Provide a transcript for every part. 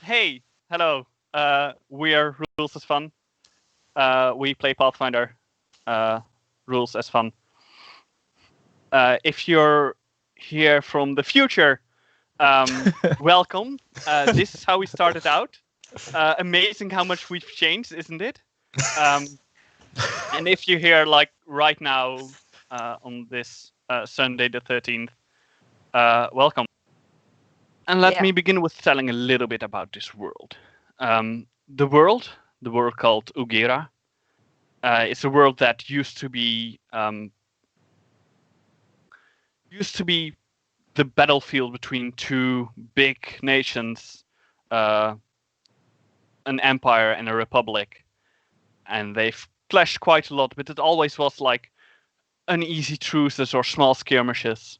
Hey, hello. We are Rules as Fun. We play Pathfinder. Uh, Rules as Fun. If you're here from the future, welcome. This is how we started out. Amazing how much we've changed, isn't it? Um, and if you're here like right now on this Sunday the 13th, welcome. And let Yeah. me begin with telling a little bit about this world. The world, the world called Ugira, it's a world that used to be the battlefield between two big nations, uh, an empire and a republic, and they've clashed quite a lot. But it always was like uneasy truces or small skirmishes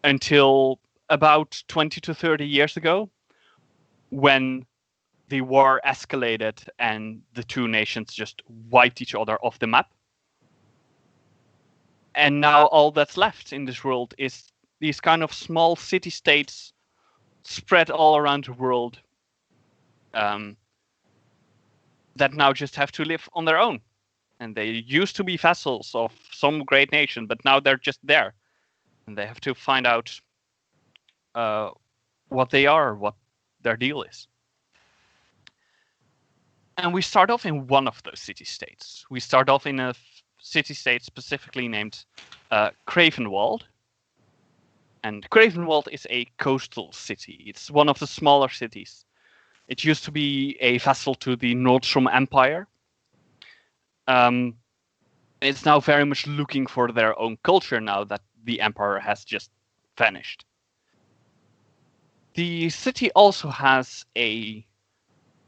until about 20 to 30 years ago, when the war escalated and the two nations just wiped each other off the map. And now all that's left in this world is these kind of small city states spread all around the world, um, that now just have to live on their own. And they used to be vassals of some great nation, but now they're just there. And they have to find out uh, what they are, what their deal is. And we start off in one of those city states. We start off in a city state specifically named Cravenwald. And Cravenwald is a coastal city. It's one of the smaller cities. It used to be a vassal to the Nordstrom Empire. Um, it's now very much looking for their own culture now that the Empire has just vanished. The city also has a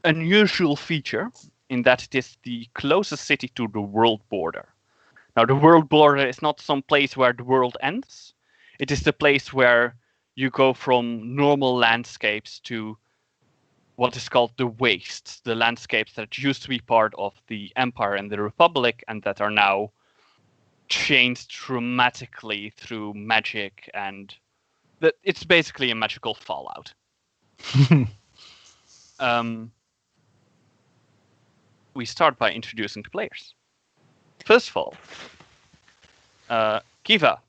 unusual feature in that it is the closest city to the world border. Now, the world border is not some place where the world ends. It is the place where you go from normal landscapes to what is called the wastes, the landscapes that used to be part of the Empire and the Republic and that are now changed dramatically through magic, and that it's basically a magical fallout. um, we start by introducing the players. First of all, Kiva.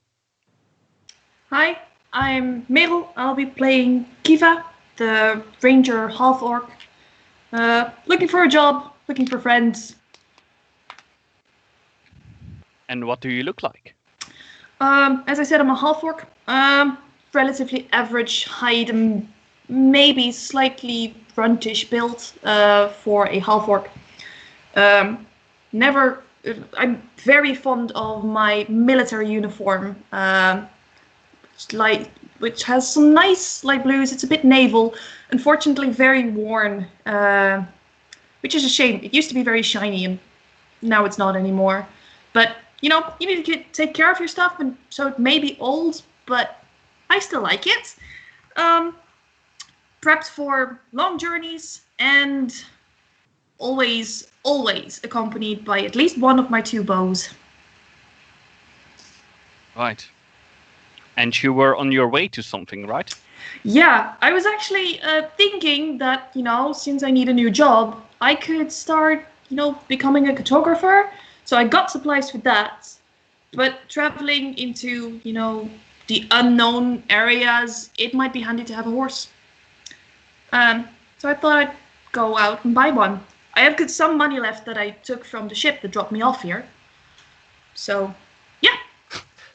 Hi, I'm Merel. I'll be playing Kiva, the ranger half orc. Looking for a job, looking for friends. And what do you look like? As I said, I'm a half orc. Relatively average height and maybe slightly runtish build for a half orc. Never. I'm very fond of my military uniform. Which has some nice light blues. It's a bit naval, unfortunately very worn, which is a shame. It used to be very shiny, and now it's not anymore. But you need to take care of your stuff, and so it may be old, but I still like it. Um, Prepped for long journeys, and always accompanied by at least one of my two bows. Right. And you were on your way to something, right? Yeah, I was actually thinking that, since I need a new job, I could start, becoming a cartographer. So I got supplies for that. But traveling into, the unknown areas, it might be handy to have a horse. So I thought I'd go out and buy one. I have got some money left that I took from the ship that dropped me off here. So, yeah.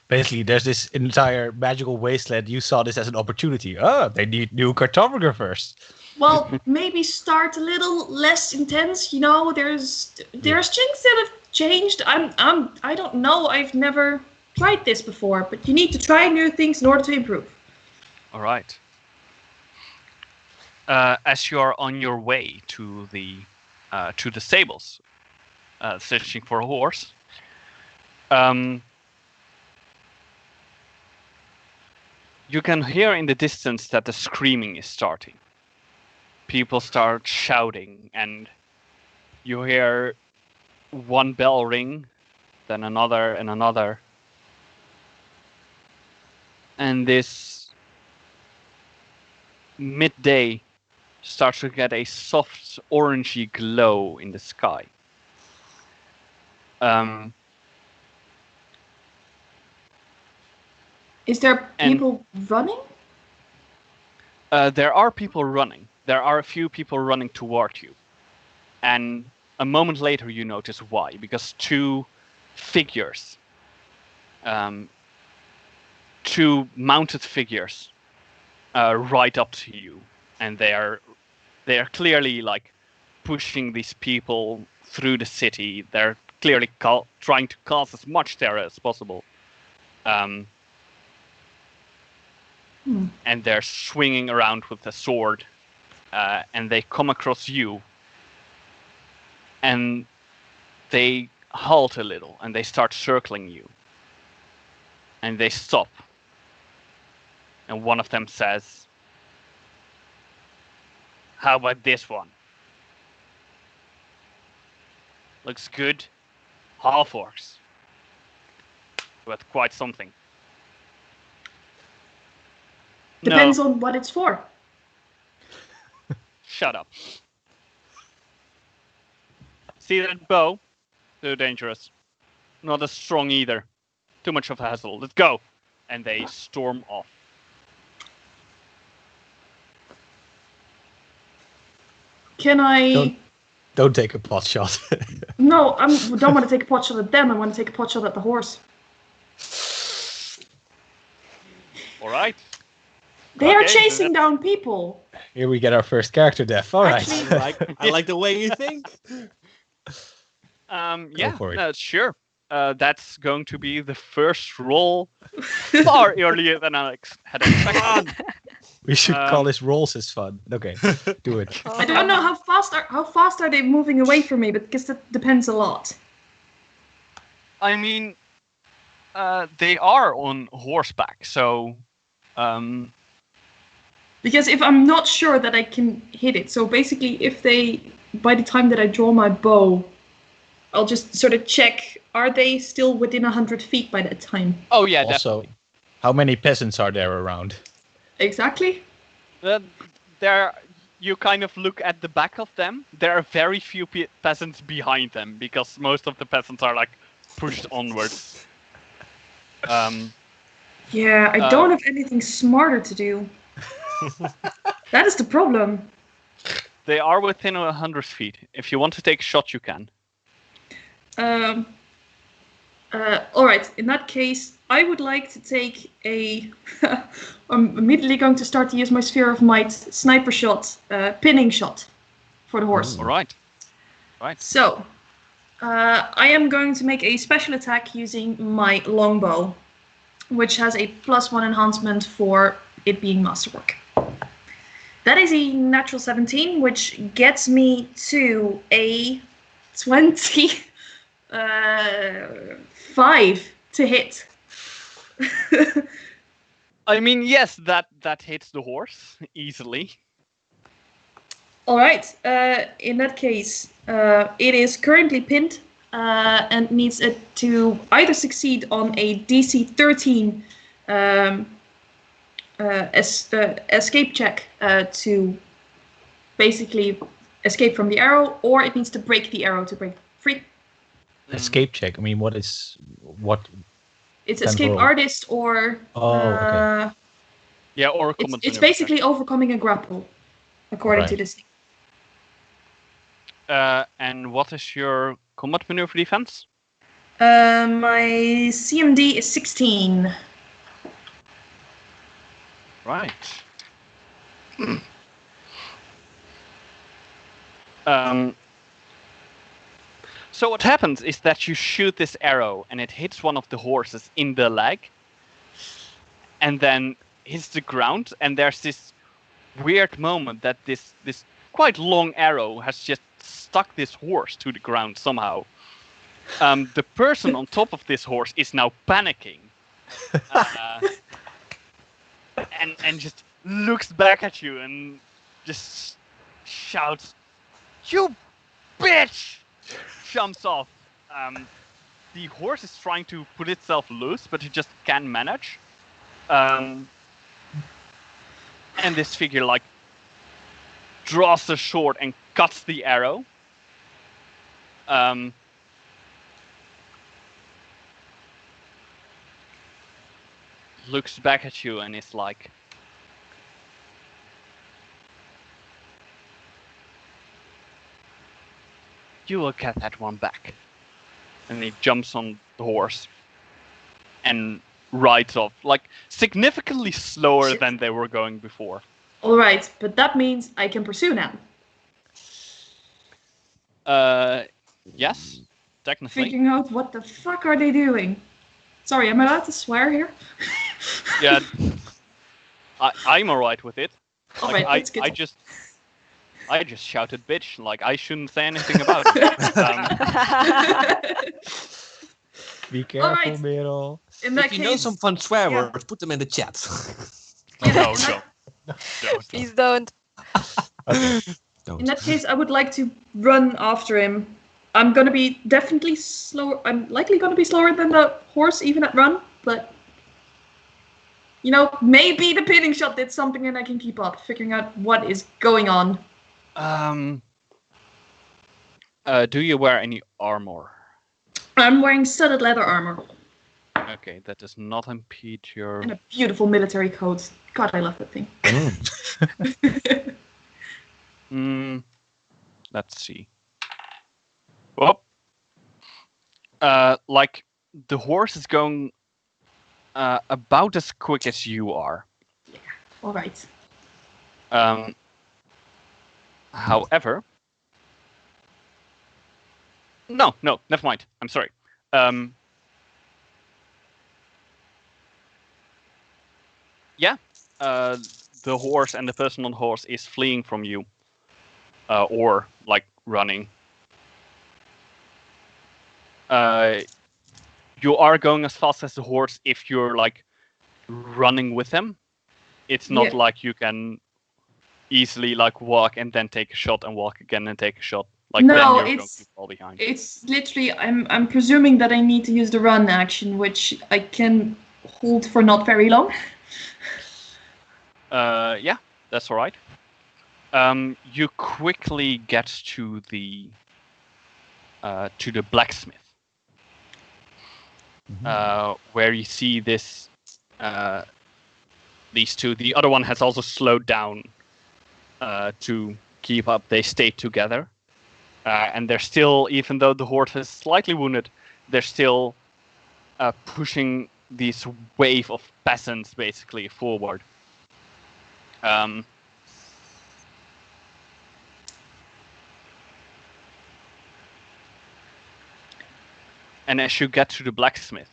Basically, there's this entire magical wasteland. You saw this as an opportunity. Oh, they need new cartographers. Well, maybe start a little less intense. There's things that have changed. I don't know. I've never tried this before, but you need to try new things in order to improve. All right. As you're on your way to the stables, searching for a horse, you can hear in the distance that the screaming is starting. People start shouting, and you hear one bell ring, then another and another. And this midday starts to get a soft orangey glow in the sky. Is there And- people running? There are people running. There are a few people running toward you. And a moment later you notice why. Because two figures, two mounted figures, ride up to you. And they are clearly like pushing these people through the city. They're clearly trying to cause as much terror as possible. And they're swinging around with a sword, and they come across you, and they halt a little, and they start circling you, and they stop, and one of them says, "How about this one? Looks good. Half-orcs. But quite something." Depends No, on what it's for. shut up. See that bow? Too dangerous. Not as strong either. Too much of a hassle. Let's go. And they storm off. Can I? Don't take a pot shot. No, I don't want to take a pot shot at them. I want to take a pot shot at the horse. All right. They are Okay, so chasing down people. Here we get our first character death. All right. Actually- I like the way you think. Yeah, for it. sure. That's going to be the first roll far earlier than Alex had expected. We should call this rolls as fun. Okay, do it. I don't know how fast are they moving away from me, but because that depends a lot. I mean, they are on horseback, so Because if I'm not sure that I can hit it, so basically if they, by the time that I draw my bow, I'll just sort of check, are they still within 100 feet by that time? oh yeah, Also, definitely. how many peasants are there around? Exactly. There, you kind of look at the back of them. There are very few peasants behind them because most of the peasants are like pushed onwards. Yeah, I don't have anything smarter to do. That is the problem. They are within 100 feet. If you want to take a shot, you can. All right. In that case, I would like to take a. I'm immediately going to start to use my sphere of might sniper shot, pinning shot, for the horse. All right. Right. So, I am going to make a special attack using my longbow, which has a +1 enhancement for it being masterwork. That is a natural 17, which gets me to a 25 to hit. I mean, yes, that hits the horse easily. All right. In that case, it is currently pinned and needs it to either succeed on a DC 13 escape check to basically escape from the arrow, or it needs to break the arrow to break free. Escape check. I mean, what? It's Can escape roll. artist or Okay. Yeah, or a combat it's maneuver basically overcoming a grapple, according to Right. this thing. check. And what is your combat maneuver defense? My CMD is 16. Right. So what happens is that you shoot this arrow and it hits one of the horses in the leg and then hits the ground, and there's this weird moment that this quite long arrow has just stuck this horse to the ground somehow. The person on top of this horse is now panicking. And just looks back at you and just shouts, "You bitch!" Jumps off. The horse is trying to put itself loose, but it just can't manage. And this figure like draws the sword and cuts the arrow. Looks back at you and is like, "You will get that one back." And he jumps on the horse and rides off, like significantly slower Shit. than they were going before. All right, but that means I can pursue now. Yes, technically. Figuring out what the fuck are they doing. Sorry, am I allowed to swear here? Yeah, I'm alright with it. All Like, right, that's good. I just shouted bitch, like I shouldn't say anything about it. Be careful, Alright. Merel. In that If you know case, some fun swear yeah. words, put them in the chat. No, don't. Please don't. Don't. in that case, I would like to run after him. I'm gonna be definitely slower. I'm likely gonna be slower than the horse, even at run. But you know, maybe the pinning shot did something, and I can keep up, figuring out what is going on. Do you wear any armor? I'm wearing studded leather armor Okay, that does not impede your. and a beautiful military coat. God, I love that thing. Let's see. Well, like the horse is going about as quick as you are. All right. However, no, never mind. I'm sorry. Yeah, the horse and the person on the horse is fleeing from you, or like running. You are going as fast as the horse if you're like running with him. It's not Yeah. like you can easily like walk and then take a shot and walk again and take a shot. Like No, then you're going it's- to fall behind. It's literally, I'm presuming that I need to use the run action, which I can hold for not very long. Yeah, that's all right. You quickly get to the blacksmith, where you see this these two. The other one has also slowed down to keep up. They stay together, and they're still, even though the horse is slightly wounded, they're still pushing this wave of peasants basically forward. And as you get to the blacksmith,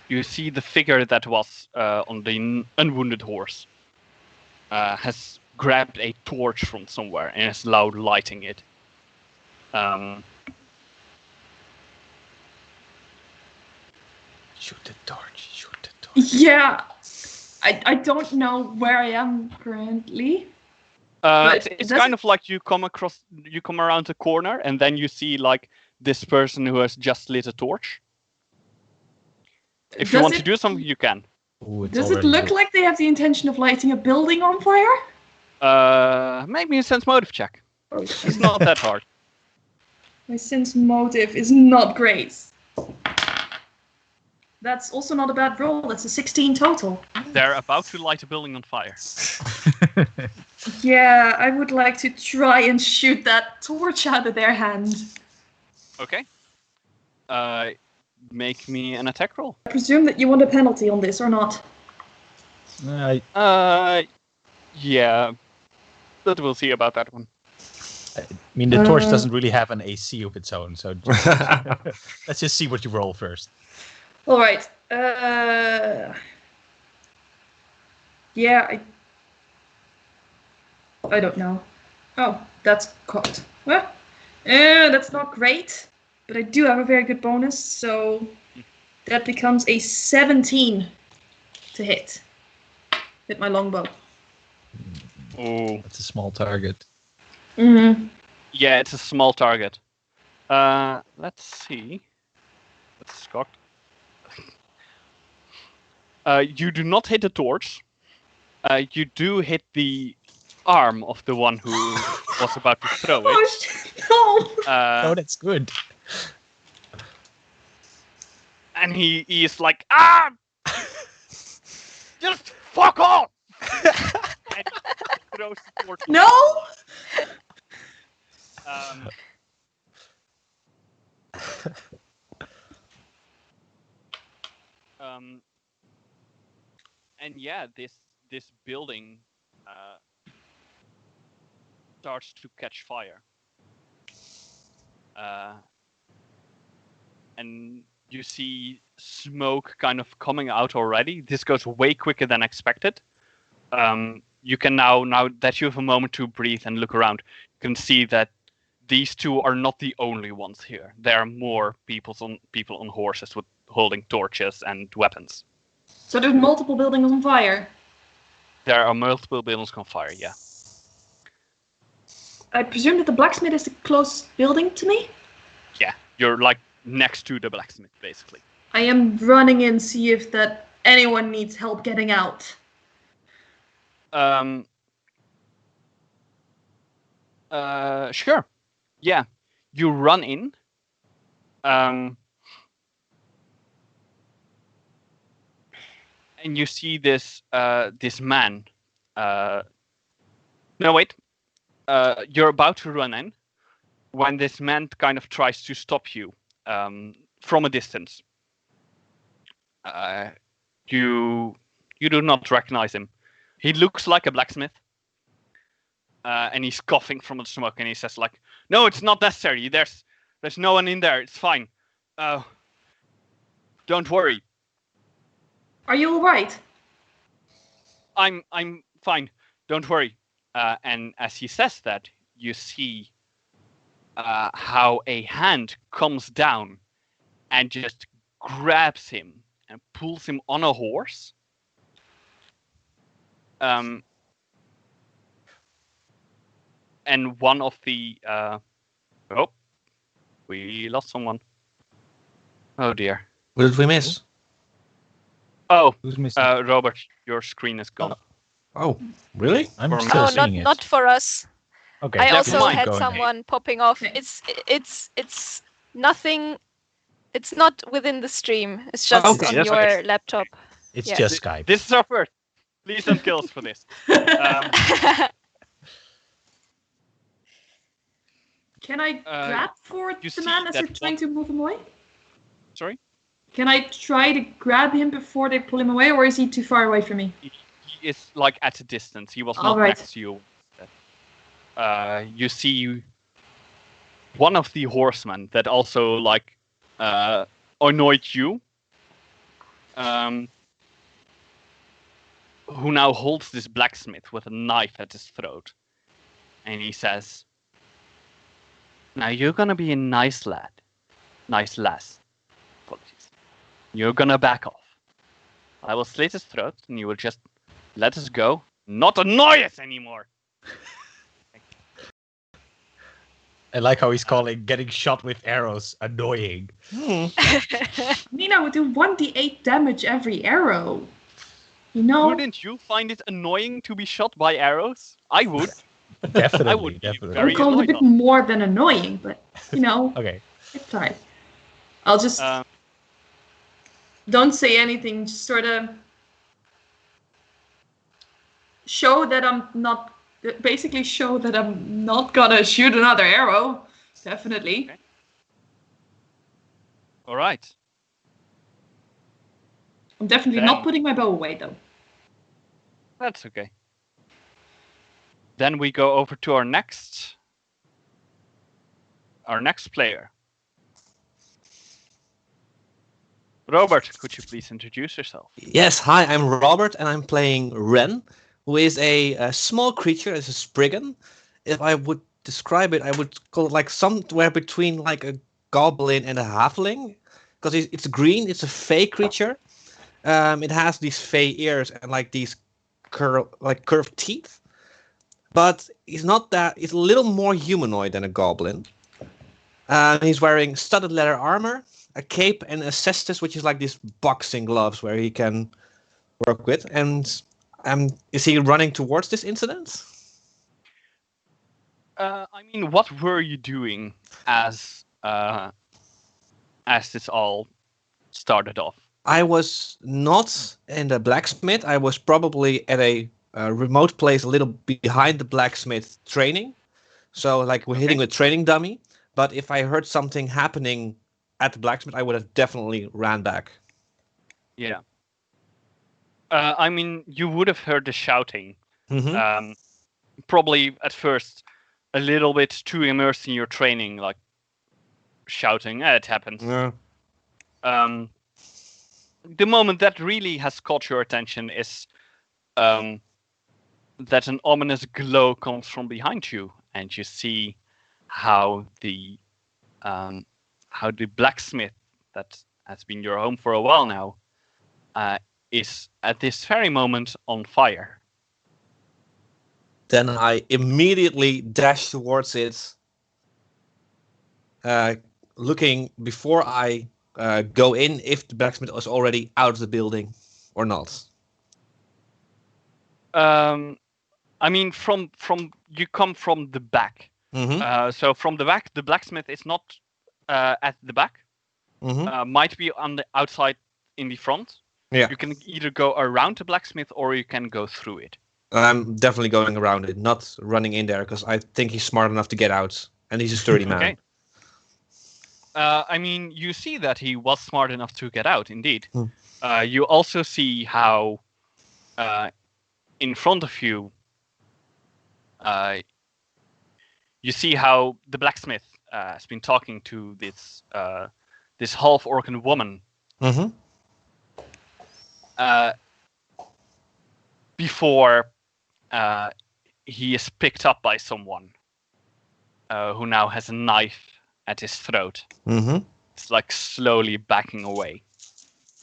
you see the figure that was on the unwounded horse has grabbed a torch from somewhere and is now lighting it. Shoot the torch. Shoot the torch. Yeah, I don't know where I am currently. But It's does kind it- of like you come around the corner and then you see like this person who has just lit a torch. If you Does want to it- do something, you can. Ooh, it's Does it already look lit. like they have the intention of lighting a building on fire? Make me a sense motive check. Oh, It's not that hard. My sense motive is not great. That's also not a bad roll. That's a 16 total. They're about to light a building on fire. Yeah, I would like to try and shoot that torch out of their hand. Okay. Make me an attack roll. I presume that you want a penalty on this or not? Yeah. But we'll see about that one. I mean, the torch Uh, doesn't really have an AC of its own, so let's just see what you roll first. All right. Yeah, I don't know. Oh, that's cocked. Well, that's not great, but I do have a very good bonus, so that becomes a 17 to hit with my longbow. Oh. That's a small target. Mm-hmm. Yeah, it's a small target. Let's see. That's cocked. You do not hit the torch. You do hit the arm of the one who was about to throw it. Oh shit! No. Oh, that's good. And he is like, ah! Just fuck off! And he throws the torch. No. Um, and yeah, this building starts to catch fire. And you see smoke kind of coming out already. This goes way quicker than expected. You can now that you have a moment to breathe and look around, you can see that these two are not the only ones here. There are more people on horses with holding torches and weapons. So there's multiple buildings on fire. There are multiple buildings on fire, yeah. I presume that the blacksmith is the closest building to me? Yeah, you're like next to the blacksmith, basically. I am running in, see if that anyone needs help getting out. Sure. Yeah, you run in. And you see this man. No, wait. You're about to run in when this man kind of tries to stop you from a distance. You do not recognize him. He looks like a blacksmith. And he's coughing from the smoke, and he says like, "No, it's not necessary. There's no one in there. It's fine. Don't worry. Are you alright? I'm fine. Don't worry." And as he says that, you see how a hand comes down and just grabs him and pulls him on a horse. And one of the oh, we lost someone. Oh dear. What did we miss? Oh, Who's missing? Robert, your screen is gone. Oh, really? I'm for still now. No, seeing it. not for us. Okay, I that's also fine. had Going. someone popping off. Okay. It's nothing. It's not within the stream. It's just Okay, on that's your okay. laptop. It's Yeah. just Skype. This is our first. Please don't kill us for this. Can I grab for you the see man as that they're trying to move him away? Sorry? Can I try to grab him before they pull him away, or is he too far away from me? He is like at a distance. He was not Alright. next to you. You see one of the horsemen that also like annoyed you. Who now holds this blacksmith with a knife at his throat. And he says, "Now you're gonna be a nice lad. Nice lass. Apologies. You're gonna back off. I will slit his throat and you will just let us go. Not annoy us anymore." I like how he's calling getting shot with arrows annoying. I mean, I would do 1d8 damage every arrow. You know? Wouldn't you find it annoying to be shot by arrows? I would. Definitely, I would be definitely. I very would call it a annoyed bit of. more than annoying, but, you know, Okay. it's fine. I'll just don't say anything, just sort of show that I'm not, basically show that I'm not gonna shoot another arrow. Definitely. Okay. All right. I'm definitely Then- not putting my bow away, though. That's okay. Then we go over to our next player. Robert, could you please introduce yourself? Yes, hi, I'm Robert, and I'm playing Ren, who is a small creature, it's a spriggan. If I would describe it, I would call it like somewhere between like a goblin and a halfling, because it's green, it's a fey creature. It has these fey ears and like these curved teeth, but he's not that. He's a little more humanoid than a goblin. He's wearing studded leather armor, a cape, and a cestus, which is like these boxing gloves where he can work with. And is he running towards this incident? I mean, what were you doing as this all started off? I was not in the blacksmith. I was probably at a remote place, a little behind the blacksmith training. So like we're hitting Okay. a training dummy. But if I heard something happening at the blacksmith, I would have definitely ran back. Yeah. I mean, you would have heard the shouting. Mm-hmm. Probably at first a little bit too immersed in your training, like shouting. It happens. Yeah. The moment that really has caught your attention is that an ominous glow comes from behind you, and you see how the blacksmith that has been your home for a while now is at this very moment on fire. Then I immediately dash towards it, looking before I go in if the blacksmith was already out of the building or not. I mean, from you come from the back. Mm-hmm. So from the back, the blacksmith is not at the back. Mm-hmm. Might be on the outside in the front. Yeah. You can either go around the blacksmith or you can go through it. I'm definitely going around it, not running in there, because I think he's smart enough to get out, and he's a sturdy man. Okay. I mean, you see that he was smart enough to get out, indeed. You also see how in front of you, you see how the blacksmith has been talking to this half-orc woman Mm-hmm. before he is picked up by someone who now has a knife at his throat. Mm-hmm. It's like slowly backing away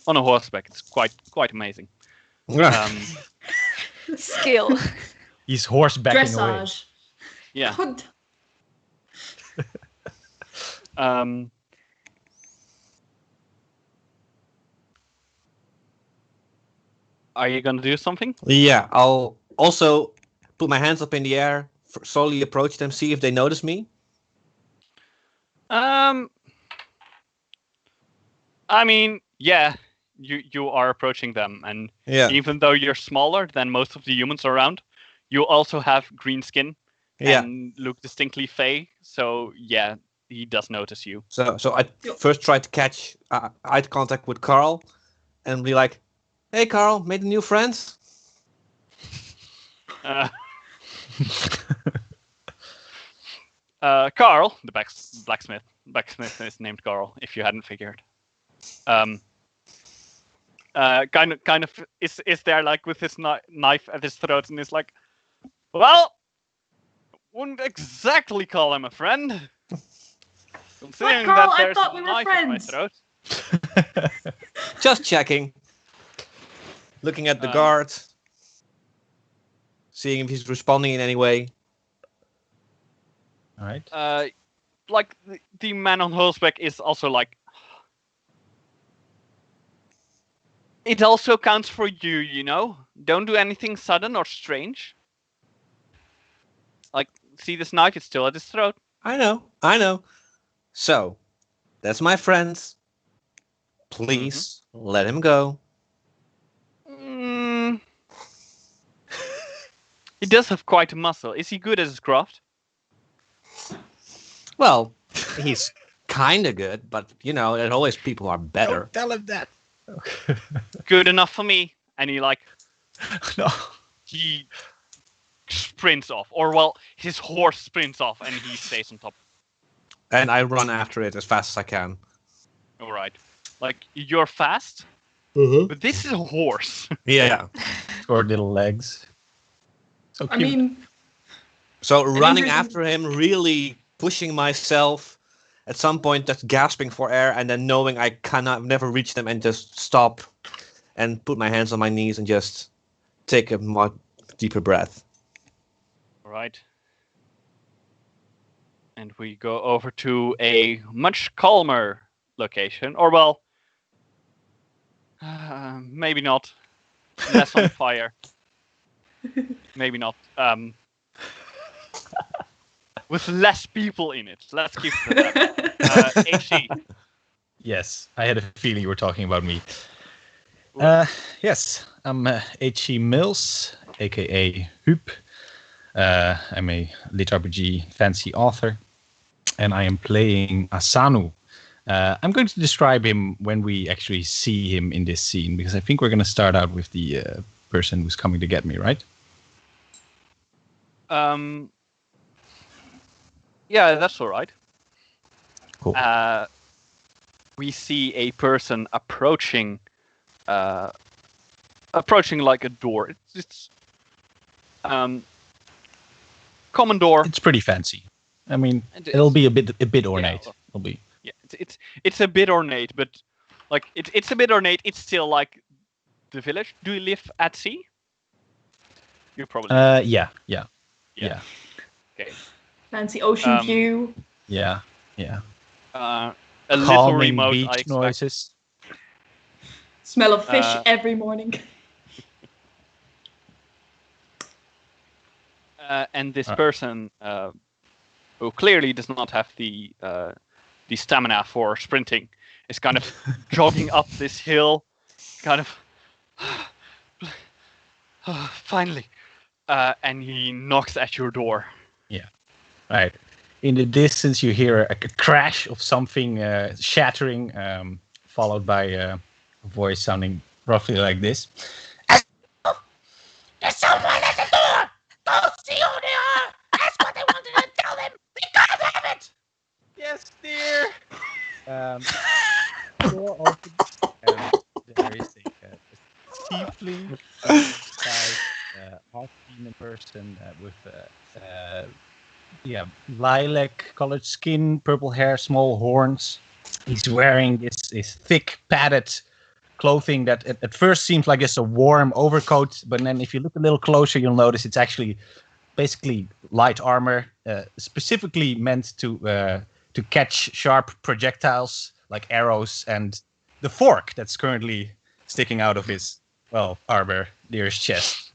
on a horseback. It's quite amazing. Skill. He's horsebacking away. Dressage. Yeah. God. Are you gonna do something? Yeah, I'll also put my hands up in the air, slowly approach them, see if they notice me. I mean, yeah, you are approaching them, and Yeah. even though you're smaller than most of the humans around, you also have green skin Yeah. and look distinctly fey. So yeah, he does notice you. So I first try to catch eye contact with Carl, and be like, "Hey, Carl, made a new friends." Carl, the blacksmith. Blacksmith is named Carl. If you hadn't figured. Kind of is there like with his knife at his throat, and is like, well, wouldn't exactly call him a friend. Considering Carl, that I there's thought a we were knife at my friends. throat. Just checking. Looking at the guard, seeing if he's responding in any way. All right. Like the man on horseback is also like. It also counts for you, you know? Don't do anything sudden or strange. Like, see this knife? It's still at his throat. I know. So, that's my friend. Please let him go. He does have quite a muscle. Is he good at his craft? Well, he's kind of good, but you know, there's always people who are better. Don't tell him that. Good enough for me. And he No. he sprints off. Or well, his horse sprints off and he stays on top. And I run after it as fast as I can. Alright. Like, you're fast, but this is a horse. Yeah. Short little legs. So I cute. mean, So running interesting- after him, really pushing myself, at some point just gasping for air, and then knowing I cannot never reach them, and just stop and put my hands on my knees and just take a more deeper breath. Alright. And we go over to a much calmer location. Or well, maybe not. less on fire. Maybe not. With less people in it. Let's keep it at that. HC. Yes, I had a feeling you were talking about me. Yes, I'm H.C. Mills, aka Huub. I'm a lit RPG fantasy author, and I am playing Asanu. I'm going to describe him when we actually see him in this scene, because I think we're going to start out with the person who's coming to get me, right? Yeah, that's all right. Cool. We see a person approaching like a door. It's common door. It's pretty fancy. I mean, And it'll be a bit ornate. well, It'll be. Yeah, it's a bit ornate, but like it's a bit ornate. It's still like the village. Do you live at sea? You probably. Yeah. Okay. Fancy ocean Um, view. Yeah. A little Calming remote. beach I expect. noises. Smell of fish every morning. And this person, who clearly does not have the stamina for sprinting, is kind of jogging up this hill, kind of. Finally, and he knocks at your door. Right. In the distance, you hear a crash of something shattering, followed by a voice sounding roughly like this. There's someone at the door! Go see who they are! That's what they wanted to tell them! We can't have it! Yes, dear! Door opens, and there is a tiefling size half-demon person with lilac-colored skin, purple hair, small horns. He's wearing this thick, padded clothing that at first seems like it's a warm overcoat, but then if you look a little closer, you'll notice it's actually basically light armor, specifically meant to catch sharp projectiles like arrows, and the fork that's currently sticking out of his armor near his chest.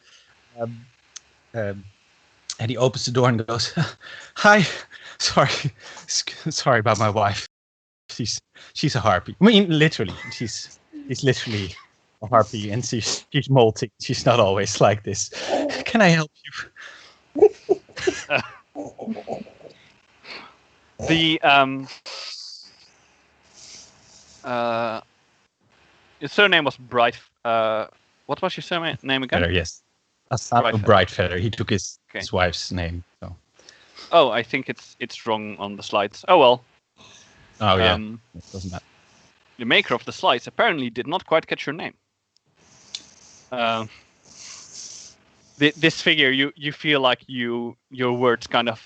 And he opens the door and goes, "Hi, sorry about my wife. She's a harpy. I mean, literally, she's literally a harpy, and she's molting. She's not always like this. Can I help you?" Your surname was Bright. What was your surname again? Feather, yes. Asanu Brightfeather. He took his wife's name. So. Oh, I think it's wrong on the slides. Oh well. Oh yeah. It doesn't matter. The maker of the slides apparently did not quite catch your name. This figure, you feel like your words kind of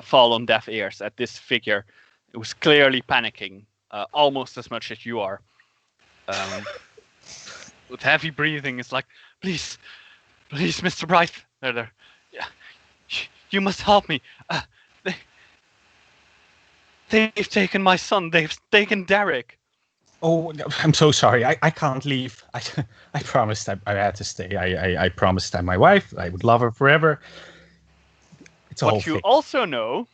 fall on deaf ears at this figure. It was clearly panicking, almost as much as you are. With heavy breathing, it's like, please, Mr. Bright, there. Yeah, you must help me. They've taken my son. They've taken Derek. Oh, I'm so sorry. I can't leave. I promised I had to stay. I promised my wife I would love her forever. It's a whole What you thing. also know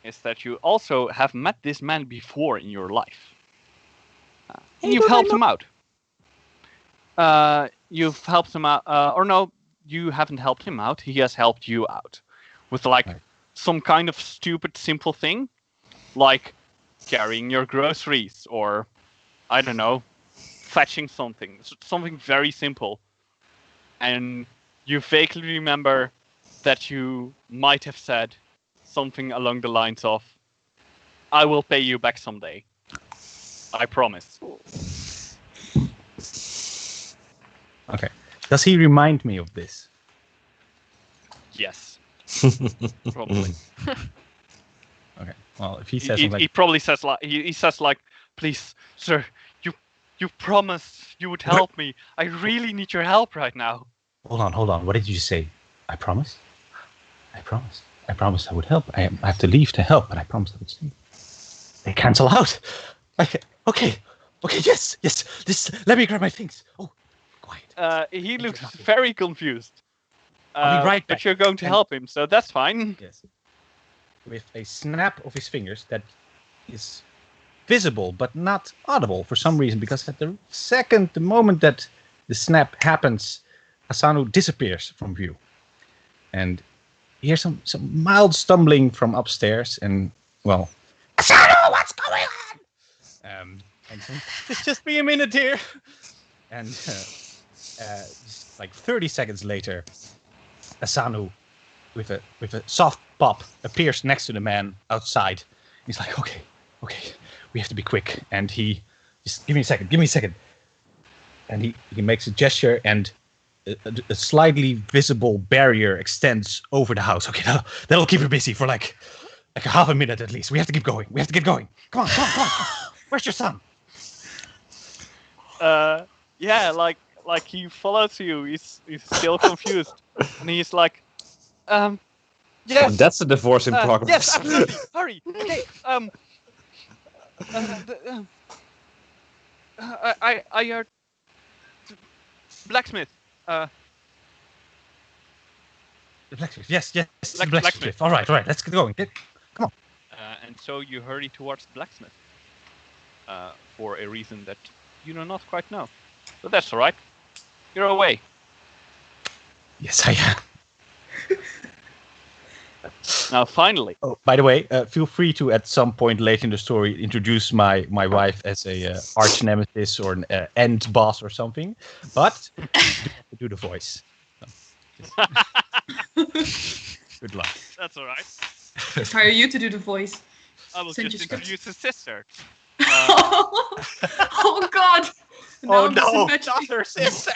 is that you also have met this man before in your life. And you've helped him out. You've helped him out. Or no, you haven't helped him out. He has helped you out. With some kind of stupid, simple thing. Like carrying your groceries or, I don't know, fetching something. Something very simple. And you vaguely remember that you might have said something along the lines of, I will pay you back someday. I promise. Okay. Does he remind me of this? Yes. Probably. Okay. Well, if he says something he probably says like he says like, please, sir, you promised you would help me. I really need your help right now. Hold on. What did you say? I promised. I promised I would help. I have to leave to help, but I promised I would stay. They cancel out. Okay. Yes. Let me grab my things. Oh, quiet. He And looks you're knocking. very confused. I'll be right But back. you're going to And- help him, so that's fine. Yes. With a snap of his fingers that is visible but not audible for some reason, because at the moment that the snap happens, Asano disappears from view. And you hear some mild stumbling from upstairs, and, well, Asano, what's going on? And it's just be a minute here. And just like 30 seconds later, Asano, with a soft pop, appears next to the man outside. He's like, okay, we have to be quick. And he just, give me a second. And he makes a gesture, and a slightly visible barrier extends over the house. Okay, that'll keep her busy for like a half a minute at least. We have to keep going. Come on. Where's your son? Yeah, like he follows you. He's still confused, and he's like, yes, That's a divorce in progress. yes, absolutely. Hurry. Okay. I heard blacksmith. The blacksmith. Yes, the Blacksmith. blacksmith. All right, let's get going. Come on. And so you hurry towards the blacksmith. For a reason that you do not quite know, but that's all right. You're away. Yes, I am. Now, finally. Oh, by the way, feel free to at some point later in the story introduce my wife as a arch nemesis or an end boss or something, but do the voice. Good luck. That's all right. Hire you to do the voice. I will Send just your script. introduce his sister. Oh God! Now I'm disadvantaged. not her sister.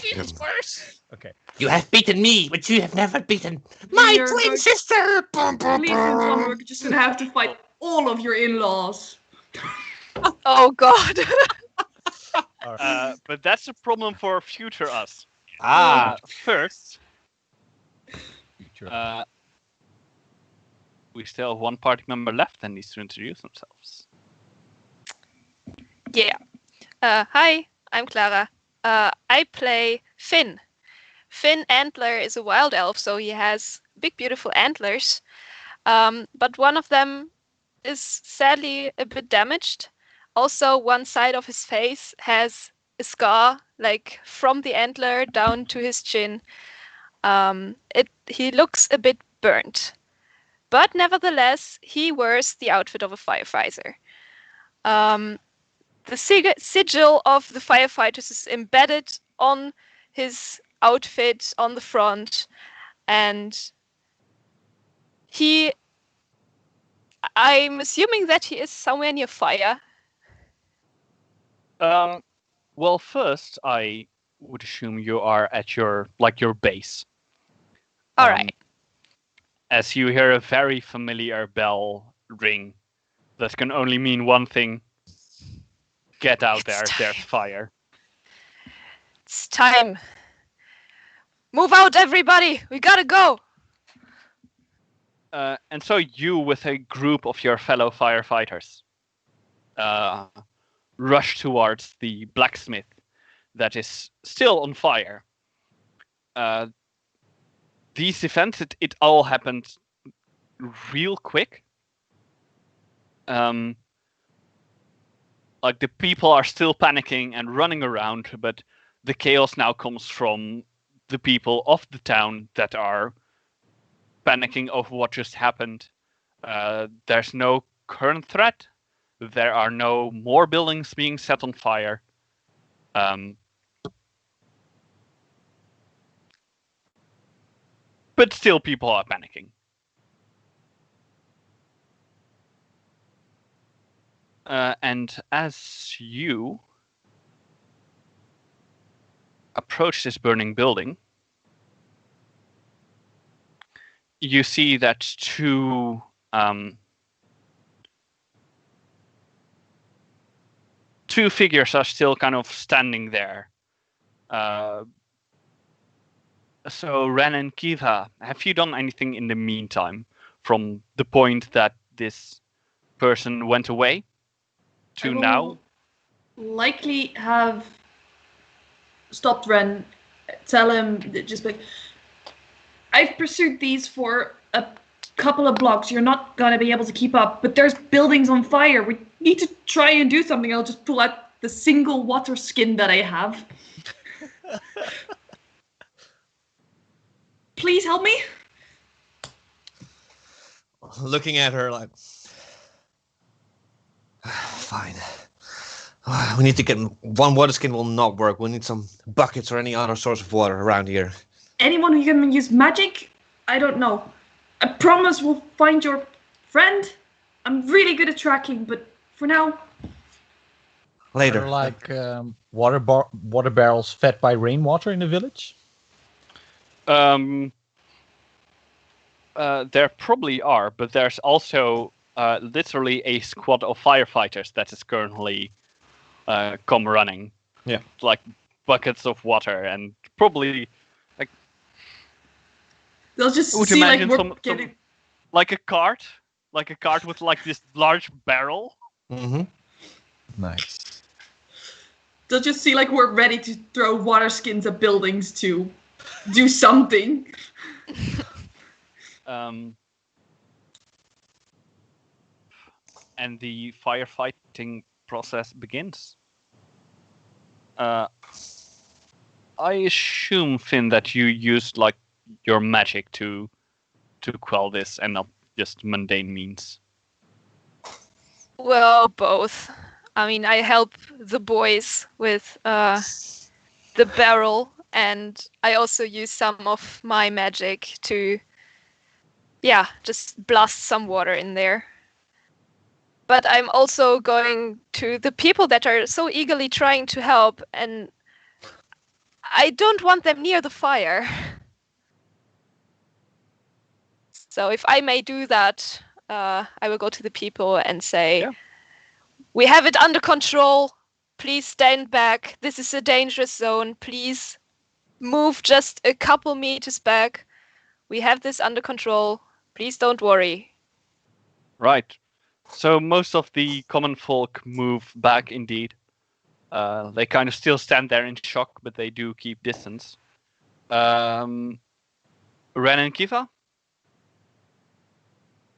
She's worse. Okay. You have beaten me, but you have never beaten my You're twin going- sister. Please, Anton, we're just gonna have to fight all of your in-laws. Oh God. All right. But that's a problem for future us. First, Sure. we still have one party member left and needs to introduce themselves. Yeah. Hi, I'm Clara. I play Finn. Finn Antler is a wild elf, so he has big, beautiful antlers. But one of them is sadly a bit damaged. Also, one side of his face has a scar, like from the antler down to his chin. He looks a bit burnt. But nevertheless, he wears the outfit of a firefighter. The sigil of the firefighters is embedded on his outfit on the front, and I'm assuming that he is somewhere near fire. Well, first, I would assume you are at your base. All right. As you hear a very familiar bell ring, that can only mean one thing. Get out there, there's fire. It's time. Move out, everybody! We gotta go! And so you, with a group of your fellow firefighters, rush towards the blacksmith that is still on fire. These events, it all happened real quick. Like the people are still panicking and running around, but the chaos now comes from the people of the town that are panicking over what just happened. There's no current threat. There are no more buildings being set on fire. But still people are panicking. And as you approach this burning building, you see that two figures are still kind of standing there. So Ren and Kiva, have you done anything in the meantime from the point that this person went away to I will now? likely have stop Ren, tell him, just like, I've pursued these for a couple of blocks. You're not gonna be able to keep up, but there's buildings on fire. We need to try and do something. I'll just pull out the single water skin that I have. Please help me. Looking at her like, fine. We need to get one water skin will not work. We'll need some buckets or any other source of water around here. Anyone who can use magic? I don't know. I promise we'll find your friend. I'm really good at tracking, but for now. Later. Are like water barrels fed by rainwater in the village? There probably are, but there's also literally a squad of firefighters that is currently come running. Yeah. Like buckets of water and probably They'll just would see like imagine we're some getting. like a cart with like this large barrel. Mm-hmm. Nice. They'll just see like we're ready to throw water skins at buildings to do something. And the firefighting process begins. I assume, Finn, that you used like your magic to quell this and not just mundane means. Well, both. I mean, I help the boys with the barrel, and I also use some of my magic to, just blast some water in there. But I'm also going to the people that are so eagerly trying to help, and I don't want them near the fire. So if I may do that, I will go to the people and say, we have it under control. Please stand back. This is a dangerous zone. Please move just a couple meters back. We have this under control. Please don't worry. Right. So most of the common folk move back indeed. They kind of still stand there in shock, but they do keep distance. Ren and Kiva?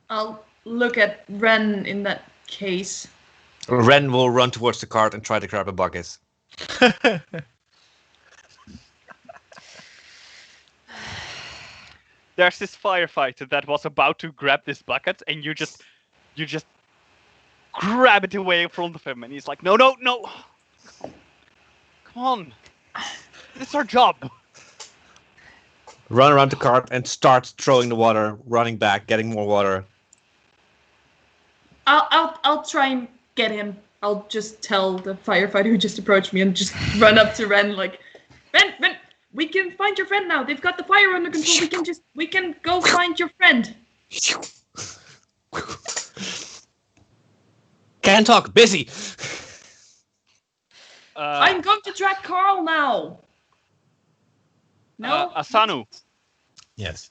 I'll look at Ren in that case. Ren will run towards the cart and try to grab a bucket. There's this firefighter that was about to grab this bucket, and you just grab it away in front of him, and he's like, no. Come on. It's our job. Run around the cart and start throwing the water, running back, getting more water. I'll try and get him. I'll just tell the firefighter who just approached me and just run up to Ren like, Ren, we can find your friend now. They've got the fire under control. We can go find your friend. Can't talk, busy. I'm going to track Carl now. No? Asanu, Yes.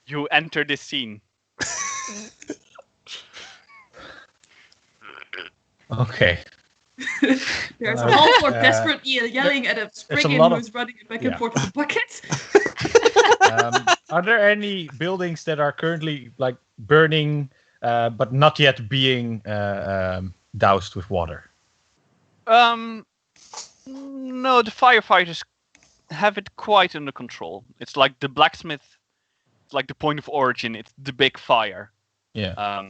you enter this scene. Okay. There's a whole floor desperately yelling at a Spriggan lot of- who's running back and forth with the bucket. Are there any buildings that are currently like burning, but not yet being doused with water? No, the firefighters have it quite under control. It's like the blacksmith, it's like the point of origin. It's the big fire. Yeah.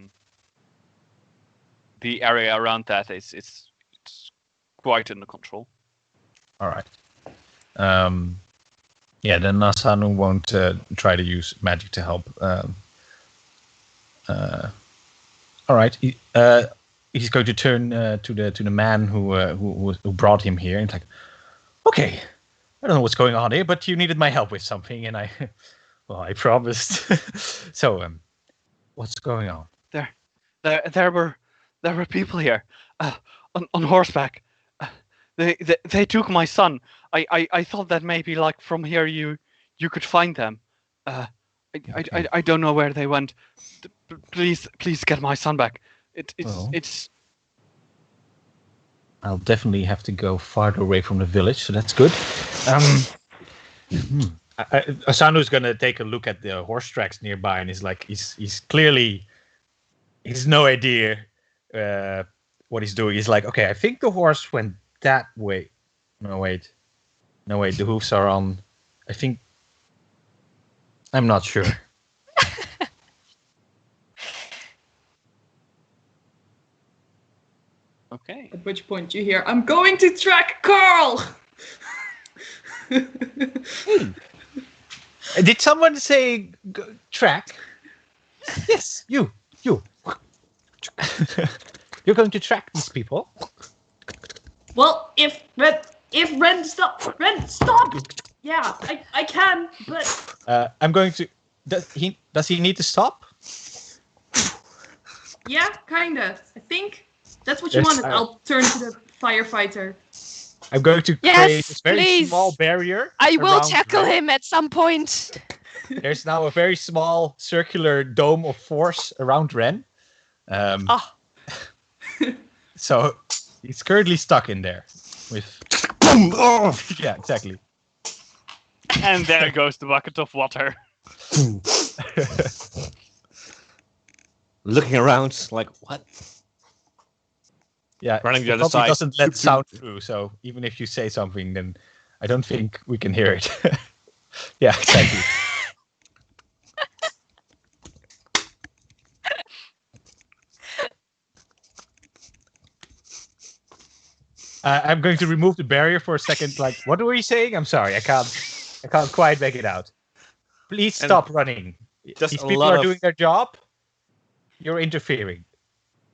The area around that is it's quite under control. All right. Yeah, then Asanu won't try to use magic to help. All right. He's going to turn to the man who brought him here, and like, okay, I don't know what's going on here, but you needed my help with something, and I promised. So, what's going on? There were people here on horseback. They took my son. I thought that maybe like from here you could find them. I don't know where they went. Please get my son back. It's I'll definitely have to go farther away from the village, so that's good. Asanu's gonna take a look at the horse tracks nearby, and he's clearly has no idea what he's doing. He's like, okay, I think the horse went that way. No wait, the hooves are on. I think I'm not sure. Okay. At which point you hear, I'm going to track Carl! Did someone say track? Yes, you. You're going to track these people. Well, if Ren stop! Yeah, I can, but I'm going to. Does he need to stop? yeah, kinda. I think that's what you Yes, wanted. I'll turn to the firefighter. I'm going to Yes, create a very please. small barrier. I will around tackle Ren. him at some point. There's now a very small circular dome of force around Ren. Oh, So he's currently stuck in there with. Yeah, exactly. And there goes the bucket of water. Looking around, like, what? Yeah, Running the it other probably side. doesn't let sound through. So even if you say something, then I don't think we can hear it. Yeah, exactly. I'm going to remove the barrier for a second. Like, what were you saying? I'm sorry, I can't quite make it out. Please And stop running. just These a people lot are of- doing their job. You're interfering.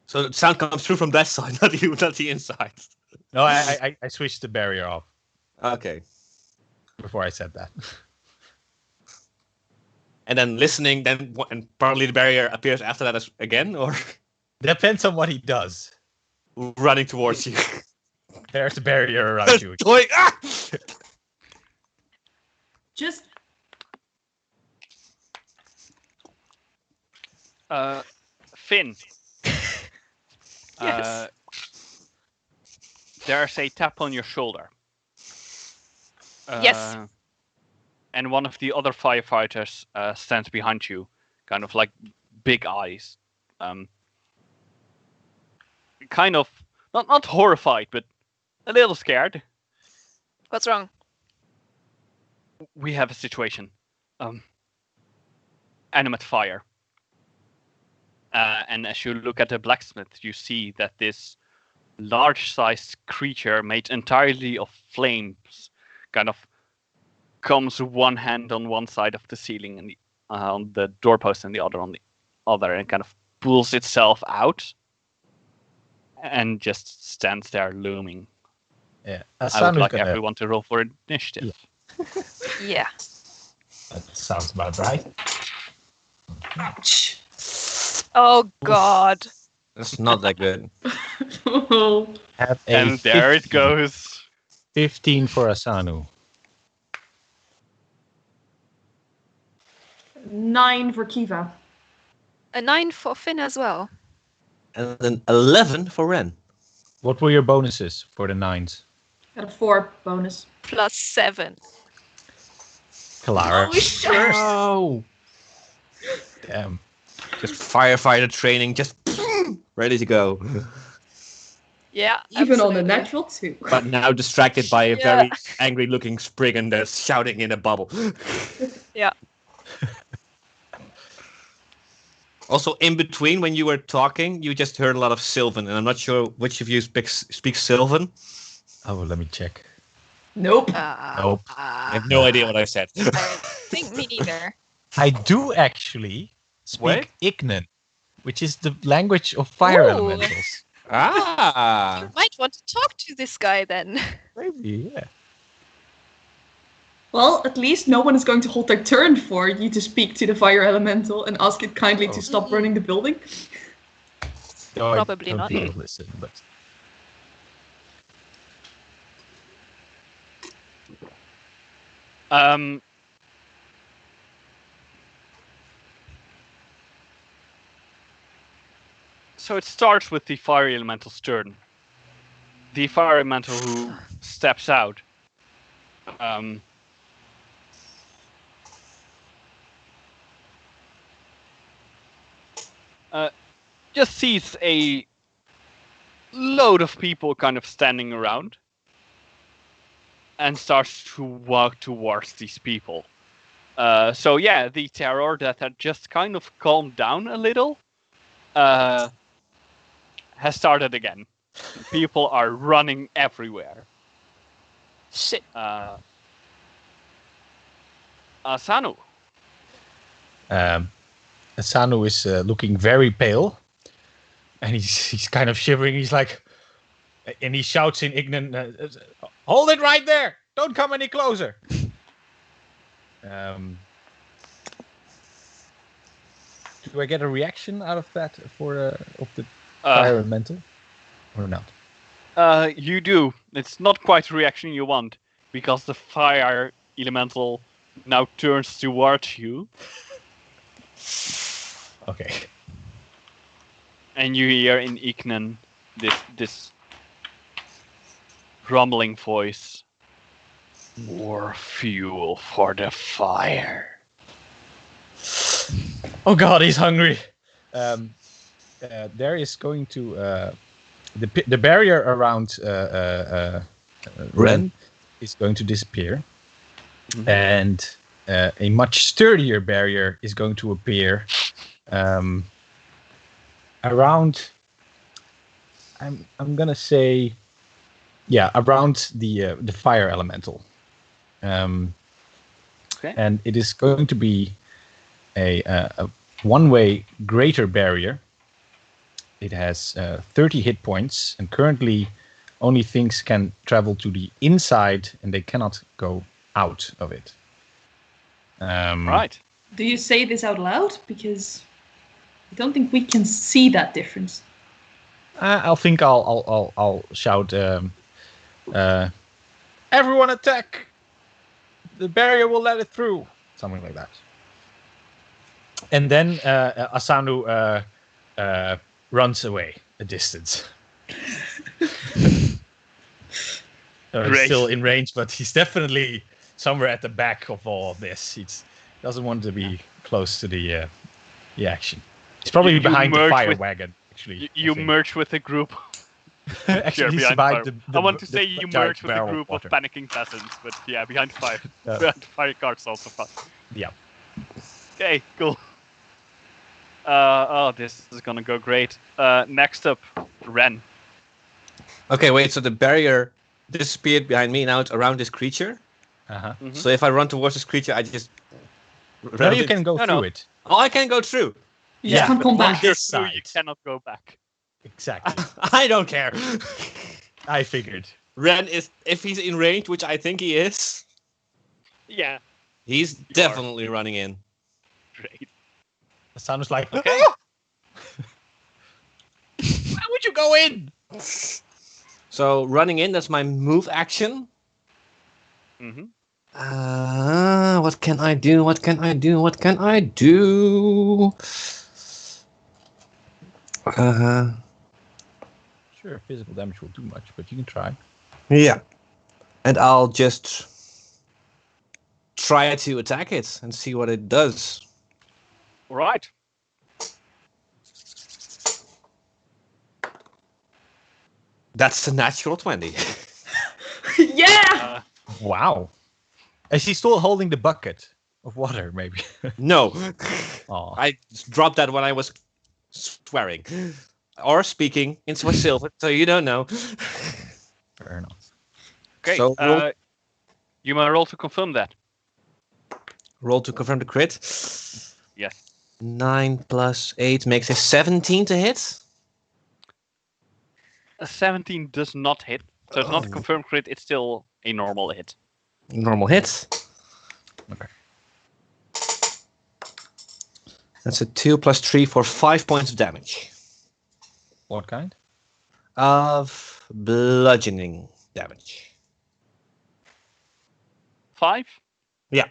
So the sound comes through from that side, not the inside. No, I switched the barrier off Okay. before I said that. And then listening, and probably the barrier appears after that again, or Depends on what he does. running towards you. There's a barrier around you. Going, ah! Just Finn. Yes. There's a tap on your shoulder. Yes. And one of the other firefighters stands behind you, kind of like big eyes. Kind of, not horrified, but a little scared. What's wrong? We have a situation. Animate fire. And as you look at the blacksmith, you see that this large-sized creature made entirely of flames kind of comes one hand on one side of the ceiling and on the doorpost and the other on the other, and kind of pulls itself out and just stands there looming. Yeah, I would like everyone to roll for initiative. Yeah. That sounds about right. ouch. Oh God. That's not that good. Have a And there it 15. goes. 15 for Asanu. 9 for Kiva. A 9 for Finn as well. And then 11 for Ren. What were your bonuses for the 9s? Got a 4 bonus. Plus 7. Clara. Oh, shit. Oh! Damn. Just firefighter training, just ready to go. Yeah. Even on a absolutely. natural 2. But now distracted by a Yeah. very angry-looking Spriggan that's shouting in a bubble. Yeah. Also, in between, when you were talking, you just heard a lot of Sylvan, and I'm not sure which of you speaks Sylvan. Oh, let me check. Nope. Nope. I have no idea what I said. I think me neither. I do actually speak Wait. Ignan, which is the language of fire Ooh. elementals. Ah! You might want to talk to this guy then. Maybe, yeah. Well, at least no one is going to hold their turn for you to speak to the fire elemental and ask it kindly Oh. to stop running the building. No, Probably I don't not. think it'll listen, but So it starts with the fire elemental's turn. the fire elemental who steps out just sees a load of people kind of standing around and starts to walk towards these people. So yeah, the terror that had just kind of calmed down a little has started again. People are running everywhere. Shit. Asanu. Asanu is looking very pale, and he's kind of shivering. He's like, and he shouts in Ignan, "Hold it right there! Don't come any closer." Do I get a reaction out of that for of the fire elemental, or not? You do. It's not quite the reaction you want, because the fire elemental now turns towards you, Okay. and you hear in Ignan this rumbling voice. More fuel for the fire. Oh God, he's hungry. There is going to the barrier around Ren is going to disappear, and a much sturdier barrier is going to appear around. I'm gonna say, yeah, around the fire elemental. Okay. And it is going to be a one-way greater barrier. It has 30 hit points, and currently only things can travel to the inside, and they cannot go out of it. Right. Do you say this out loud? Because I don't think we can see that difference. I think I'll shout, "Everyone attack! The barrier will let it through." Something like that. And then Asanu runs away a distance. He's still in range, but he's definitely somewhere at the back of all of this. He doesn't want to be close to the action. He's probably behind the fire wagon. Actually, you merge with a group. Actually, he's behind behind I want to say you merge with a barrel group of of panicking peasants, but yeah, behind fire. Yeah. Behind fire carts also fun. Yeah. Okay, cool. This is gonna go great. Next up, Ren. Okay, wait. So the barrier disappeared behind me. Now it's around this creature. Uh-huh. Mhm. So if I run towards this creature, I just. No, you can go No, through no. it. Oh, I can go through. You just can't come Once back. you're This through, you side. cannot go back. Exactly. I don't care. I figured. Ren is, if he's in range, which I think he is, Yeah, he's definitely running in. great. Asano's like, Okay. why would you go in? So running in, that's my move action. Mm-hmm. What can I do? What can I do? What can I do? Sure, physical damage will do much, but you can try. Yeah. And I'll just try to attack it and see what it does. All right. That's a natural 20. Yeah! Wow. Is he still holding the bucket of water, maybe? No. Oh. I dropped that when I was swearing. Or speaking in Swiss-Silver, so you don't know. Fair enough. Okay. So You may roll to confirm that. roll to confirm the crit. Yes. 9 plus 8 makes a 17 to hit. A 17 does not hit, so it's not a Oh. confirmed crit. It's still a normal hit. Normal hit. Okay. That's a 2 plus 3 for 5 points of damage. What kind? Of bludgeoning damage. 5. Yeah.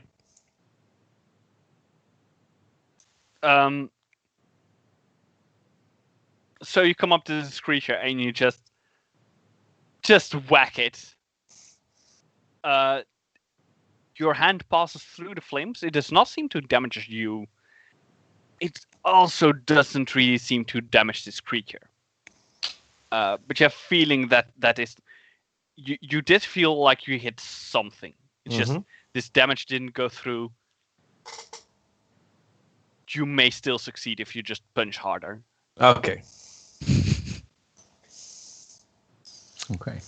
So you come up to this creature and you just just whack it. Your hand passes through the flames. It does not seem to damage you. It also doesn't really seem to damage this creature. But you have a feeling that is... You did feel like you hit something. It's just this damage didn't go through. You may still succeed if you just punch harder. Okay. Okay.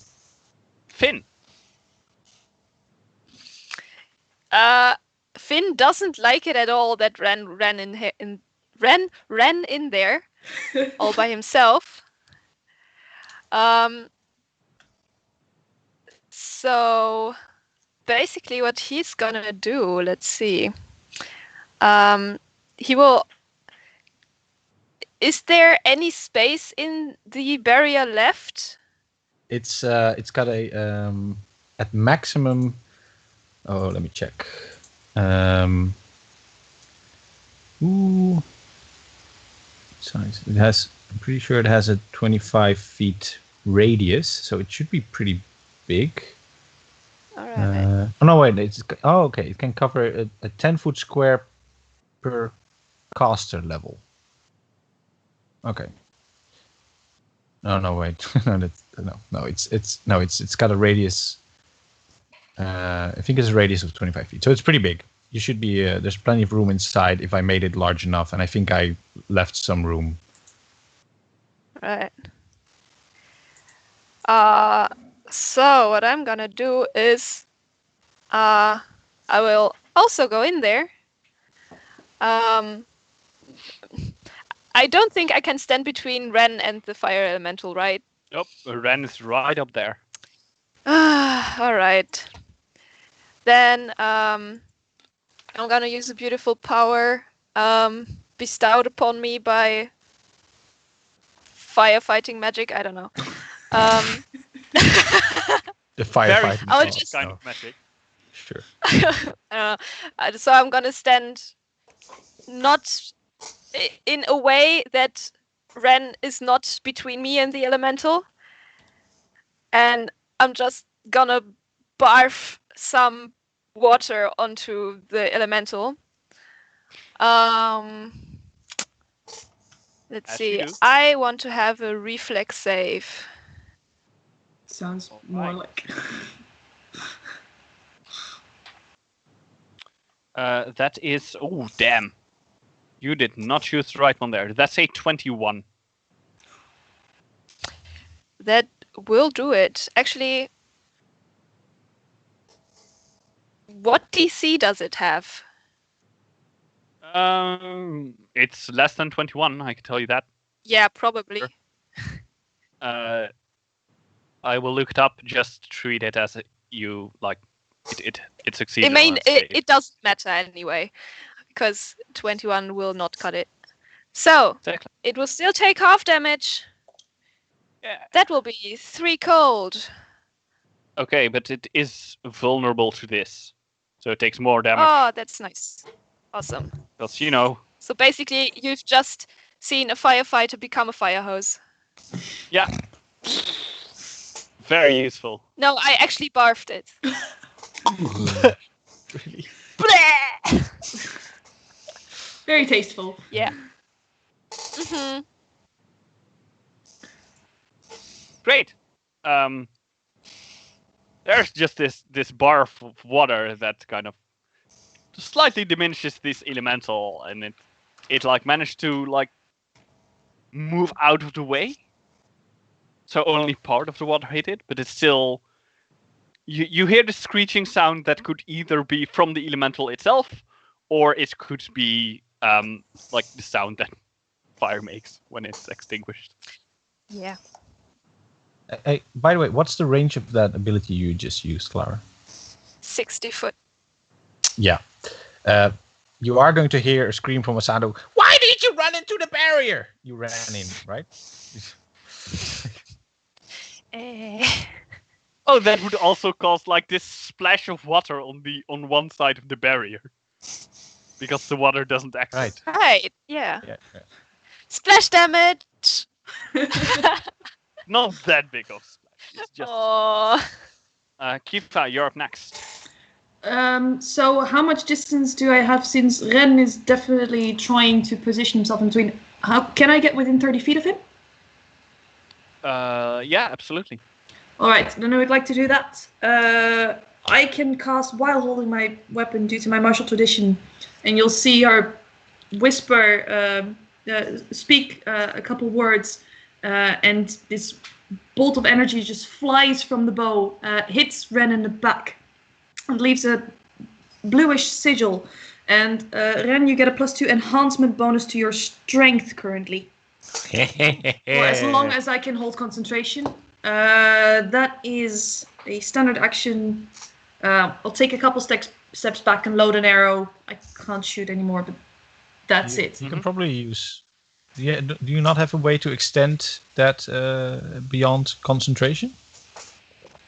Finn. Finn doesn't like it at all that Ren ran in there all by himself. So basically what he's gonna do, let's see. He will... Is there any space in the barrier left? It's got a at maximum. Oh, let me check. Size. It has. I'm pretty sure it has a 25 feet radius, so it should be pretty big. All right. Oh no, wait. Okay. It can cover a 10-foot square per caster level. Okay. No, wait. It's got a radius. I think it's a radius of 25 feet, so it's pretty big. You should be. There's plenty of room inside if I made it large enough, and I think I left some room. Right. So what I'm gonna do is, I will also go in there. I don't think I can stand between Ren and the fire elemental, right? Nope, Ren is right up there. All right. Then I'm gonna use a beautiful power bestowed upon me by firefighting magic. I don't know. The firefighting. I'll just kind of magic. Sure. So I'm gonna stand not in a way that Ren is not between me and the elemental, and I'm just gonna barf some water onto the elemental. Let's As see. you do. I want to have a reflex save. Sounds Alright. more like. That is... Oh, damn. You did not choose the right one there. That's a 21. That will do it. Actually, what DC does it have? It's less than 21, I can tell you that. Yeah, probably. Sure. I will look it up. Just treat it as you like. It succeeded. I mean, on its save. it doesn't matter anyway, because 21 will not cut it. So, Exactly. it will still take half damage. Yeah. That will be 3 cold. Okay, but it is vulnerable to this, so it takes more damage. Oh, that's nice. Awesome. Because you know. So basically, you've just seen a firefighter become a fire hose. Yeah. Very useful. No, I actually barfed it. Really. Bleh! Very tasteful. Yeah. Mm-hmm. Great. There's just this bar of water that kind of slightly diminishes this elemental, and it like managed to like move out of the way. So only part of the water hit it, but it's still... You hear the screeching sound that could either be from the elemental itself, or it could be like the sound that fire makes when it's extinguished. Yeah. Hey, by the way, what's the range of that ability you just used, Clara? 60 foot. Yeah. You are going to hear a scream from Asando. Why did you run into the barrier? You ran in, right? Oh, that would also cause like this splash of water on one side of the barrier, because the water doesn't exit. Right. Right, yeah. Yeah. Splash damage! Not that big of a splash. It's just Oh, Kifa, you're up next. So how much distance do I have since Ren is definitely trying to position himself in between? How can I get within 30 feet of him? Yeah, absolutely. All right, then I would like to do that. I can cast while holding my weapon due to my martial tradition, and you'll see her whisper, speak a couple words, and this bolt of energy just flies from the bow, hits Ren in the back, and leaves a bluish sigil. And Ren, you get a +2 enhancement bonus to your strength currently. For as long as I can hold concentration. That is a standard action. I'll take a couple steps back and load an arrow. I can't shoot anymore, but that's it. You can probably use. Yeah, do you not have a way to extend that beyond concentration?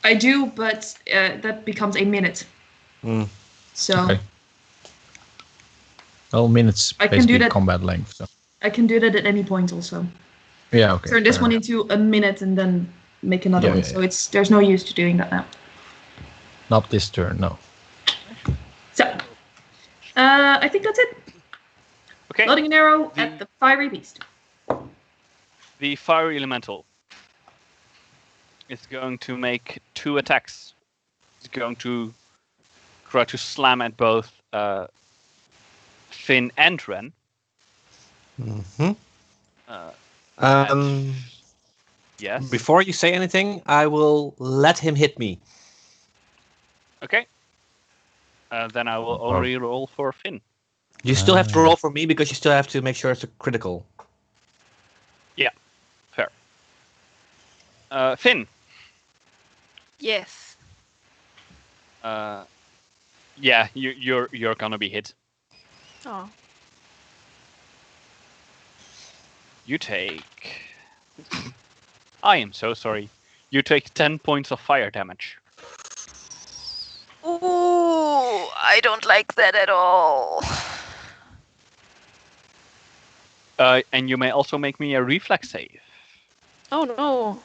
I do, but that becomes a minute. So Okay. Well, minutes I can do basically that. combat length. So. I can do that at any point also. Yeah, okay. Turn this fair one enough. into a minute and then make another Yeah, one. yeah, So there's no use to doing that now. Not this turn, no. So I think that's it. Okay. Loading an arrow at the fiery beast. The fire elemental is going to make 2 attacks. It's going to try to slam at both Finn and Ren. Yes. Before you say anything, I will let him hit me. Okay. Then I will only roll for Finn. You still have to roll for me because you still have to make sure it's a critical. Yeah, fair. Finn. yes. Yeah, you're gonna be hit. Oh. You take. I am so sorry. You take 10 points of fire damage. Ooh, I don't like that at all. And you may also make me a reflex save. Oh no.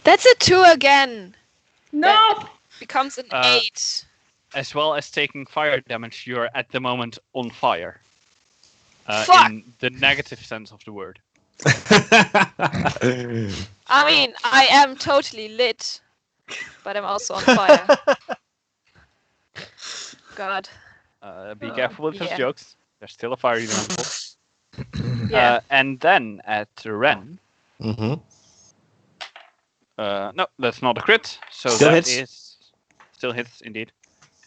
That's a 2 again. No! Becomes an Uh, 8. As well as taking fire damage, you're at the moment on fire. Fuck! In the negative sense of the word. I mean, I am totally lit, but I'm also on fire. God. Be careful with those yeah. jokes. There's still a fire elemental. Yeah. And then at Ren. Mm-hmm. No, that's not a crit. So Still that hits. is still hits indeed.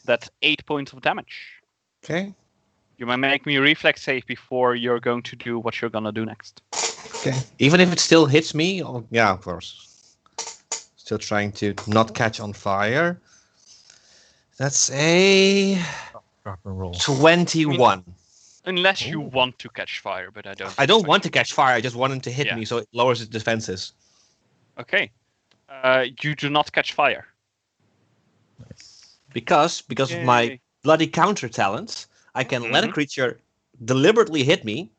That's 8 points of damage. Okay. You may make me a reflex save before you're going to do what you're gonna do next. Okay. Even if it still hits me, yeah, of course. Still trying to not catch on fire. That's a Drop and roll. 21. Unless you want to catch fire, but I don't. I don't expect want to you catch fire. I just want him to hit Yeah. me, so it lowers his defenses. Okay. You do not catch fire. Because of my Yay. bloody counter talents, I can let a Mhm. creature deliberately hit me,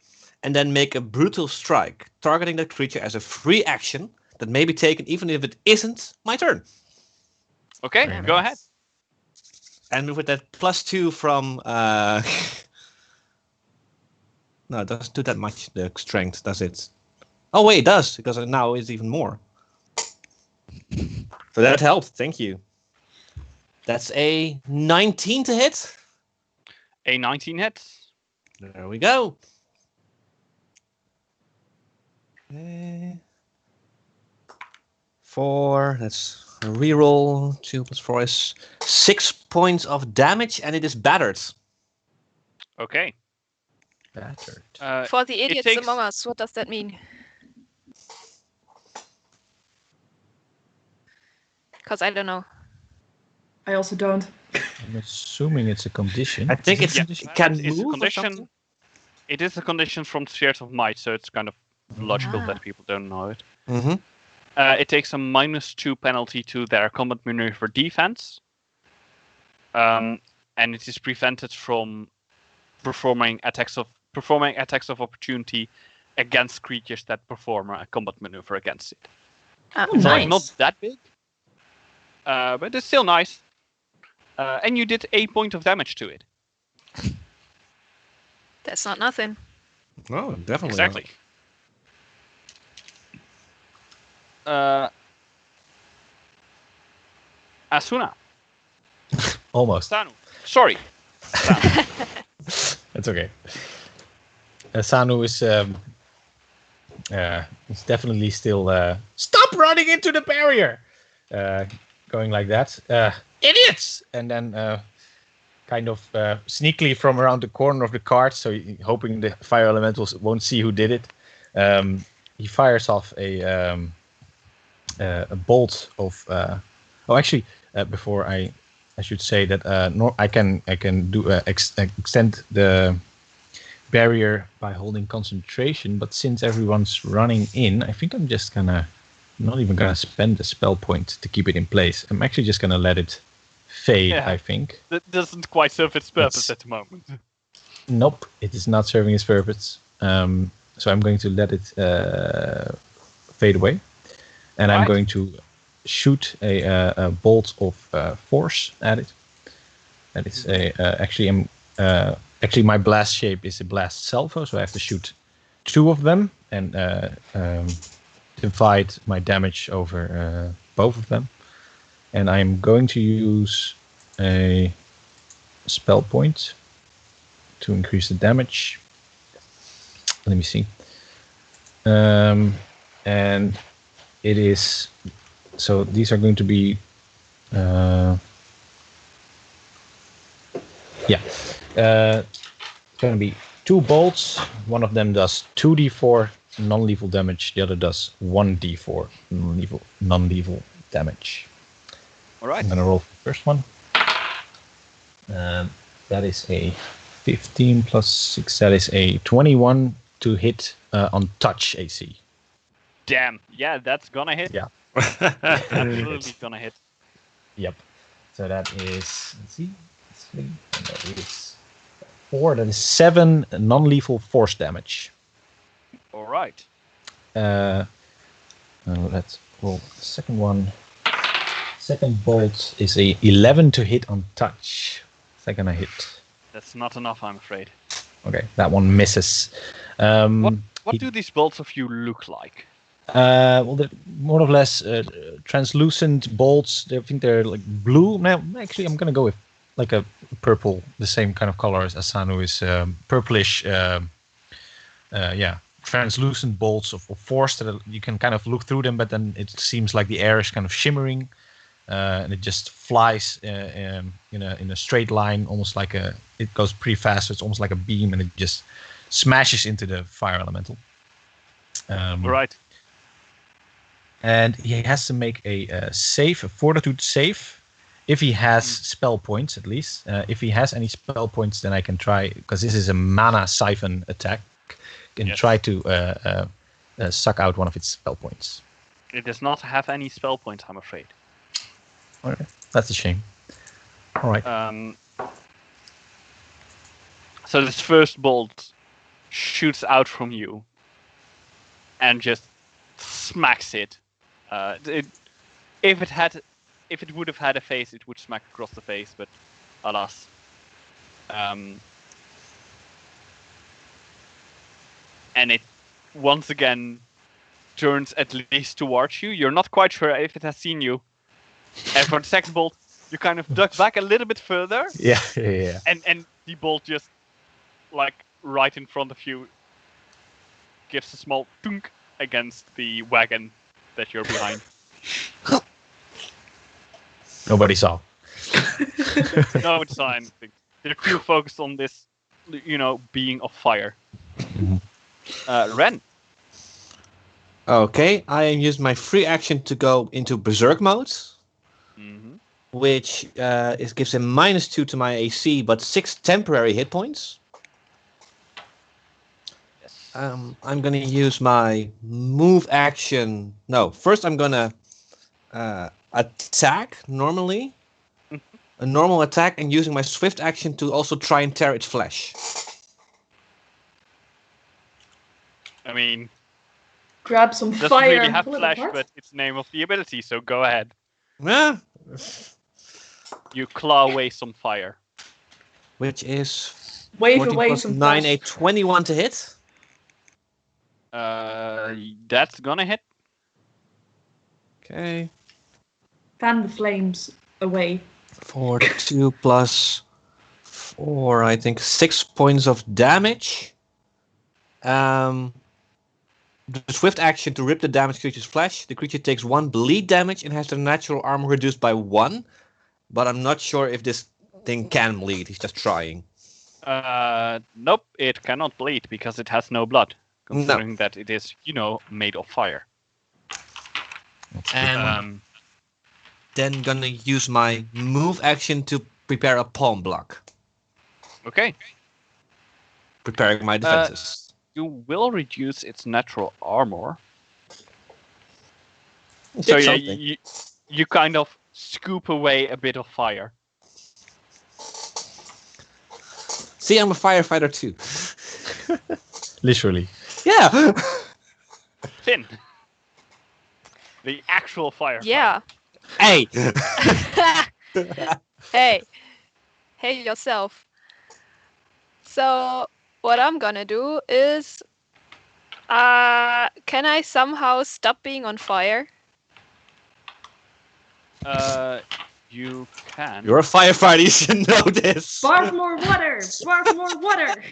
and then make a brutal strike, targeting that creature as a free action that may be taken even if it isn't my turn. Okay, Very go nice. ahead. And with that +2 from no, it doesn't do that much, the strength, does it? Oh wait, it does, because now it's even more. So that helped, thank you. That's a 19 to hit. A 19 hits. There we go. Okay. 4, that's a reroll. 2 plus 4 is 6 points of damage, and it is battered. Okay. Battered. For the idiots takes- among us, what does that mean? Because I don't know. I also don't. I'm assuming it's a condition. I think Is it's it a Yeah, condition? it can it's a move or condition. something. It is a condition from Spheres of Might, so it's kind of logical Ah. that people don't know it. Mm-hmm. It takes a -2 penalty to their combat maneuver defense. And it is prevented from performing attacks of opportunity against creatures that perform a combat maneuver against it. Oh, It's like nice. not that big, but it's still nice. And you did a point of damage to it. That's not nothing. Oh, definitely. Exactly. Asuna. Almost. Sanu. Sorry. Sanu. That's okay. Sanu is definitely still stop running into the barrier. Going like that. Idiots! And then kind of sneakily from around the corner of the cart, so hoping the fire elementals won't see who did it. He fires off a bolt of. Before I should say that I can do extend the barrier by holding concentration, but since everyone's running in, I think I'm just not even gonna spend a spell point to keep it in place. I'm actually just gonna let it fade. Yeah. I think. That doesn't quite serve its purpose at the moment. Nope, it is not serving its purpose. So I'm going to let it fade away, and I'm Right. going to shoot a bolt of force at it. That is actually my blast shape is a blast salvo, so I have to shoot 2 of them and divide my damage over both of them. And I'm going to use a spell point to increase the damage. Let me see. And it is, so these are going to be it's going to be 2 bolts. One of them does 2d4 non-lethal damage. The other does 1d4 non-lethal damage. All right. I'm going to roll for the first one. That is a 15 plus 6. That is a 21 to hit on touch AC. Damn. Yeah, that's gonna hit. Yeah. Absolutely gonna hit. Yep. So that is, let's see. That is 4. That is 7 non-lethal force damage. All right. Let's roll the second one. Second bolt is a 11 to hit on touch. Second I hit. That's not enough, I'm afraid. Okay, that one misses. What do these bolts of you look like? Well, they're more or less translucent bolts. I think they're like blue. Now, actually, I'm gonna go with like a purple, the same kind of color as Asanu is, purplish. Translucent bolts of force that you can kind of look through them, but then it seems like the air is kind of shimmering, and it just flies in a straight line, almost like it goes pretty fast. So it's almost like a beam, and it just smashes into the fire elemental. Right. And he has to make a save, a fortitude save, if he has spell points at least. If he has any spell points, then I can try, because this is a mana siphon attack, and try to suck out one of its spell points. It does not have any spell points, I'm afraid. All right, that's a shame. All right. So this first bolt shoots out from you and just smacks it. If it would have had a face, it would smack across the face, but alas. And it once again turns at least towards you. You're not quite sure if it has seen you. And for the second bolt, you kind of duck back a little bit further. Yeah. And the bolt just, like, right in front of you gives a small thunk against the wagon that you're behind. Nobody saw. No, it's fine. They're too focused on this, being of fire. Ren. Okay, I am using my free action to go into Berserk mode, which gives a -2 to my AC, but 6 temporary hit points. Yes. I'm gonna use my move action. No, first I'm gonna attack normally, a normal attack, and using my swift action to also try and tear its flesh. I mean, Grab some doesn't fire really and have pull it flash, apart. but it's the name of the ability, so go ahead. Yeah. You claw away some fire. Which is Wave 14 away plus some 9, flash. a 21 to hit. That's gonna hit. Okay. Fan the flames away. 4, 2 plus 4, I think 6 points of damage. The swift action to rip the damaged creature's flesh. The creature takes 1 bleed damage and has their natural armor reduced by 1. But I'm not sure if this thing can bleed. He's just trying. Nope, it cannot bleed because it has no blood. Considering that it is, made of fire. And then gonna use my move action to prepare a palm block. Okay. Preparing my defenses. You will reduce its natural armor. Did So yeah, something. you kind of scoop away a bit of fire. See, I'm a firefighter too. Literally. Yeah. Finn. The actual fire. Yeah. Hey. Hey yourself. So what I'm gonna do is, can I somehow stop being on fire? You can. You're a firefighter. You should know this. Barf more water! Barf more water!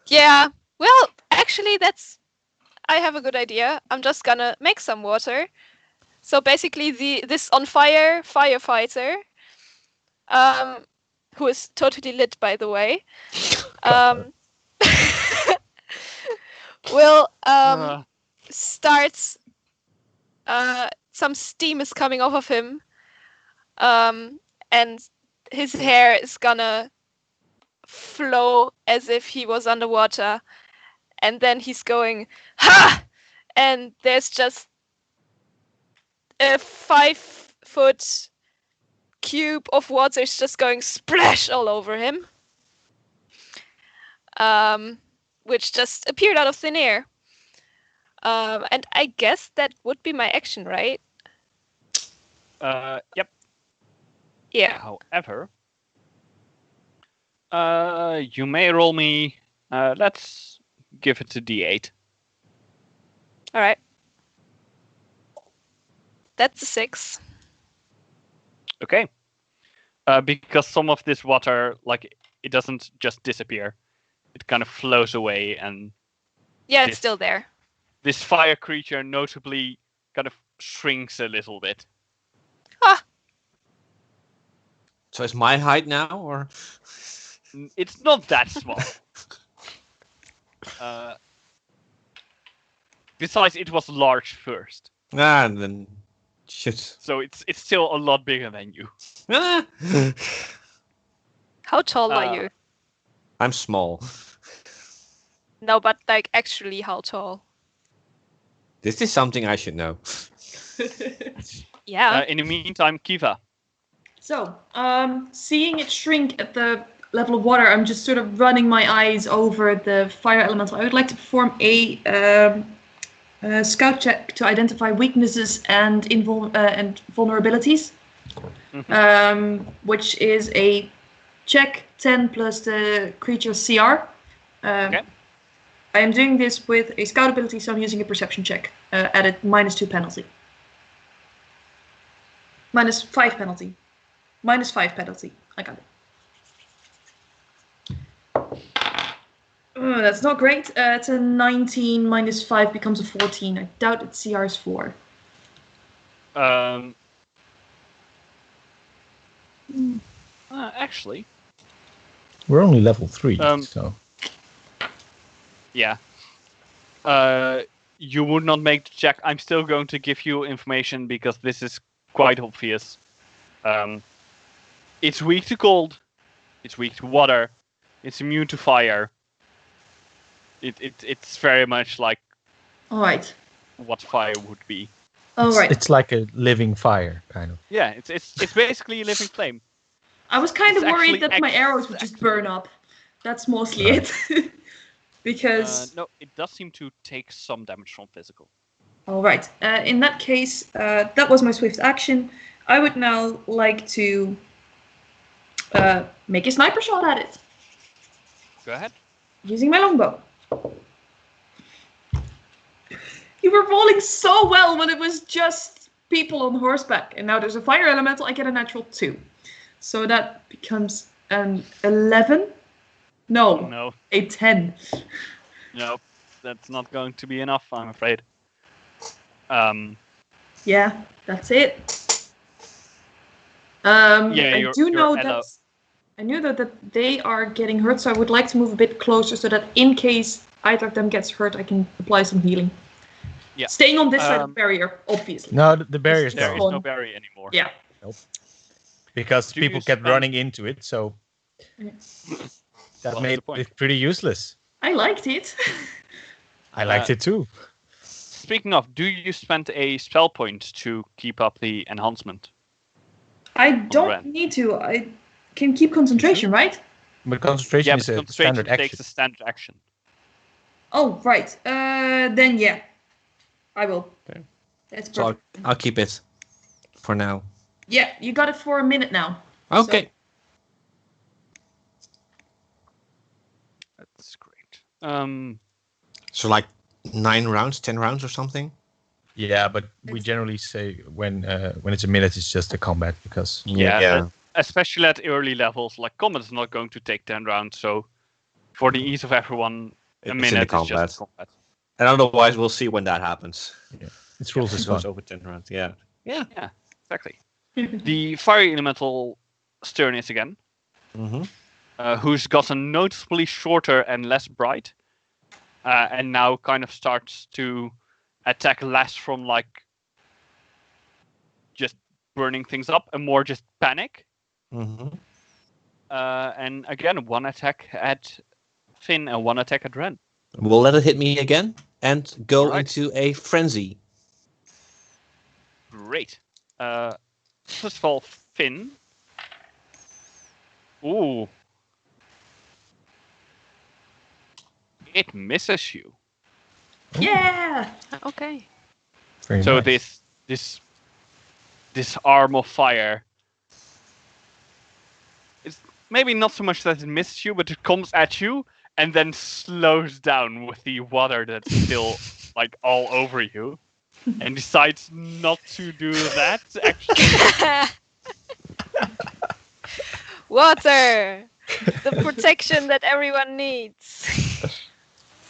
Yeah. Well, actually, I have a good idea. I'm just gonna make some water. So basically, this on fire firefighter, who is totally lit, by the way, will starts. Some steam is coming off of him, and his hair is gonna flow as if he was underwater, and then he's going ha, and there's just a 5-foot cube of water is just going splash all over him, which just appeared out of thin air. And I guess that would be my action, right? Yep. Yeah. However, you may roll me. Let's give it to D8. All right. That's a 6. Okay. Because some of this water, it doesn't just disappear. It kind of flows away, and Yeah, it's still there. this fire creature notably kind of shrinks a little bit. Ah. So it's my height now, or? It's not that small. Besides, it was large first. Ah, then shit. So it's still a lot bigger than you. Ah. How tall are you? I'm small. No, but actually, how tall? This is something I should know. Yeah. In the meantime, Kiva. So, seeing it shrink at the level of water, I'm just sort of running my eyes over the fire elemental. I would like to perform a scout check to identify weaknesses and vulnerabilities, which is a check 10 plus the creature's CR. Okay. I am doing this with a scout ability, so I'm using a perception check at a -2 penalty. -5 penalty. -5 penalty. I got it. Oh, that's not great. It's a 19 -5 becomes a 14. I doubt its CR is 4. Actually, We're only level 3, so... yeah. You would not make the check. I'm still going to give you information because this is quite obvious. It's weak to cold. It's weak to water. It's immune to fire. It's very much like All right. what fire would be. All right. It's like a living fire, kind of. Yeah, it's basically a living flame. I was kind of It's worried actually that my arrows would just burn up. That's mostly it. Because no, it does seem to take some damage from physical. all right. In that case, that was my swift action. I would now like to make a sniper shot at it Go ahead. using my longbow. You were rolling so well when it was just people on horseback, and now there's a fire elemental. I get a natural 2, so that becomes an 11. No, No, a 10. no, that's not going to be enough, I'm afraid. Yeah, that's it. Yeah, I knew that they are getting hurt, so I would like to move a bit closer so that in case either of them gets hurt, I can apply some healing. Yeah. Staying on this side of the barrier, obviously. No, the barrier's There gone. is no barrier anymore. Yeah. Because Do people you kept spend- running into it, so that Well, made that's the point. it pretty useless. I liked it. I liked it too. Speaking of, do you spend a spell point to keep up the enhancement? I don't Ren. need to. I can keep concentration, right? But concentration Yeah, is but a concentration standard takes action. a standard action. Oh, right. Then yeah, I will. Okay. That's So perfect. I'll keep it for now. Yeah, you got it for a minute now. Okay. That's great. So like 9 rounds, 10 rounds or something? Yeah, but we generally say when it's a minute, it's just a combat because Yeah. Especially at early levels, like combat is not going to take 10 rounds, so for the ease of everyone, It's a in the minute is combat. just combat. And otherwise, we'll see when that happens. it's rules If as it goes fun. over 10 rounds. Yeah. Yeah. Exactly. The fire elemental Sternis again, Mm-hmm. who's gotten noticeably shorter and less bright, and now kind of starts to attack less from like just burning things up and more just panic. Mm-hmm. And again, one attack at Finn and one attack at Ren. We'll let it hit me again and go Alright. into a frenzy. Great. First of all, Finn. Ooh. It misses you. Yeah. Okay. Very So nice. this arm of fire. It's maybe not so much that it misses you, but it comes at you and then slows down with the water that's still like all over you, and decides not to do that. Actually, Water! The protection that everyone needs.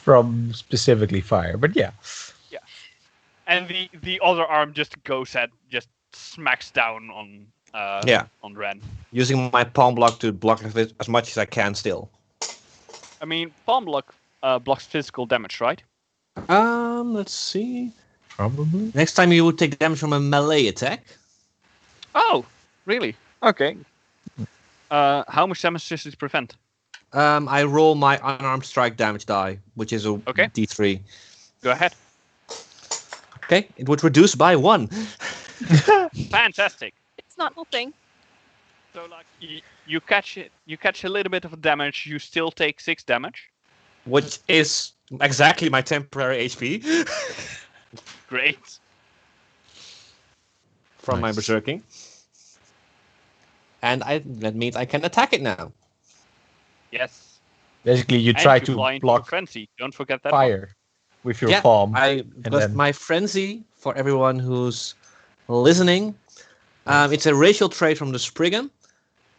From specifically fire, but yeah. and the other arm just smacks down on on Ren. Using my palm block to block it as much as I can still. I mean, palm block blocks physical damage, right? Let's see. Probably. Next time you would take damage from a melee attack. Oh, really? Okay. How much damage does it prevent? I roll my unarmed strike damage die, which is a Okay. D3. Go ahead. Okay, it would reduce by 1. Fantastic. It's not nothing. So like you catch it, you catch a little bit of damage. You still take 6 damage. Which is exactly my temporary HP Great. from my Nice. berserking. And that means I can attack it now. Yes. Basically, you And try you to fly into block frenzy. Don't forget that. one. fire with your palm. Because then- my frenzy, for everyone who's listening, it's a racial trait from the Spriggan.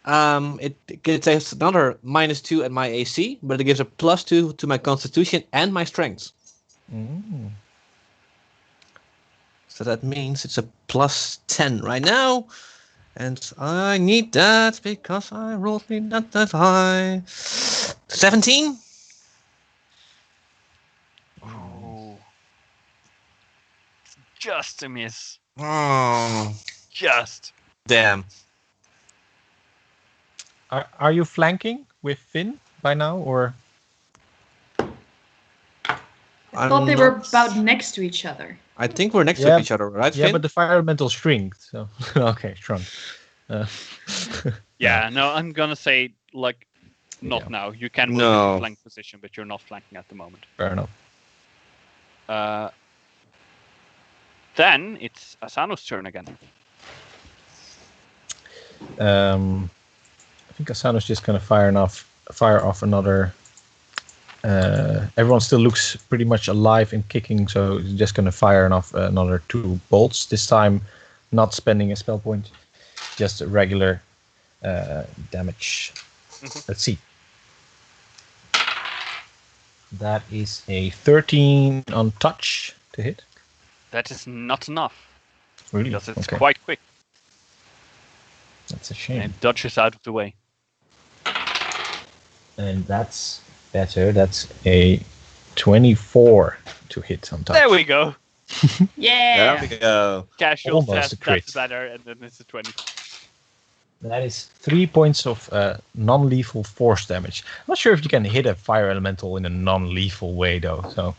It takes another -2 at my AC, but it gives a +2 to my Constitution and my Strength. Mm. So that means it's a +10 right now. And I need that because I rolled me not that high. 17? Oh. It's just a miss. Oh, Just. damn. Are you flanking with Finn by now, or I thought they were not- about next to each other. I think we're next Yeah. to each other, right, yeah? Finn? But the fire elemental shrink. So okay, shrunk. Yeah. No, I'm gonna say like Not Yeah. now. You can move No. into flank position, but you're not flanking at the moment. Fair enough. Then it's Asano's turn again. I think Asano's just gonna fire off another. Everyone still looks pretty much alive and kicking, so he's just gonna fire off another 2 bolts. This time, not spending a spell point, just a regular damage. Let's see. That is a 13 on touch to hit. That is not enough Really? because it's Okay. quite quick That's a and shame. it dodges out of the way. And that's better. That's a 24 to hit on touch. There we go. Yeah. There we go. Casual Almost says a crit. that's better, and then it's a 20. That is 3 points of non-lethal force damage. I'm not sure if you can hit a fire elemental in a non-lethal way, though. So,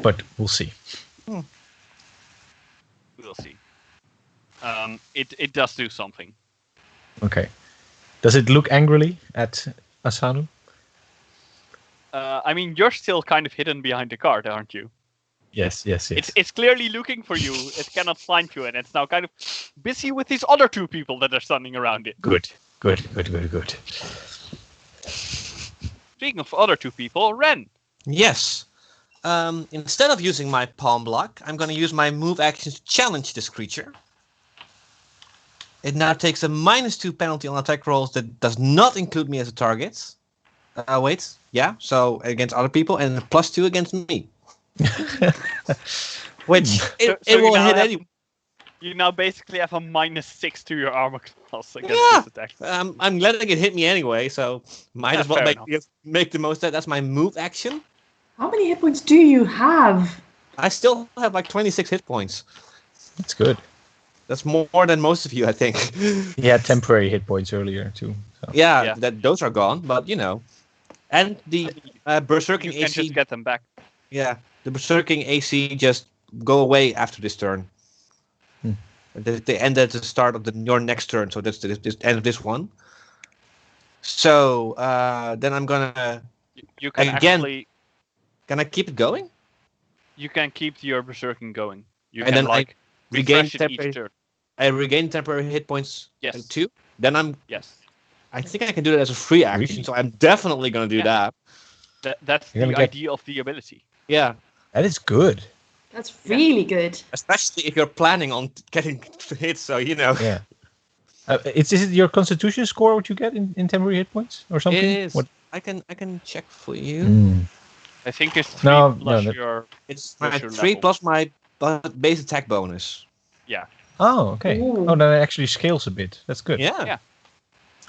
but we'll see. We'll see. It does do something. Okay. Does it look angrily at Asanu? I mean, you're still kind of hidden behind the cart, aren't you? Yes. It's clearly looking for you. It cannot find you, and it's now kind of busy with these other 2 people that are standing around it. Good. Speaking of other 2 people, Ren. Yes. Instead of using my palm block, I'm going to use my move action to challenge this creature. It now takes a -2 penalty on attack rolls that does not include me as a target. Wait, yeah, so against other people, and a +2 against me. Which it you will now hit have- any. You now basically have a -6 to your armor class against Yeah. this attack. I'm letting it hit me anyway, so might Yeah, as well fair make the most of that. That's my move action. How many hit points do you have? I still have like 26 hit points. That's good. That's more than most of you, I think. He had temporary hit points earlier, too. So. Yeah, Yeah. those are gone, but you know. And the Berserking You can AC, just get them back. yeah, the Berserking AC just go away after this turn. They end at the start of your next turn, so that's the end of this one. So then I'm gonna. You can Again. actually Can I keep it going? you can keep your berserking going. You And can then I like regain refresh it each temporary- turn. I regain temporary hit points. Yes. 2. Then Yes. I think I can do that as a free action, Really? so I'm definitely gonna do Yeah. that. That's You're the gonna get- idea of the ability. Yeah. That is good. That's really good. Especially if you're planning on getting hit, so you know. Yeah. Is it your constitution score what you get in temporary hit points or something? It is. What? I can check for you. I think it's 3 No, plus no, your It's Plus my your 3 level. plus my base attack bonus. Oh, okay. Ooh. Oh, then it actually scales a bit. That's good. Yeah. Yeah.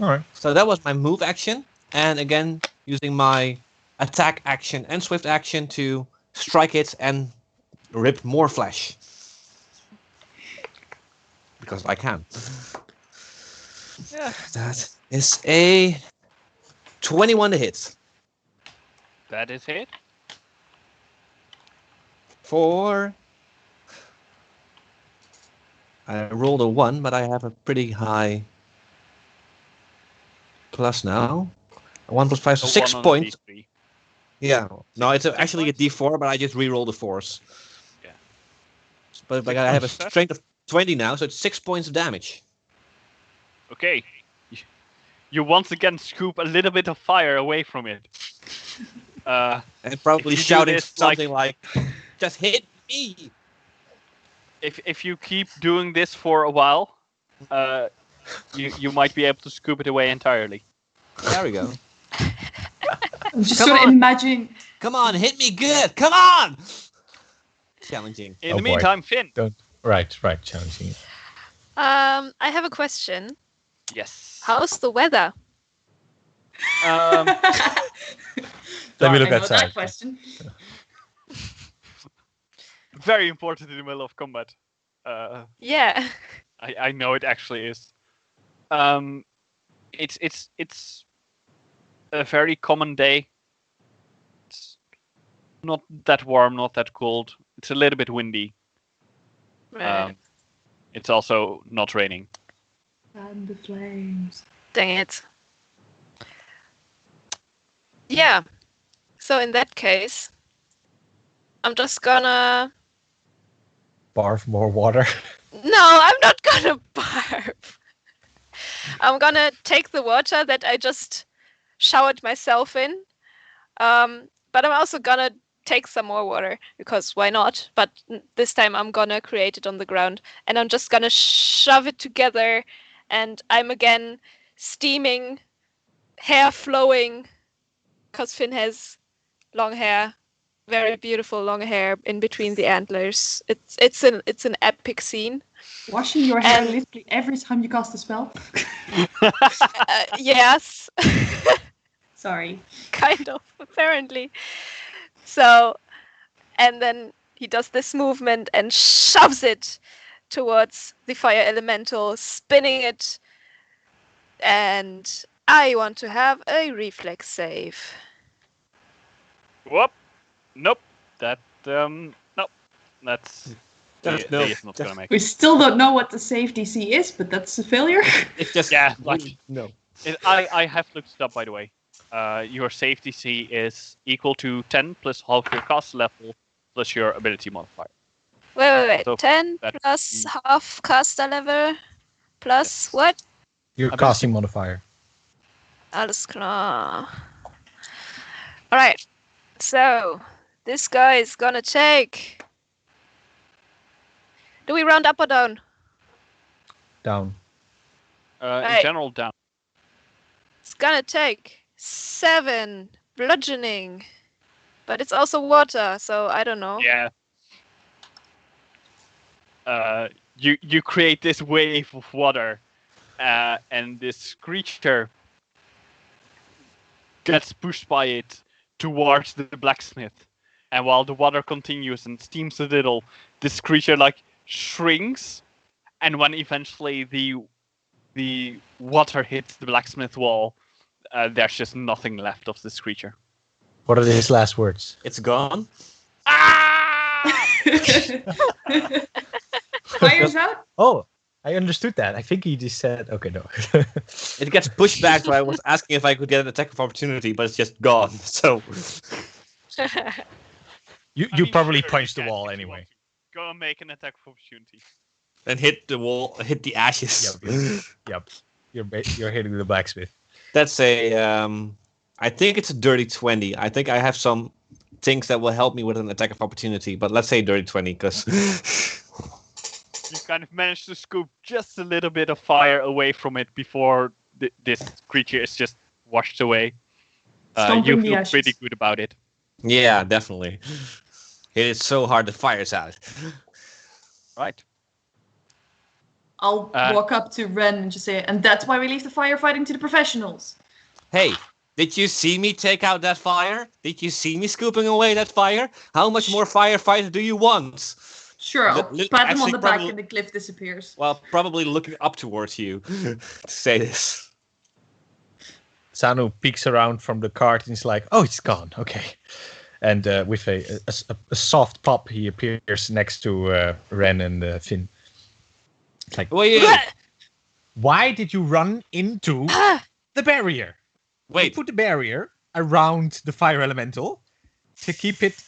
All right. So that was my move action, and again using my attack action and swift action to strike it and rip more flesh. Because I can. Yeah. That is a 21 to hit. That is it. For I rolled a 1, but I have a pretty high plus now. 1 plus 5, so A 6 1 on a points. D3. Yeah. No, it's Six actually a points? D4, but I just re-rolled the 4s. Yeah. But like, Six I have a points, sir? strength of 20 now, so it's 6 points of damage. Okay. You once again scoop a little bit of fire away from it. And probably If you do shouting this, something like, just hit me! If you keep doing this for a while, you might be able to scoop it away entirely. There we go. I'm just Come sort of on. imagining. Come on, hit me good! Come on! Challenging. In Oh, the boy. meantime, Finn. Right. Challenging. I have a question. Yes. How's the weather? Um, Let me look I know outside. that question. very important in the middle of combat. Yeah. I know it actually is. It's a very common day. It's not that warm, not that cold. It's a little bit windy. Right. It's also not raining. And the flames. Dang it. Yeah. So in that case, I'm just gonna... Barf more water. No, I'm not gonna barf. I'm gonna take the water that I just showered myself in. But I'm also gonna take some more water because why not? But this time I'm gonna create it on the ground and I'm just gonna shove it together and I'm again steaming, hair flowing, because Finn has long hair, very beautiful long hair in between the antlers. It's an epic scene. Washing your hair And- literally every time you cast a spell. Yes, Sorry. kind of apparently. So, and then he does this movement and shoves it towards the fire elemental, spinning it. And I want to have a reflex save. Whoop. Nope. Nope. That's No, he is not gonna make We it. still don't know what the safe DC is, but that's a failure. it's just Yeah, like no. I have looked it up, by the way. Your safety C is equal to 10 plus half your cast level plus your ability modifier. Wait. So 10 that- plus half caster level plus Yes. what? Your Ability. casting modifier. Alles klar. Alright. So, this guy is gonna take... Do we round up or down? Down. In Right. general, down. It's gonna take 7 bludgeoning. But it's also water, so I don't know. Yeah. You create this wave of water, and this creature gets pushed by it towards the blacksmith. And while the water continues and steams a little, this creature like shrinks, and when eventually the water hits the blacksmith wall, there's just nothing left of this creature. What are his last words? It's gone. Fire's out? Oh, I understood that. I think he just said, okay, no. It gets pushed back, so I was asking if I could get an attack of opportunity, but it's just gone. So you I mean, probably sure, you punched the can wall if you anyway. want to. Go and make an attack of opportunity. then hit the wall, hit the ashes. Yep. You're hitting the blacksmith. That's a I think it's a dirty 20. I think I have some things that will help me with an attack of opportunity, but let's say dirty 20 because You kind of manage to scoop just a little bit of fire away from it before this creature is just washed away. Stomping You the feel ashes. pretty good about it. yeah, definitely. It is so hard the fire's out. Right. I'll walk up to Ren and just say, and that's why we leave the firefighting to the professionals. Hey, did you see me take out that fire? Did you see me scooping away that fire? How much more firefighter do you want? Sure, I'll Li- pat him on actually, the back probably- and the glyph disappears. Well, probably looking up towards you to say this. Sanu peeks around from the cart and is like, oh, it's gone. Okay. And with a soft pop, he appears next to Ren and Finn. It's like, Wait, why did you run into the barrier? You wait. put the barrier around the fire elemental to keep it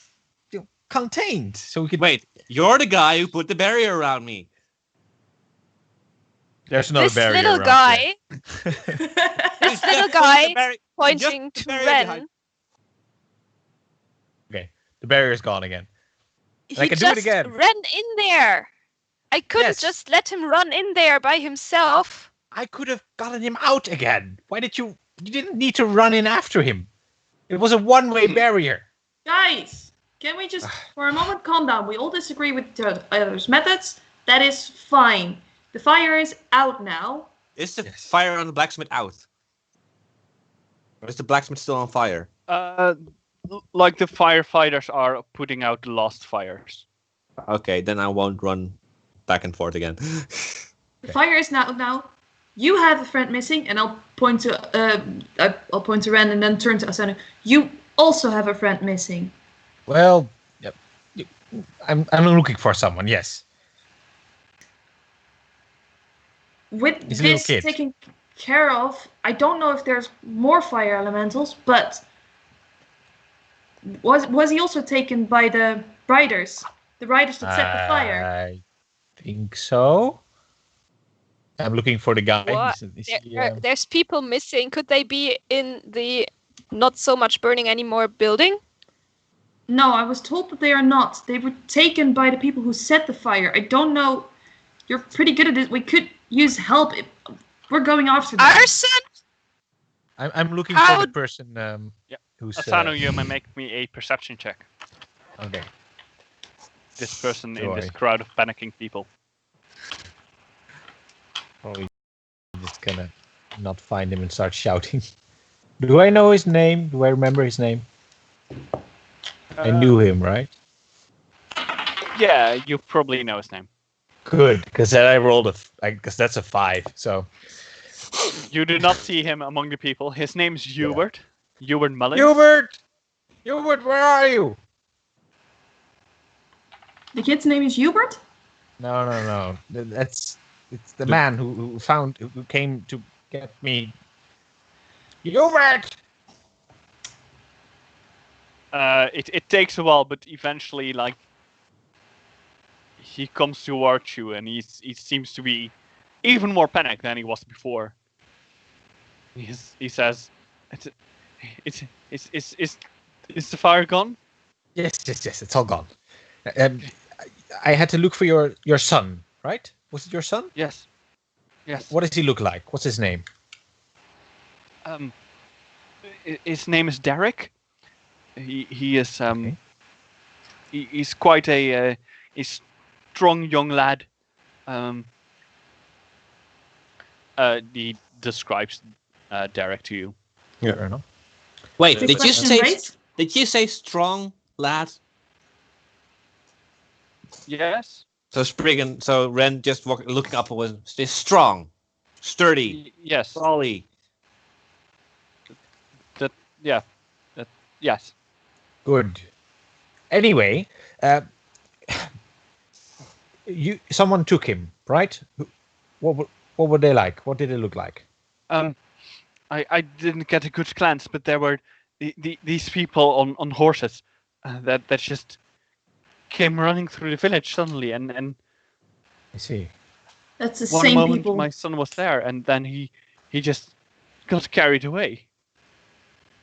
contained. So we could... Wait, you're the guy who put the barrier around me. There's another This barrier little around guy This little guy pointing to Ren. Okay, the barrier's gone again. He I can do it just again. ran in there. I couldn't Yes. just let him run in there by himself. I could have gotten him out again. Why did you... You didn't need to run in after him. It was a one-way barrier. Guys, can we just, for a moment, calm down? We all disagree with each other's methods. That is fine. The fire is out now. Is the Yes. fire on the blacksmith out? Or is the blacksmith still on fire? Like the firefighters are putting out the last fires. Okay, then I won't run back and forth again. The fire is now. You have a friend missing, and I'll point to Ren and then turn to Asano. You also have a friend missing. Well, yep. I'm looking for someone, yes. with He's a little this kid. taken care of, I don't know if there's more fire elementals, but was he also taken by the riders? The riders that set the fire? I think so. I'm looking for the guy. What? Is he, There's people missing. Could they be in the not so much burning anymore building? No, I was told that they are not. They were taken by the people who set the fire. I don't know. You're pretty good at it. We could use help. We're going after them. Arson? I'm looking How- for the person Yeah. who's. Asano, you may make me a perception check. Okay. This person in Joy. this crowd of panicking people. Probably just gonna not find him and start shouting. Do I know his name? Do I remember his name? I knew him, right? Yeah, you probably know his name. Good, because then I rolled because that's a 5. So You do not see him among the people. His name's Hubert. Hubert Mullins. Hubert, where are you? The kid's name is Hubert? No. It's the man who came to get me. Hubert. It takes a while, but eventually, like, he comes towards you, and he seems to be even more panicked than he was before. He says, "Is the fire gone?" Yes. It's all gone. I had to look for your son, right? Was it your son? Yes. What does he look like? What's his name? His name is Derek. He is Okay. he's quite a strong young lad. He describes Derek to you. Yeah, fair enough. Wait, Good did you question, say right? strong lad? Yes. So Spriggan, so Ren just looking up was strong, sturdy, Yes. solid. Yes. Good. Anyway, someone took him, right? What were they like? What did they look like? I didn't get a good glance, but there were these people on horses that just came running through the village suddenly, and I see. That's the one same moment people. my son was there, and then he just got carried away.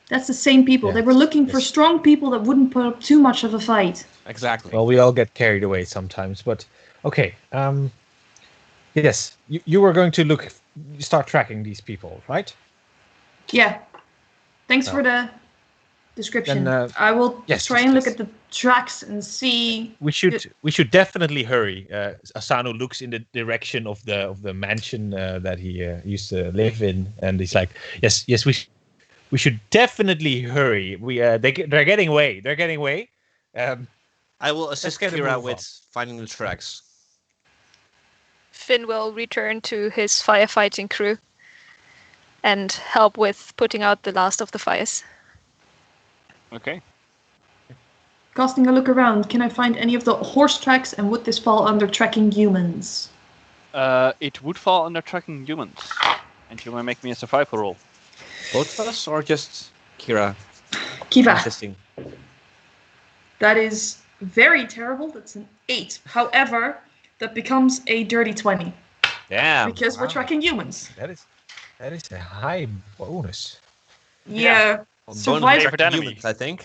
That's the same people. Yeah. They were looking for Yes. strong people that wouldn't put up too much of a fight. Exactly. Well, we all get carried away sometimes, but okay. Yes, you were going to start tracking these people, right? Yeah. Thanks Oh. for the description. Then, I will yes, try yes, and look yes. at the tracks and see. We should definitely hurry. Asano looks in the direction of the mansion that he used to live in, and he's like, "Yes, we should definitely hurry. They're getting away. They're getting away." I will assist get a Kira move with on. finding the tracks. Finn will return to his firefighting crew and help with putting out the last of the fires. Okay. Casting a look around, can I find any of the horse tracks, and would this fall under tracking humans? It would fall under tracking humans, and you may make me a survival roll. Both of us, or just Kira? Kiva. Assisting. That is very terrible. That's an 8. However, that becomes a dirty 20 Damn. because we're wow. tracking humans. That is a high bonus. Yeah. Well, Survival- bonus Favorite tracking enemy. humans, I think.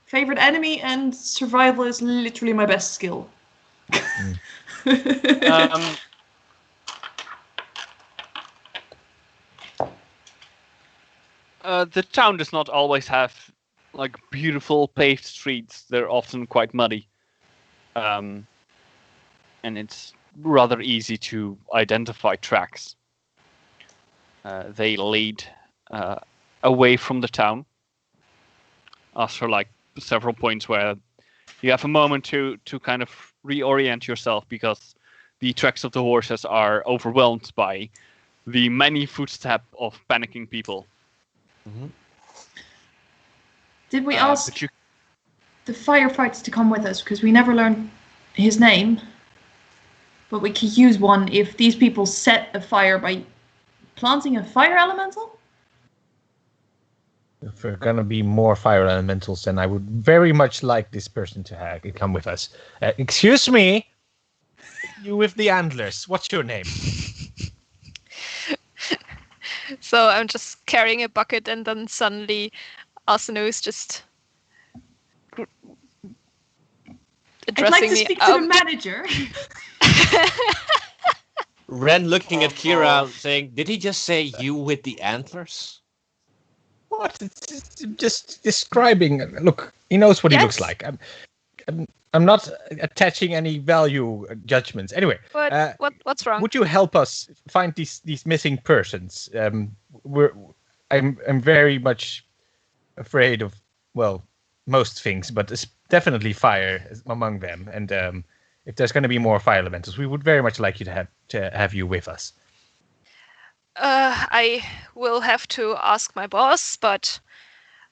Favorite enemy and survival is literally my best skill. Um, the town does not always have like beautiful paved streets. They're often quite muddy, and it's rather easy to identify tracks. They lead away from the town after like several points where you have a moment to kind of reorient yourself because the tracks of the horses are overwhelmed by the many footsteps of panicking people. Mm-hmm. Did we But ask you, the firefighter to come with us? Because we never learned his name. But we could use one if these people set a fire by planting a fire elemental. If there are gonna be more fire elementals, then I would very much like this person to come with us. Excuse me, you with the antlers. What's your name? So I'm just carrying a bucket, and then suddenly Asano is just I'd addressing like to me. speak to the manager. Ren looking at Kira saying, did he just say you with the antlers? What? It's just describing. Look, he knows what he looks Yes. like. I'm not attaching any value judgments. Anyway, What's wrong? would you help us find these missing persons? I'm very much afraid of, well, most things, but it's definitely fire among them. And if there's going to be more fire elementals, we would very much like you to have you with us. I will have to ask my boss, but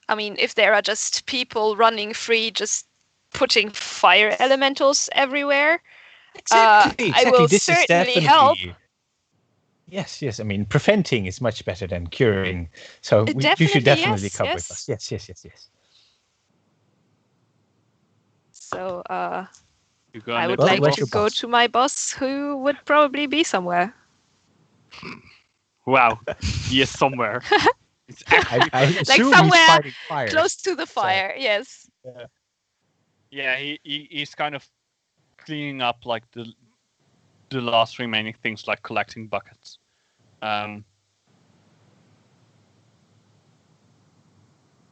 I mean, if there are just people running free, just putting fire elementals everywhere, Exactly. I will This is certainly definitely help. Yes. I mean, preventing is much better than curing. So you should definitely come with us. Yes. So You I would Well, like where's to your go boss? to my boss, who would probably be somewhere. Wow, he is somewhere. It's actually, I assume he's somewhere fighting fire. Close to the fire, yes. yeah, he's kind of cleaning up like the last remaining things, like collecting buckets.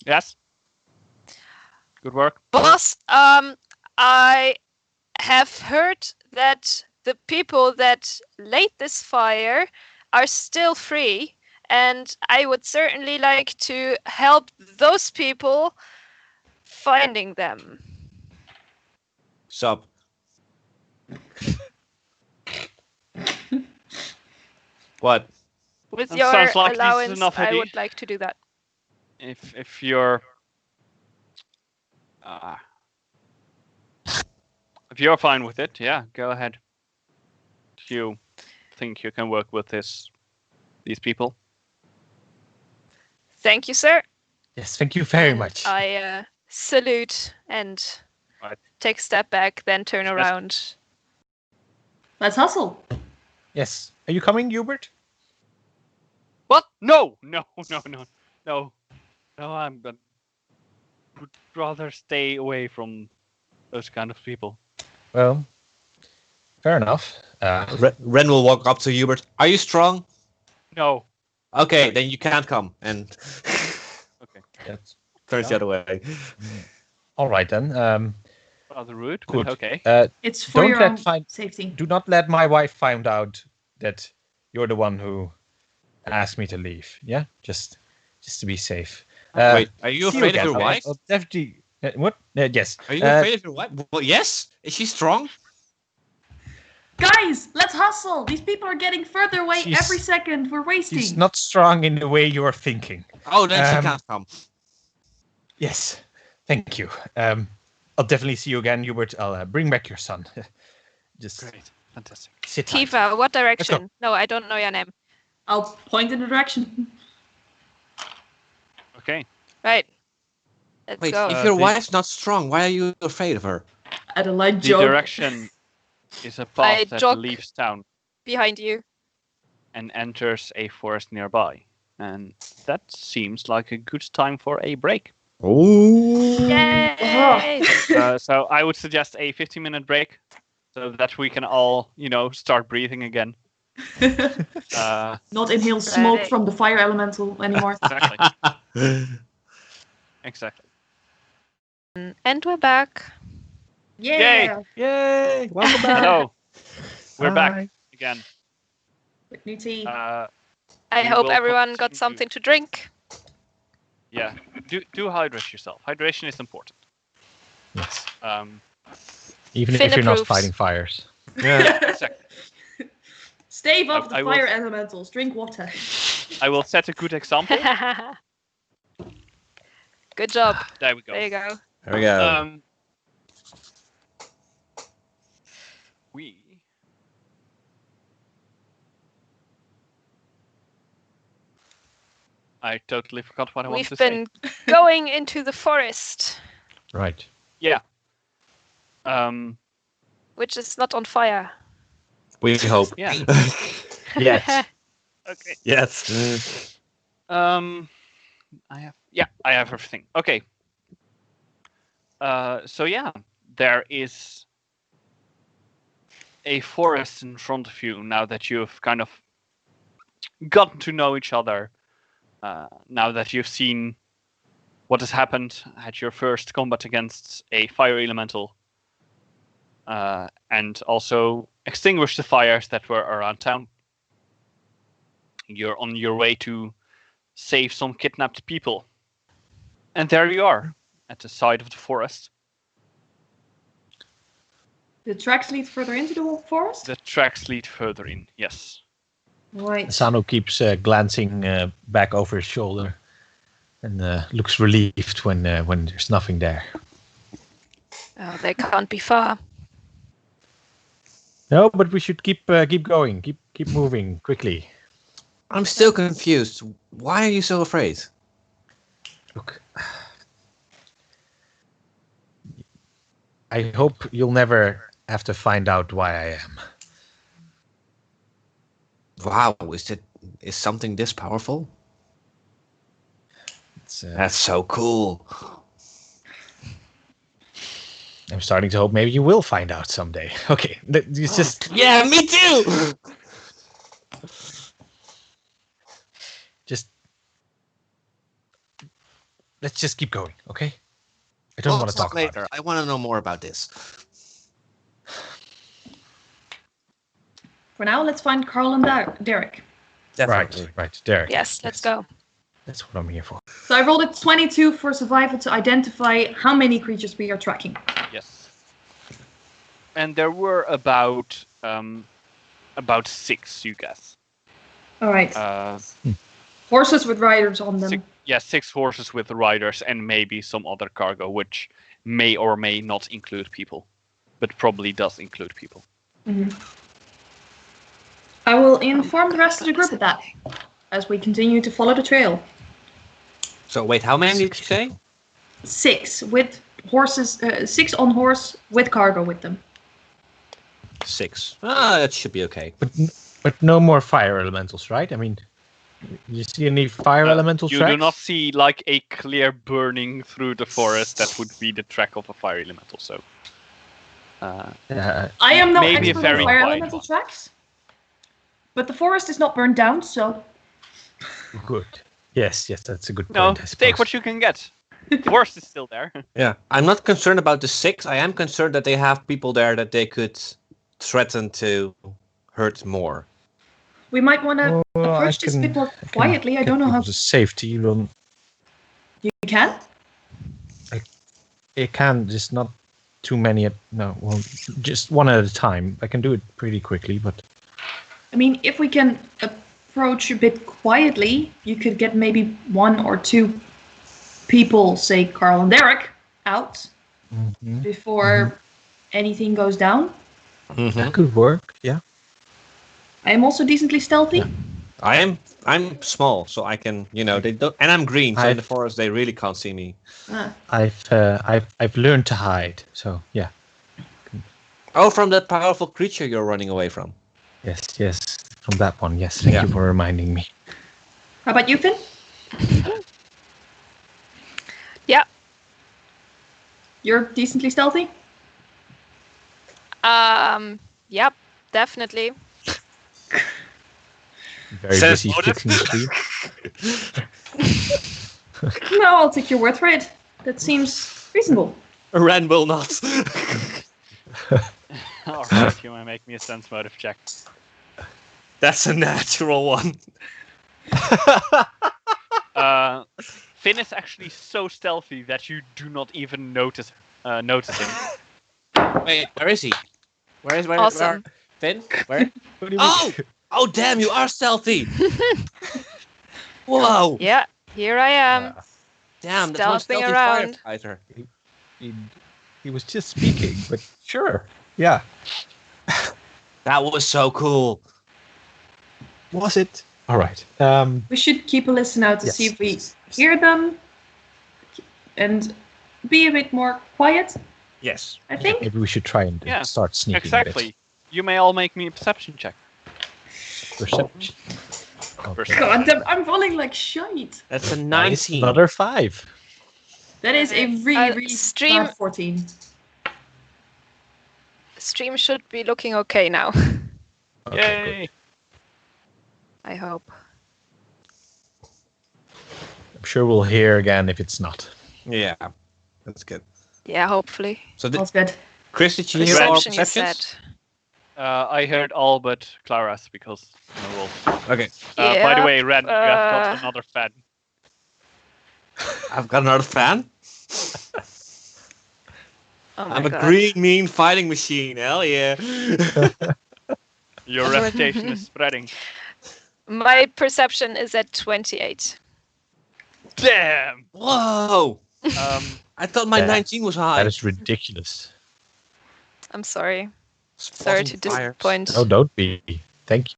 Yes. Good work. Boss, I have heard that the people that laid this fire are still free, and I would certainly like to help those people finding them. Sup. What? With That your sounds like this is allowance, enough, I Eddie. would like to do that. If you're if you're fine with it, yeah, go ahead. If you think you can work with these people. Thank you, sir. Yes, thank you very And much. I salute and Right. take a step back, then turn around. Let's hustle. Yes. Are you coming, Hubert? What? No. I'm would rather stay away from those kind of people. Well, fair enough. Ren will walk up to Hubert. Are you strong? No. Okay, then you can't come. And Okay. That's turns the other way. all right then. Rather rude. Good. But okay. It's for Don't your let own safety. Do not let my wife find out that you're the one who asked me to leave. Yeah, just to be safe. Wait, are you see afraid of again. your wife? I'll definitely. What? Yes. Are you afraid of your wife? Well, yes. Is she strong? Guys, let's hustle. These people are getting further away She's- every second. We're wasting. She's not strong in the way you're thinking. Oh, then she Um, can't come. Yes. Thank you. I'll definitely see you again, Hubert. I'll bring back your son. Just Great. Fantastic. sit tight. Tifa, what direction? No, I don't know your name. I'll point in the direction. Okay. Right. Let's Wait, go. if your the- wife's not strong, why are you afraid of her? At a light The joke. direction is a path that jog- leaves town Behind you. and enters a forest nearby. And that seems like a good time for a break. Oh. Yay! So I would suggest a 15-minute break so that we can all, start breathing again. Not inhale smoke Ready. from the fire elemental anymore. Exactly. And we're back. Yeah. Yay! Welcome back. Hello. We're back Hi. again. With new tea. I We hope will everyone got continue. something to drink. Yeah. Do hydrate yourself. Hydration is important. Yes. Finn Even if you're not approves. fighting fires. Yeah. Exactly. Stave off the I will- fire elementals. Drink water. I will set a good example. Good job. There we go. There you go. There we go. We I totally forgot what I wanted We've to been going into the forest, Right. say. Yeah. which is not on fire. We hope. Yeah. Yes. Okay. Yes. I have everything. Okay. So yeah, there is a forest in front of you now that you've kind of gotten to know each other. Now that you've seen what has happened at your first combat against a fire elemental, and also extinguished the fires that were around town. You're on your way to save some kidnapped people. And there you are, at the side of the forest. The tracks lead further into the forest? The tracks lead further in, yes. Right. Asano keeps glancing back over his shoulder and looks relieved when there's nothing there. Oh, they can't be far. No, but we should keep going, keep moving quickly. I'm still confused. Why are you so afraid? Look, I hope you'll never have to find out why I am. Wow, is something this powerful? That's so cool. I'm starting to hope maybe you will find out someday. Okay, it's just Yeah, me too. let's just keep going, okay? I don't want to talk later. about it. I want to know more about this. For now, let's find Carl and Derek. Definitely. Right, Derek. Yes, let's go. That's what I'm here for. So I rolled a 22 for survival to identify how many creatures we are tracking. Yes. And there were about 6, you guess. All right. Horses with riders on them. 6 horses with riders and maybe some other cargo, which may or may not include people, but probably does include people. Mm-hmm. I will inform the rest of the group of that as we continue to follow the trail. So wait, how many did you say? 6 with horses, 6 on horse with cargo with them. 6. That should be okay. But no more fire elementals, right? I mean, you see any fire elemental You tracks? do not see like a clear burning through the forest that would be the track of a fire elemental. So I am no maybe a expert very on fire quiet elemental one. tracks, but the forest is not burned down, so Good. Yes, that's a good point. no, I take suppose. what you can get. The forest is still there. Yeah, I'm not concerned about the 6. I am concerned that they have people there that they could threaten to hurt more. we might want to Well, approach this a bit more quietly. I don't know how the safety. You don't. you can. It can just not too many. Just one at a time. I can do it pretty quickly, but I mean, if we can approach a bit quietly, you could get maybe 1 or 2 people, say Carl and Derek, out before anything goes down. that could work. Yeah. I am also decently stealthy. Yeah. I'm small, so I can, they don't, and I'm green, so in the forest they really can't see me. I've learned to hide. So yeah. Oh, from that powerful creature you're running away from. Yes. From that one. Yes. Thank you for reminding me. How about you, Finn? Yeah. You're decently stealthy? Yep, definitely. Very Says busy motive. fixing the screen. No, I'll take your word for it. That seems reasonable. Ren will not. Alright, you may make me a sense motive check. That's a natural one. Finn is actually so stealthy that you do not even notice him. Wait, where is he? Where? Awesome. Finn? Where? Oh, damn! You are stealthy. Whoa! Yeah, here I am. Damn, that's one Stealthing stealthy around. firefighter. He was just speaking, but sure. Yeah. That was so cool. Was it? All right. We should keep a listen out to Yes. see if we hear them, and be a bit more quiet. Yes. I think. Maybe we should try and Yeah, start sneaking Exactly. You may all make me a perception check. a bit. Perception. Okay. Perception. God, I'm rolling like shite. That's a Nice. 19. Another 5. That is a really stream- bad 14. Stream should be looking okay now. Okay, Yay! I hope. good. I'm sure we'll hear again if it's not. Yeah. That's good. Yeah, hopefully. So, That's good. Chris, did you hear our Perception, you perceptions? said. I heard all but Clara's because no wolf. Okay. By the way, Ren, you have got uh, another fan. I've got another fan. Oh my I'm a God. green, mean fighting machine. Hell yeah. Your reputation is spreading. My perception is at 28. Damn! Whoa. I thought my Yeah. 19 was high. That is ridiculous. I'm sorry. Spotting Sorry to fires. disappoint. Oh, don't be. Thank you.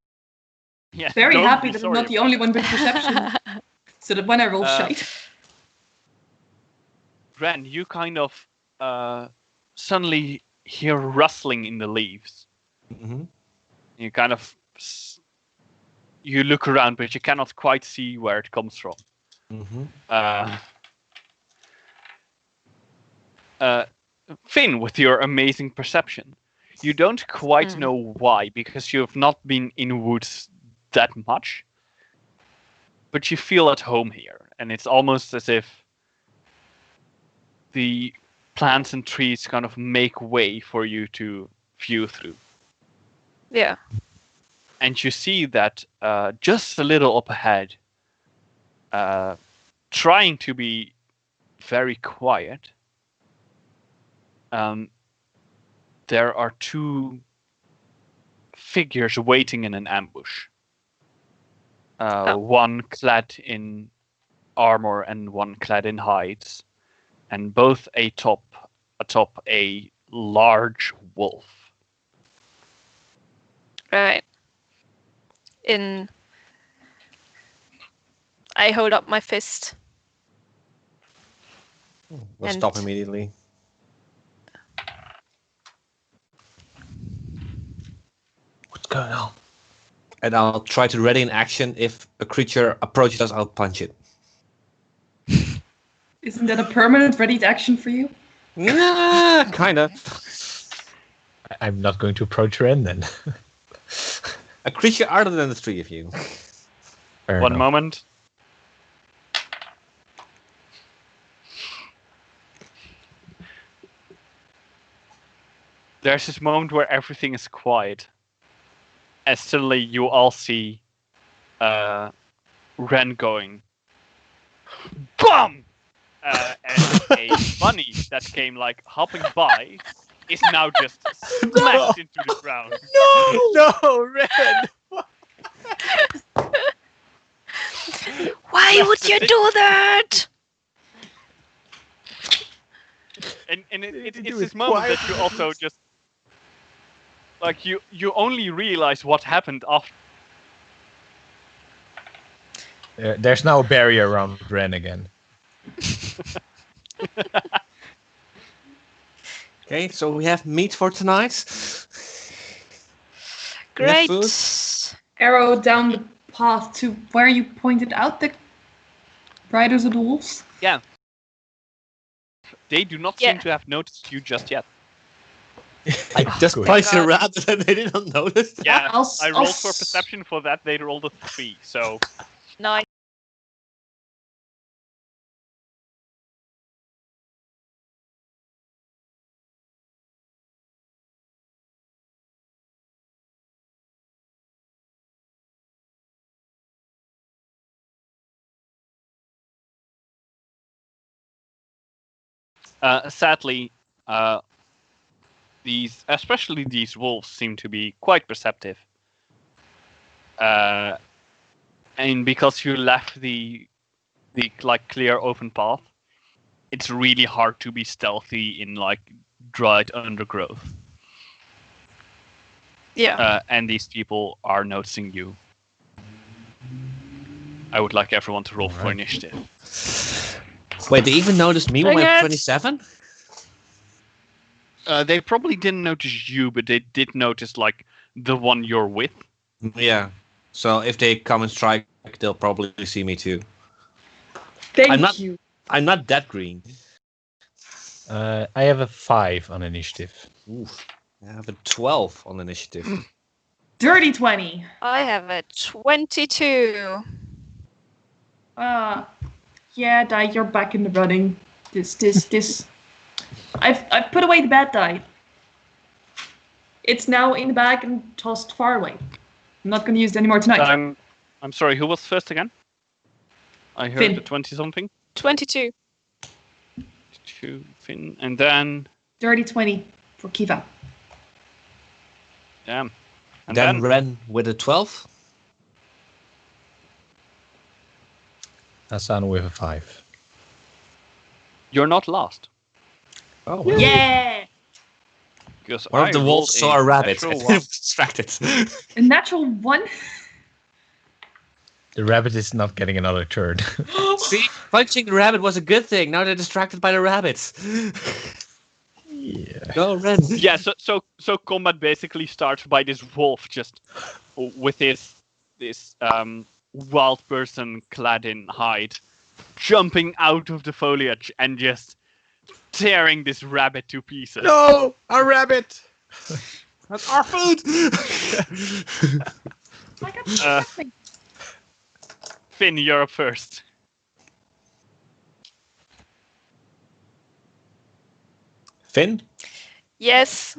Yeah, Very don't happy be that I'm sorry. not the only one with perception. So that when I roll shite. Ren, you kind of suddenly hear rustling in the leaves. Mhm. You kind of you look around, but you cannot quite see where it comes from. Mhm. Finn, with your amazing perception, you don't quite know why, because you have not been in woods that much, but you feel at home here, and it's almost as if the plants and trees kind of make way for you to view through. Yeah. And you see that just a little up ahead, trying to be very quiet, there are two figures waiting in an ambush. One clad in armor and one clad in hides, and both atop a large wolf. Right. I hold up my fist. We'll And- stop immediately. What's going on? And I'll try to ready an action. If a creature approaches us, I'll punch it. Isn't that a permanent ready action for you? Nah, kinda. I'm not going to approach Ren then. A creature other than the three of you. Fair One enough. moment. There's this moment where everything is quiet, and suddenly you all see Ren going, BOOM! And a bunny that came like hopping by is now just smashed into the ground. No, Ren! Why would you do that? And do it's it this moment that you quietly. also just like you only realize what happened after. There's now a barrier around Ren again. Okay, so we have meat for tonight. We have Great. food. Arrow down the path to where you pointed out the riders of the wolves. Yeah. They do not Yeah. seem to have noticed you just yet. I just Good. punched a God. rabbit and they didn't notice. Yeah, I rolled I'll for perception for that. They rolled a 3. So Nice. sadly, especially these wolves, seem to be quite perceptive. And because you left the like clear open path, it's really hard to be stealthy in like dried undergrowth. Yeah. And these people are noticing you. I would like everyone to roll for Alright. initiative. Wait, they even noticed me when Dang I have it. 27? They probably didn't notice you, but they did notice like the one you're with. Yeah. So if they come and strike, they'll probably see me too. Thank I'm not- you. I'm not that green. I have a 5 on initiative. Oof. I have a 12 on initiative. Dirty 20. I have a 22. Yeah, die, you're back in the running. This. I've put away the bad die. It's now in the bag and tossed far away. I'm not going to use it anymore tonight. I'm sorry, who was first again? I heard Finn. the 20-something. 22. To Finn, and then Dirty 20 for Kiva. damn. And then then Ren with a 12. Asano with a 5. you're not last. Oh, Yeah! Because One of the wolves saw a rabbit natural and one. was distracted. A natural 1? The rabbit is not getting another turn. See, punching the rabbit was a good thing. Now they're distracted by the rabbits. Yeah. Go, Ren. Yeah, so combat basically starts by this wolf just with this wild person clad in hide jumping out of the foliage and just tearing this rabbit to pieces. No, a rabbit. That's our food. I got nothing. Finn, you're up first. Finn? Yes.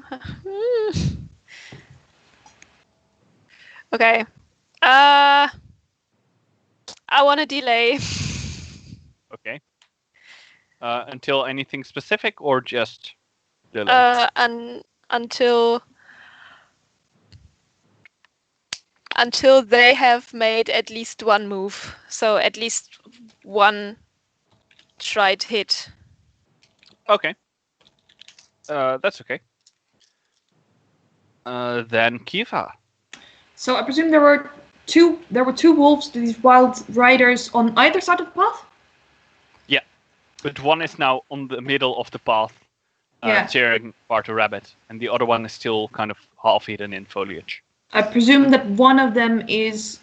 Okay. I want to delay. Okay. Until anything specific or just delay? Until they have made at least one move. So at least one tried hit. Okay. That's okay. Then Kiva. So I presume there were two wolves, these wild riders on either side of the path? But one is now on the middle of the path, Yeah. tearing apart a rabbit, and the other one is still kind of half hidden in foliage. I presume that one of them has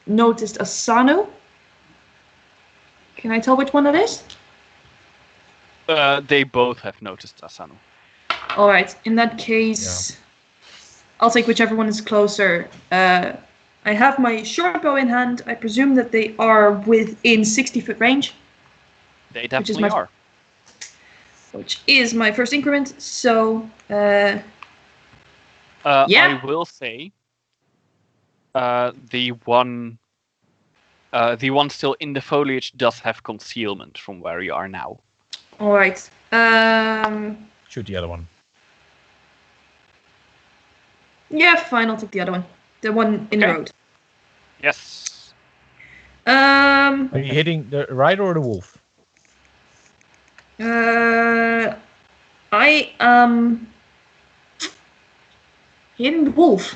noticed Asano. Can I tell which one it is? They both have noticed Asano. All right. In that case, I'll take whichever one is closer. I have my short bow in hand. I presume that they are within 60-foot range, They definitely are. which is my first increment. So, yeah. I will say the one still in the foliage does have concealment from where you are now. All right. Shoot the other one. Yeah, fine. I'll take the other one. The one in the Okay. road. Yes. Are you hitting the rider or the wolf? I am hitting the wolf.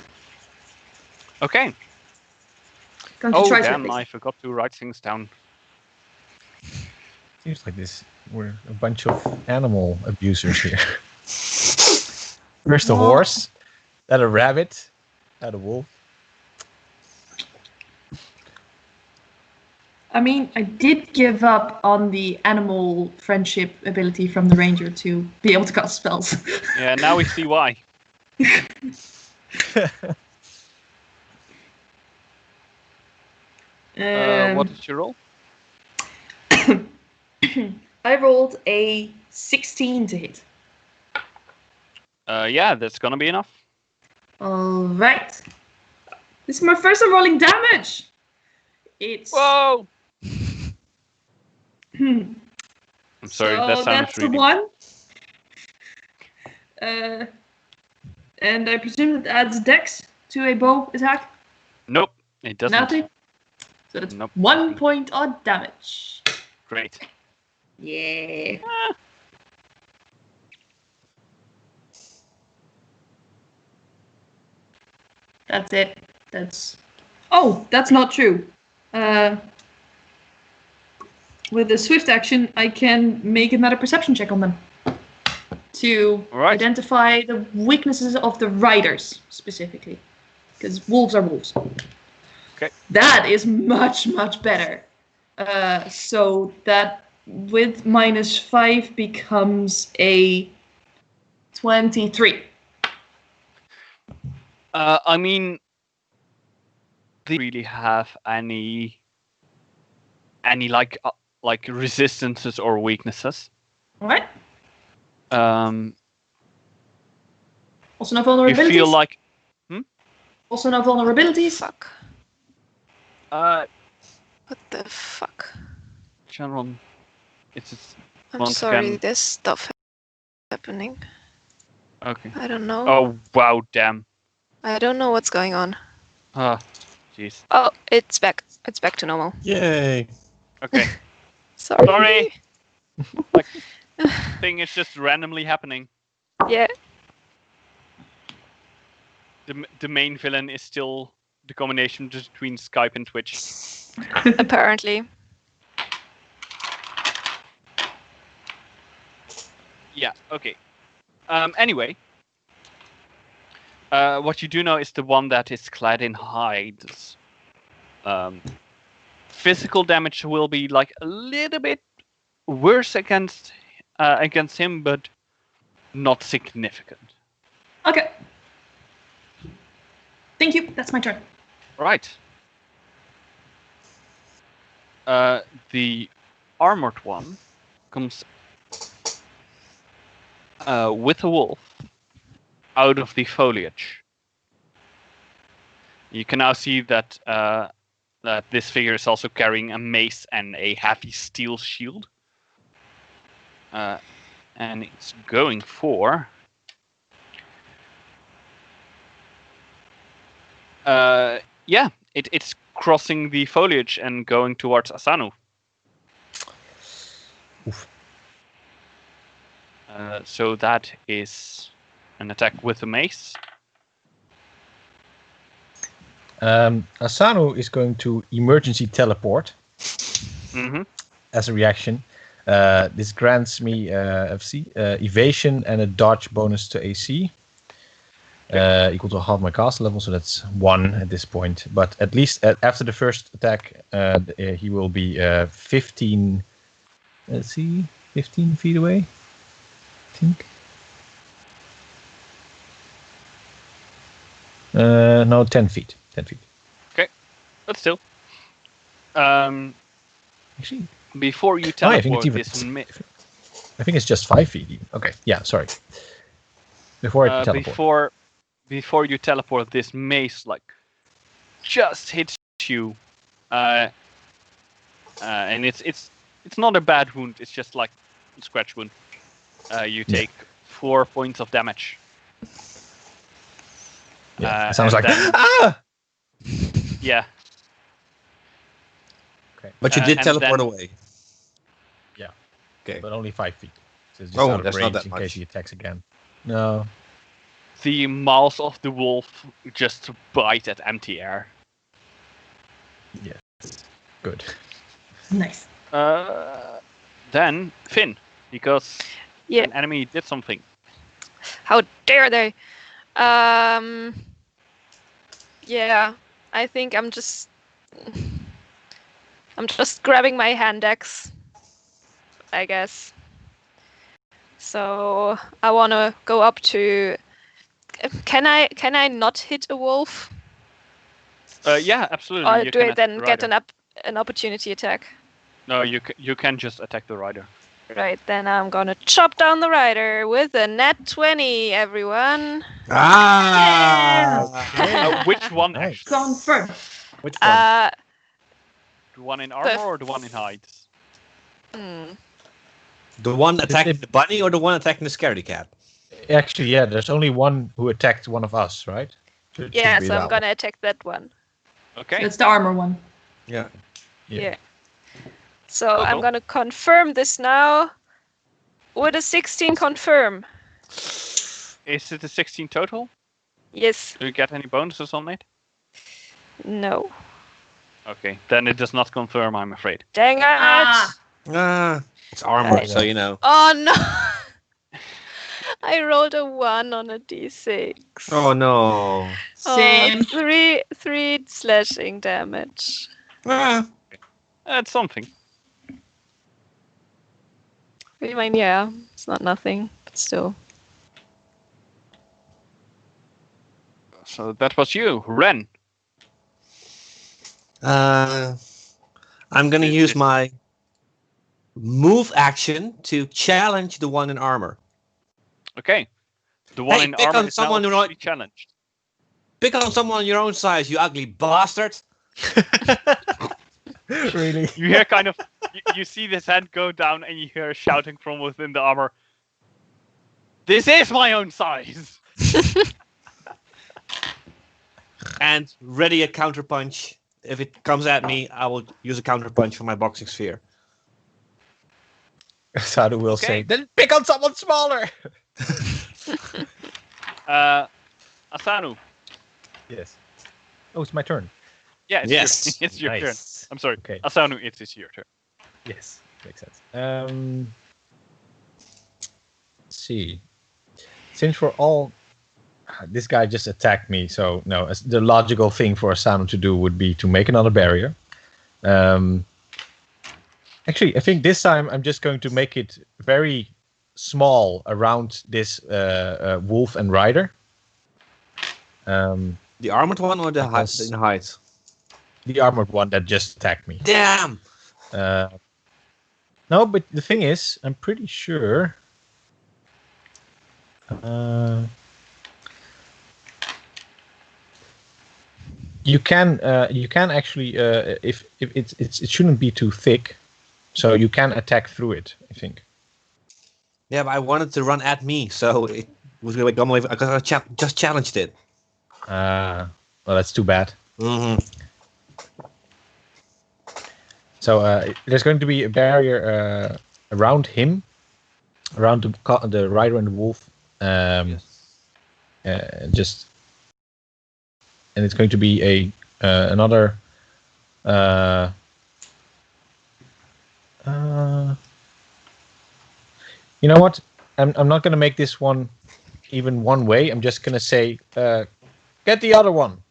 Okay. Can't you try damn! something? I forgot to write things down. Seems like we're a bunch of animal abusers here. First a horse, then a rabbit, then a wolf. I mean, I did give up on the animal friendship ability from the ranger to be able to cast spells. Yeah, now we see why. What did you roll? I rolled a 16 to hit. Yeah, that's gonna be enough. All right. This is my first time rolling damage. It's Whoa! I'm sorry, so that sounds that's really. the one. And I presume that adds dex to a bow attack. Nope, it doesn't. Nothing. So that's Nope. 1 point of damage. Great. Yeah. That's it. That's Oh, that's not true. With the swift action, I can make another perception check on them to Right. identify the weaknesses of the riders specifically, because wolves are wolves. Okay. That is much, much better. So that with -5 becomes a 23. I mean, they really have any like resistances or weaknesses. Alright. Um, Also no you vulnerabilities? feel like Also no vulnerabilities? Fuck. What the fuck? general. It's I'm once sorry, again. there's stuff happening. Okay. I don't know. Oh wow, damn. I don't know what's going on. Ah, jeez. Oh, it's back. It's back to normal. Yay! Okay. Sorry. Sorry. Like, thing is just randomly happening. Yeah. The main villain is still the combination between Skype and Twitch. Apparently. Yeah. Okay. Anyway, what you do know is the one that is clad in hides. Physical damage will be like a little bit worse against him, but not significant. Okay. Thank you. That's my turn. Right. The armored one comes with a wolf out of the foliage. You can now see that that this figure is also carrying a mace and a heavy steel shield. And it's going for... yeah, it's crossing the foliage and going towards Asanu. Oof. So that is an attack with a mace. Asano is going to emergency teleport Mm-hmm. as a reaction. This grants me evasion and a dodge bonus to AC. Equal to half my castle level, so that's 1 at this point. But at least after the first attack, he will be 15. Let's see, 15 feet away, I think. No, 10 feet. 10 feet. Okay, but still. Actually, Before you I think teleport it's even. I think it's just 5 feet. Even. Okay, yeah, sorry. Before I teleport. Before you teleport, this mace like just hits you, and it's not a bad wound. It's just like a scratch wound. You take 4 points of damage. Yeah, it sounds like then, ah. Yeah. Okay, But you did and teleport then- away. Yeah. Okay. But only 5 feet. So it's just Oh, out of that's not range that in much. case he attacks again. No. The mouth of the wolf just bite at empty air. Yes. Good. Nice. Then Finn, because Yeah. an enemy did something. How dare they? Yeah. I think I'm just grabbing my hand axe, I guess. So I want to go up to. Can I not hit a wolf, Yeah, absolutely. or you do can I attack then the get rider. an opportunity attack? No, you can just attack the rider. Right, then I'm gonna chop down the rider with a nat 20, everyone. Ah! Which one? Nice. Actually? Confirm. Which one? The one in armor or the one in hides? The one attacking it- the bunny or the one attacking the scaredy cat? Actually, yeah, there's only one who attacked one of us, right? Should Yeah, be so I'm that gonna attack that one. Okay. That's the armor one. Yeah. one. Yeah. So I'm Total? gonna confirm this now. Would a 16 confirm? Is it a 16 total? Yes. Do you get any bonuses on it? No. Okay, then it does not confirm, I'm afraid. Dang it! It's armor, Right. so you know. Oh no! I rolled a 1 on a d6. Oh no. Same. Three slashing damage. Ah, That's something. I mean, yeah, it's not nothing, but still. So that was you, Ren. I'm gonna use my move action to challenge the one in armor. Okay. The one Hey, in pick armor on is now someone who officially challenged. Pick on someone your own size, you ugly bastard. Really? You hear kind of, you see this hand go down and you hear shouting from within the armor. This is my own size! And ready a counterpunch. If it comes at me, I will use a counterpunch for my boxing sphere. Sadu will Okay. say, then pick on someone smaller! Asanu. Yes. Oh, it's my turn. Yeah, it's Yes. it's your turn. Nice. I'm sorry. Okay. Asanu, it is your turn. Yes, makes sense. Let's see. Since we're all... This guy just attacked me, so no. The logical thing for Asano to do would be to make another barrier. Actually, I think this time I'm just going to make it very small around this wolf and rider. The armored one or the Because- in height? The armored one that just attacked me. Damn! No, but the thing is, I'm pretty sure. You can actually if it shouldn't be too thick, so you can attack through it. I think. Yeah, but I wanted to run at me, so it was going to come away. I just challenged it. Well, that's too bad. Mm-hmm. So there's going to be a barrier around him, around the rider and the wolf. Just, and it's going to be a another. You know what? I'm not going to make this one even one way. I'm just going to say, get the other one.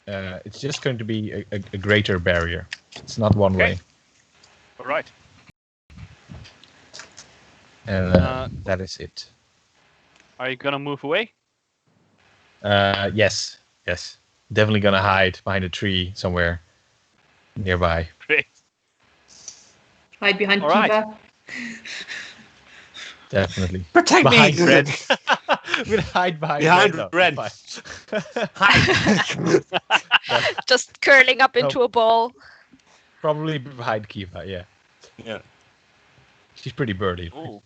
It's just going to be a greater barrier. It's not one way. All right. And that is it. Are you gonna move away? Yes. Definitely gonna hide behind a tree somewhere nearby. Great. Hide behind All right. Kiva. Definitely. Protect Behind me! Red. We'll hide behind Behind Red. Red. Fine. Just curling up into a ball. Probably behind Kiva, yeah. Yeah. She's pretty birdy. Ooh.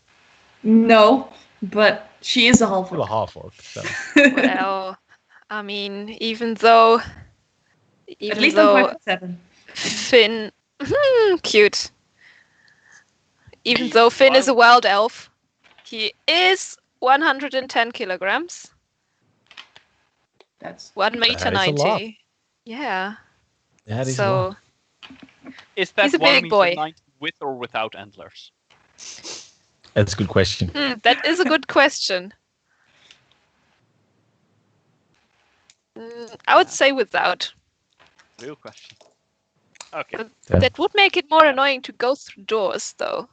No, but she is a half Still a orc. half orc. So. Well, I mean, even though At least I'm 5'7". Finn, cute. Even though Finn is a wild elf, he is 110 kilograms. That's 1 meter That is a lot. 90. Yeah. That is a So lot. Is that He's a 1 big meter boy. 90 with or without antlers? That's a good question. that is a good question. I would say without. Real question. Okay. Yeah. That would make it more annoying to go through doors, though.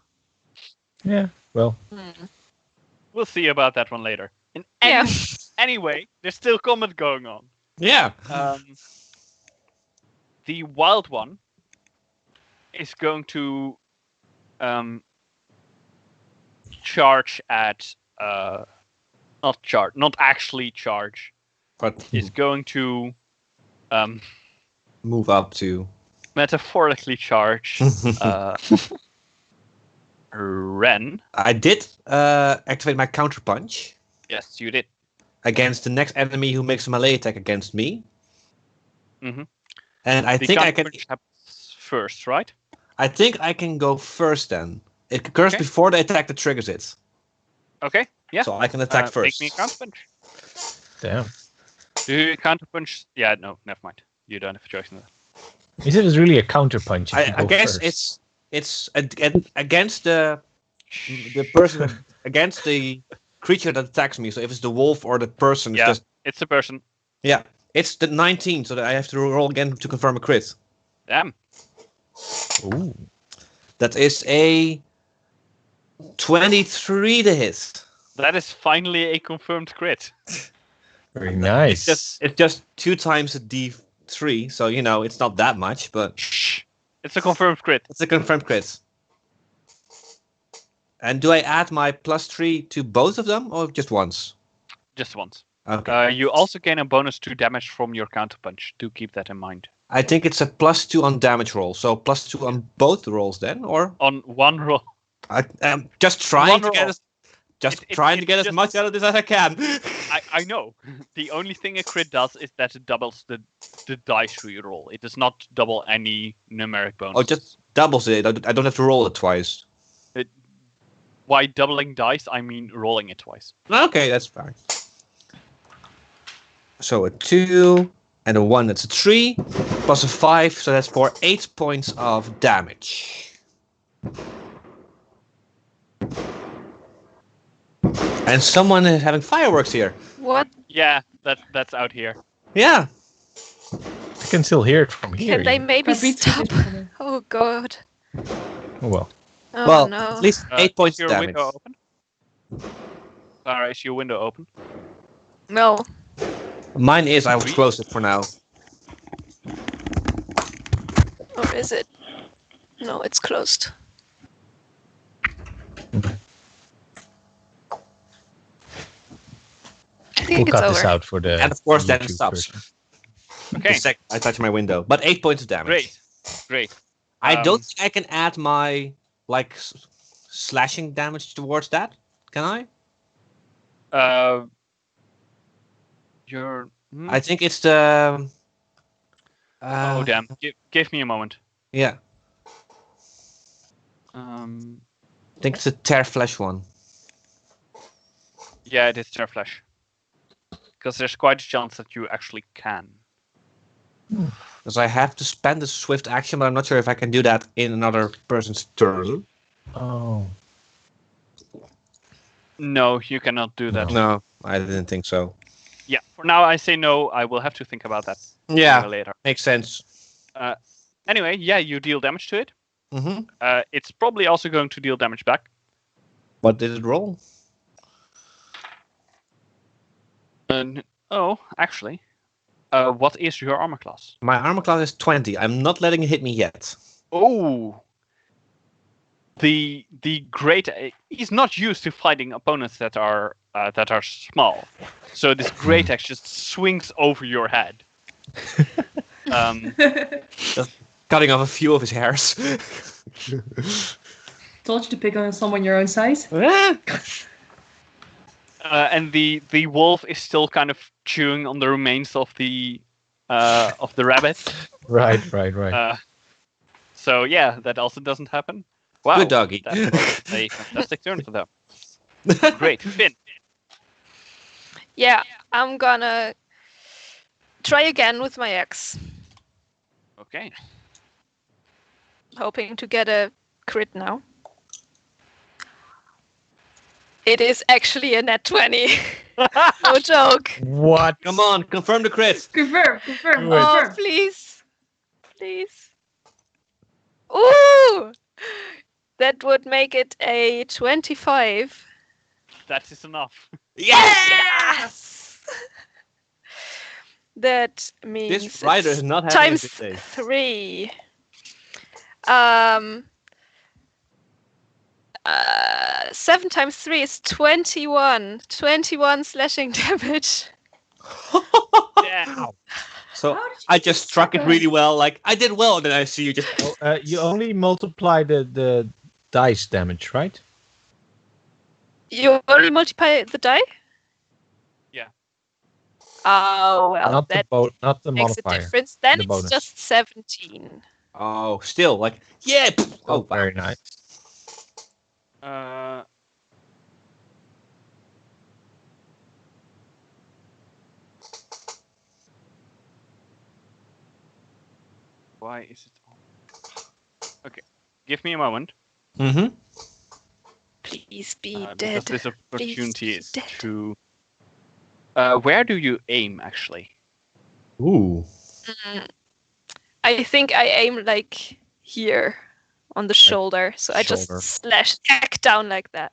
Yeah, well. We'll see about that one later. In Yeah. Anyway, there's still combat going on. Yeah. The wild one is going to charge at not actually charge. But Is going to move up to. metaphorically charge Ren. I did activate my counterpunch Yes, you did. against the next enemy who makes a melee attack against me. Mhm. And I The think I can. counterpunch happens first, right? I think I can go first then. It occurs Okay. before the attack that triggers it. Okay. Yeah. So I can attack Make first. me a counterpunch. Damn. Do you counterpunch? Yeah. No. Never mind. You don't have a choice in that. Is it really a counterpunch? If you I go guess first? it's against the person against the creature that attacks me. So if it's the wolf or the person, it's Yeah, just it's a person. yeah. It's the 19, so that I have to roll again to confirm a crit. Damn. Ooh. That is a 23 to hit. That is finally a confirmed crit. Very nice. It's just 2 times a D3, so you know it's not that much, but Shh. It's a confirmed crit. it's a confirmed crit. And do I add my +3 to both of them, or just once? Just once. Okay. You also gain a bonus 2 damage from your counterpunch. Do keep that in mind. I think it's a +2 on damage roll, so +2 on both rolls then, or On one roll. I'm just trying One to get roll. as just It- trying to it's get as just- much out of this as I can. I know. The only thing a crit does is that it doubles the dice reroll. It does not double any numeric bonus. Oh, just doubles it. I don't have to roll it twice. By doubling dice, I mean rolling it twice. Okay, that's fine. So a 2 and a 1, that's a 3, plus a 5, so that's for 8 points of damage. And someone is having fireworks here. What? Yeah, that's out here. Yeah. I can still hear it from here. Can they even. maybe But we took stop? it from her. Oh god. Oh, well. Oh Well, no. at least 8 points Is of your damage. window open? Clara, is your window open? No. Mine is, I will close it for now. Or is it? No, it's closed. I We'll think it's cut this over. out for the. And of course, then it YouTube stops. version. Okay, The second I touch my window. But 8 points of damage. great. I Um, don't think I can add my like slashing damage towards that. Can I? You're. I think it's the. Oh damn! Give me a moment. Yeah, Um. I think it's the tear flesh one. Yeah, it is Tear Flash. Because there's quite a chance that you actually can. Because I have to spend a swift action, but I'm not sure if I can do that in another person's turn. Oh. No, you cannot do that. No, I didn't think so. Yeah, for now I say no. I will have to think about that Yeah, later. makes sense. Anyway, yeah, you deal damage to it. Mm-hmm. It's probably also going to deal damage back. What did it roll? Actually, what is your armor class? My armor class is 20. I'm not letting it hit me yet. Oh, the great. He's not used to fighting opponents that are small, so this great axe just swings over your head. Cutting off a few of his hairs. Told you to pick on someone your own size. And the wolf is still kind of chewing on the remains of the rabbit. Right. So yeah, that also doesn't happen. Wow, Good doggy. That was a fantastic turn for them. Great, Finn. Yeah, I'm gonna try again with my axe, Okay. hoping to get a crit now. It is actually a nat 20. No joke. What? Come on, confirm the crit. Confirm. Do it. Oh, please. Please. Ooh! That would make it a 25. That is enough. Yes! That means This rider it's is not having a times good day. 3. 7 times 3 is 21. 21 slashing damage. Yeah. So How did you I just struck it that? really well. Like I did well, and then I see you just. You only multiply the dice damage, right? You only multiply the die? Yeah. Oh, well, not that not the makes a modifier. difference. Then the it's bonus. just 17. Oh, still like yeah. Oh, wow. Very nice. Why is it? Okay, give me a moment. Mm-hmm. Please be Because dead. this opportunity be is dead. to. Where do you aim actually? Ooh. I think I aim like here on the shoulder, so I just shoulder. slash tack down like that.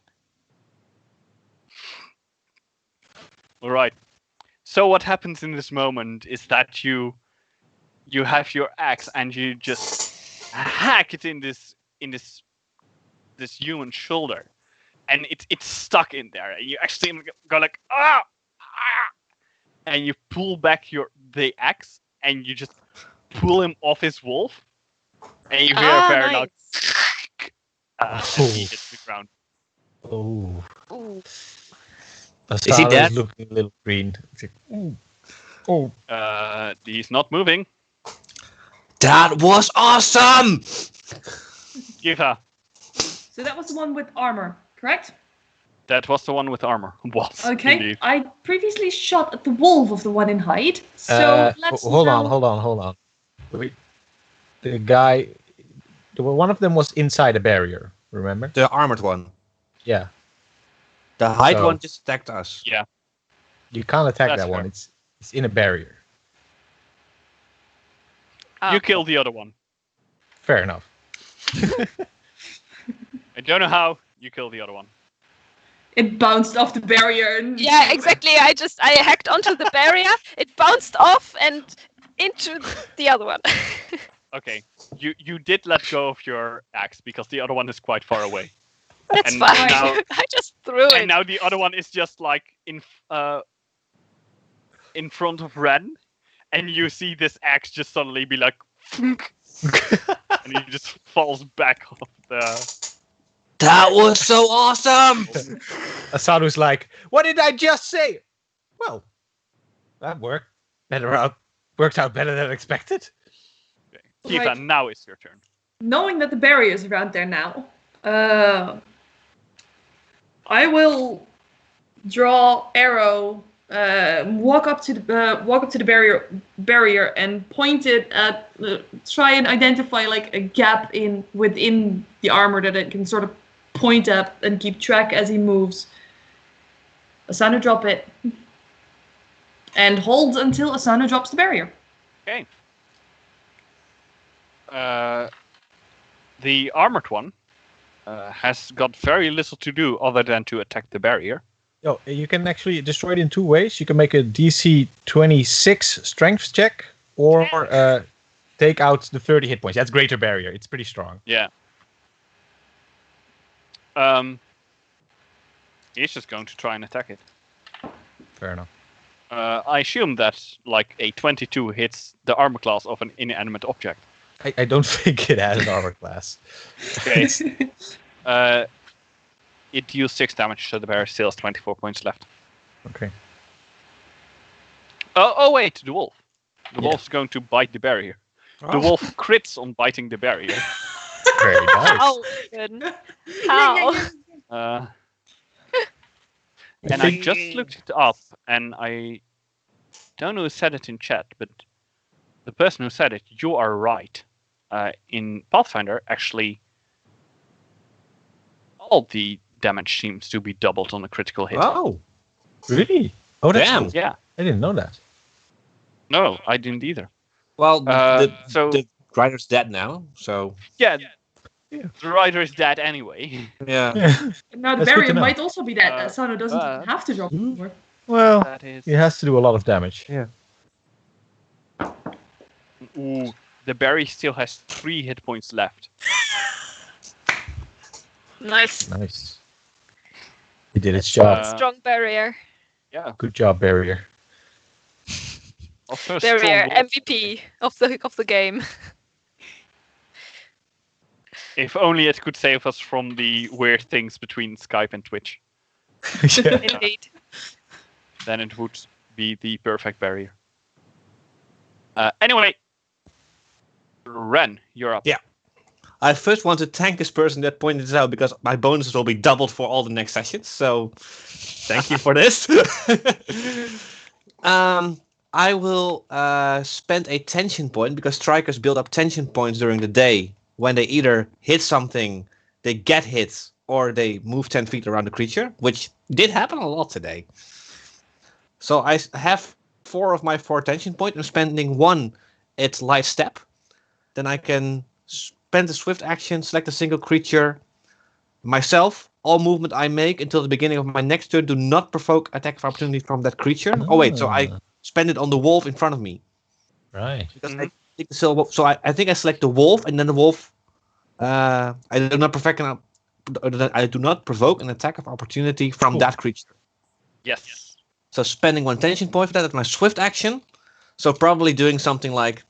All right. So what happens in this moment is that you have your axe and you just hack it in this human shoulder, and it's stuck in there. And you actually go like ah, and you pull back the axe and you just pull him off his wolf, and you hear a very loud as he hits the ground. Oh. Ooh. Is he dead? Asano's looking a little green. It's like, oh. He's not moving. That was awesome! Give her. So that was the one with armor, correct? That was the one with armor. Was Okay. indeed. I previously shot at the wolf of the one in hide. So let's hold now... on. Wait. The guy, one of them was inside a barrier. Remember? The armored one. Yeah. The hide So- one just attacked us. Yeah. You can't attack That's that one. fair. It's in a barrier. You kill the other one. Fair enough. I don't know how. You kill the other one. It bounced off the barrier. And... Yeah, exactly. I hacked onto the barrier. It bounced off and into the other one. Okay. You did let go of your axe because the other one is quite far away. That's And fine. now- I just threw it. And now the other one is just like in front of Ren, and you see this axe just suddenly be like, "Thunk," and he just falls back off the. That was so awesome! Asano's like, what did I just say? Well, that worked. Worked out better than expected. Kiva, Right. now it's your turn. Knowing that the barrier is around there now, I will draw arrow, walk up to the barrier and point it at, try and identify like a gap within the armor that it can sort of point at and keep track as he moves. Asano drop it, and hold until Asano drops the barrier. Okay. The armored one has got very little to do other than to attack the barrier. Oh, you can actually destroy it in two ways. You can make a DC 26 strength check, or take out the 30 hit points. That's greater barrier. It's pretty strong. Yeah. He's just going to try and attack it. Fair enough. I assume that like a 22 hits the armor class of an inanimate object. I don't think it has an armor class. Okay. It deals 6 damage, so the barrier still has 24 points left. Okay. Oh wait, the wolf. The Yeah. wolf's going to bite the barrier. The Oh. wolf crits on biting the barrier. Very nice. How? Good. How? And I just looked it up, and I don't know who said it in chat, but the person who said it, you are right. In Pathfinder, actually, all the damage seems to be doubled on a critical hit. Oh, Really? Oh, that's Damn. cool. Yeah. I didn't know that. No, I didn't either. well, So the rider's dead now, so yeah, Yeah. the rider is dead anyway. yeah. Now the That's good barrier to know. might also be that Asano doesn't uh, have to drop it Hmm? more. Well, That is. he has to do a lot of damage. Ooh, the berry still has 3 hit points left. Nice. Nice. He did its job. Strong barrier. Yeah. Good job, barrier. Also a Barrier strong wolf. MVP of the game. If only it could save us from the weird things between Skype and Twitch, Yeah. Indeed. then it would be the perfect barrier. Anyway, Ren, you're up. Yeah. I first want to thank this person that pointed this out because my bonuses will be doubled for all the next sessions. So, thank you for this. I will spend a tension point because strikers build up tension points during the day when they either hit something, they get hit, or they move 10 feet around the creature, which did happen a lot today. So I have 4 of my 4 tension points. I'm spending 1 at light step. Then I can spend a swift action, select a single creature. Myself, all movement I make until the beginning of my next turn do not provoke attack of opportunity from that creature. Oh wait, so I spend it on the wolf in front of me. Right. Because I think the silver wolf. So I think I select the wolf, and then the wolf. I do not provoke an attack of opportunity from that creature. Yes. So spending 1 tension point for that at my swift action. So probably doing something like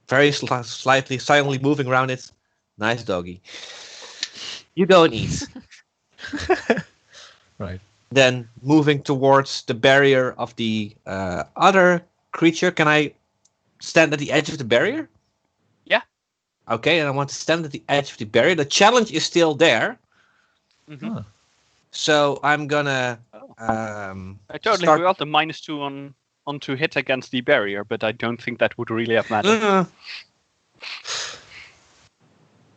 very slightly silently moving around it. Nice doggy. You go and eat. Right. Then moving towards the barrier of the other creature. Can I stand at the edge of the barrier? Yeah. Okay, and I want to stand at the edge of the barrier. The challenge is still there. Mm-hmm. So I'm gonna I totally start- forgot the -2 on to hit against the barrier, but I don't think that would really have mattered.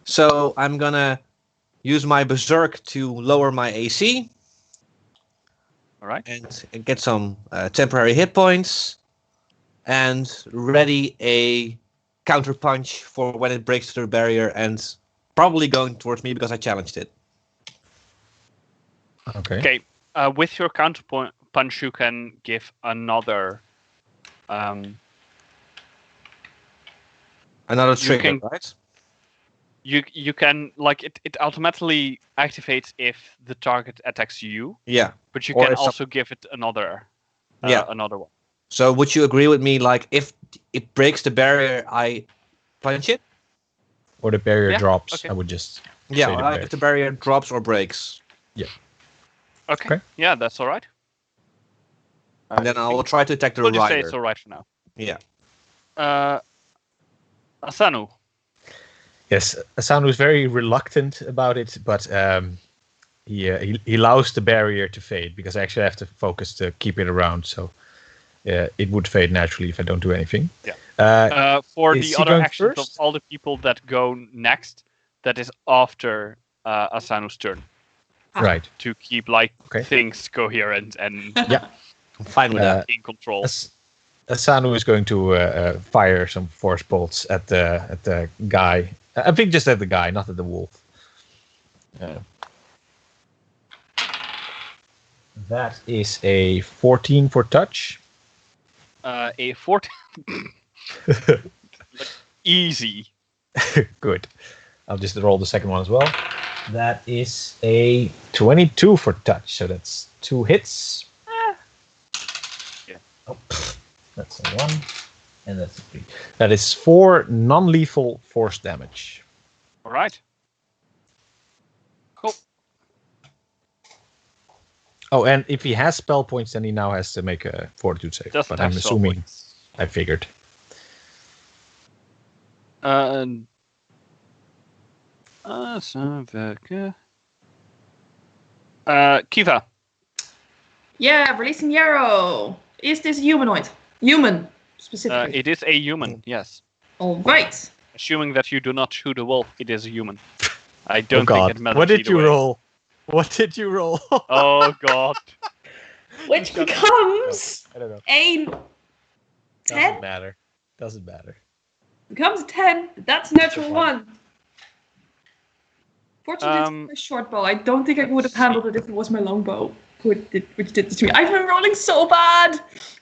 So I'm gonna use my berserk to lower my AC. All right. And get some temporary hit points. And ready a counter punch for when it breaks through the barrier and probably going towards me because I challenged it. Okay. Okay. With your counter punch, you can give another. Another trigger, can- right? You can like it automatically activates if the target attacks you, Yeah. but you Or can if some- also give it another. Another one. So would you agree with me, like, if it breaks the barrier, I punch it? Or the barrier Yeah, drops. okay. I would just Yeah, say the like if the barrier drops or breaks. Okay. Yeah, that's all right. And then I will try to attack the We'll just say rider. it's all right for now. Yeah. Asanu. Yes, Asanu is very reluctant about it, but he allows the barrier to fade because I actually have to focus to keep it around. So it would fade naturally if I don't do anything. Yeah. For is the he other going actions first? of all the people that go next, that is after Asanu's turn Right. to keep like Okay. things coherent and Yeah. I'm fine with that. in control. Asanu is going to fire some force bolts at the guy. I think just at the guy, not at the wolf. That is a 14 for touch. A 14. Easy. Good. I'll just roll the second one as well. That is a 22 for touch, so that's 2 hits. Yeah. Oh, that's a 1, and that's a 3. That is 4 non-lethal force damage. All right. Cool. Oh, and if he has spell points, then he now has to make a fortitude save. Doesn't But have I'm spell assuming, points. I figured. Kiva. Yeah, releasing Yarrow. Is this humanoid? Human, specifically. It is a human, yes. All right. Assuming that you do not shoot a wolf, it is a human. I Oh don't think god. it matters. What did either you way. roll? What did you roll? Oh god. Which becomes I don't know. a 10. Doesn't matter. Doesn't matter. Becomes a 10. That's a natural Fine. 1. Fortunately, it's a short bow. I don't think I would have handled it if it was my longbow, which did this to me. I've been rolling so bad.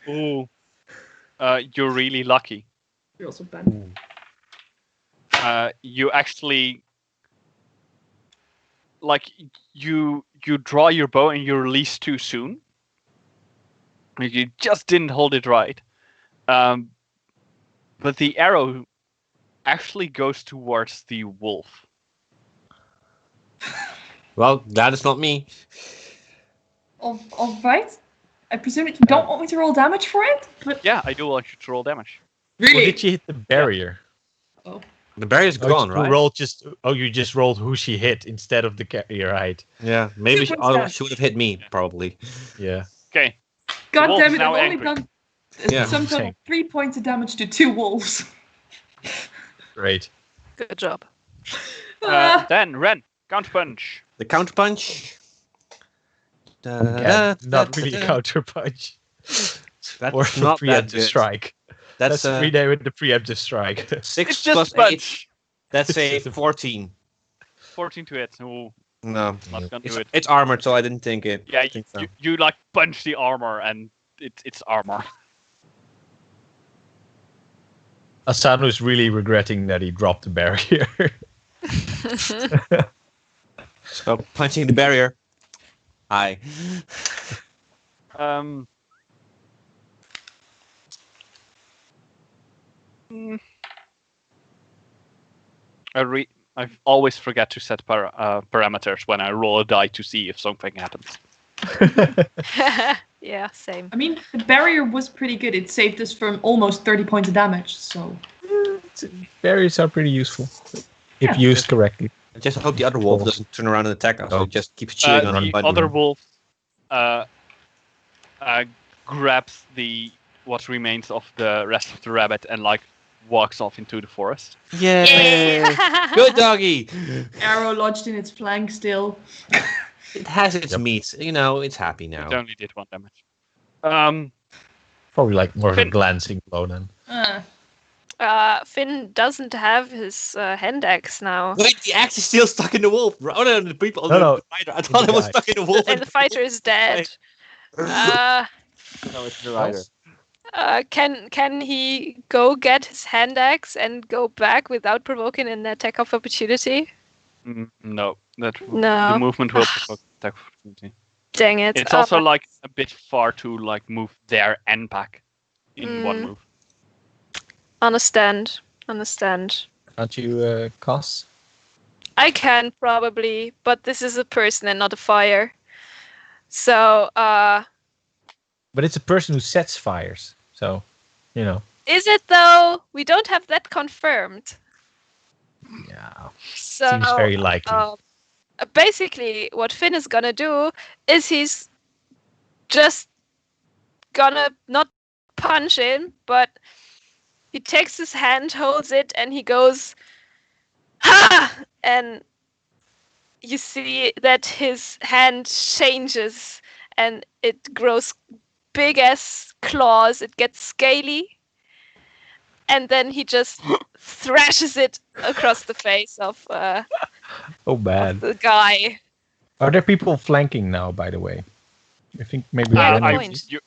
Ooh. You're really lucky. You're also bad. You actually like you draw your bow and you release too soon. You just didn't hold it right. But the arrow actually goes towards the wolf. Well, that is not me. All right. I presume that you don't want me to roll damage for it, but Yeah, I do want you to roll damage. Or really. did she hit the barrier? Oh. The barrier's gone, you right? you just rolled who she hit instead of the carrier, right? Yeah, maybe Super otherwise sad. she would have hit me, probably. Yeah. Okay. God wolf damn is it! now I've only angry. done Yeah. Some total Same. 3 points of damage to 2 wolves. Great. Good job. Then Ren, counter punch. The counter punch. Again, not really a counter punch. That's Or not that preemptive good. strike. That's Let's rename it the preemptive strike. 6 It's just plus 8. punch. That's It's a just a- 14. 14 to hit. Oh, No, not gonna it's, do it. it's armored, so I didn't think it. Yeah, think so. you like punch the armor and it's armor. Asano's really regretting that he dropped the barrier. So punching the barrier. Hi. Mm, I always forget to set parameters when I roll a die to see if something happens. Yeah, same. I mean, the barrier was pretty good. It saved us from almost 30 points of damage, so... Barriers are pretty useful if Yeah. used correctly. I just hope the other wolf doesn't turn around and attack us. So it just keeps chewing on our The butt. other wolf grabs what remains of the rest of the rabbit and like walks off into the forest. Yay! Good doggy. Arrow lodged in its flank still. It has its Yep. meat. You know, it's happy now. It only did 1 damage. Probably like more of a Finn. glancing blow then. Finn doesn't have his hand axe now. Wait, the axe is still stuck in the wolf. Oh no, the people. No, the fighter. I thought the it was guy. stuck in the wolf. And the fighter is dead. Uh, No, it's the rider. can he go get his hand axe and go back without provoking an attack of opportunity? No, the No. movement will provoke attack of opportunity. Dang it. It's also like a bit far to like move there and back in one Mm. move. Understand. Can't you cast? I can probably, but this is a person and not a fire. So, But it's a person who sets fires. So, you know. is it though? We don't have that confirmed. Yeah. So, Seems very likely. basically, what Finn is gonna do is he's just gonna not punch him, but he takes his hand, holds it, and he goes, "Ha!" And you see that his hand changes and it grows big as claws. It gets scaly. And then he just thrashes it across the face of Oh, bad. the guy. Are there people flanking now, by the way? I think maybe Yeah, Ren I- is- point.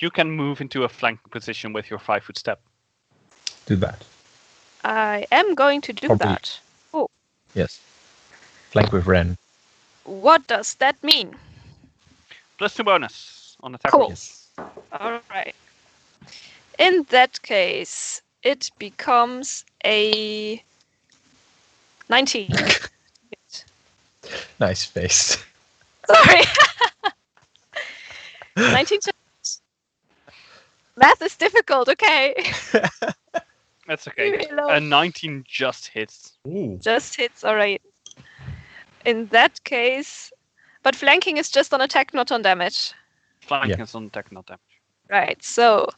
You can move into a flanking position with your 5-foot step. do that. I am going to do Probably. that. Yes. Flank with Ren. What does that mean? +2 bonus on attack Cool. rolls. All right. In that case, it becomes a 19. Nice face. Sorry. 19 to... Math is difficult, okay? That's okay. Leave me alone. A 19 just hits. Ooh. Just hits, alright. In that case... But flanking is just on attack, not on damage. Flanking Yeah. is on attack, not damage. Right, so...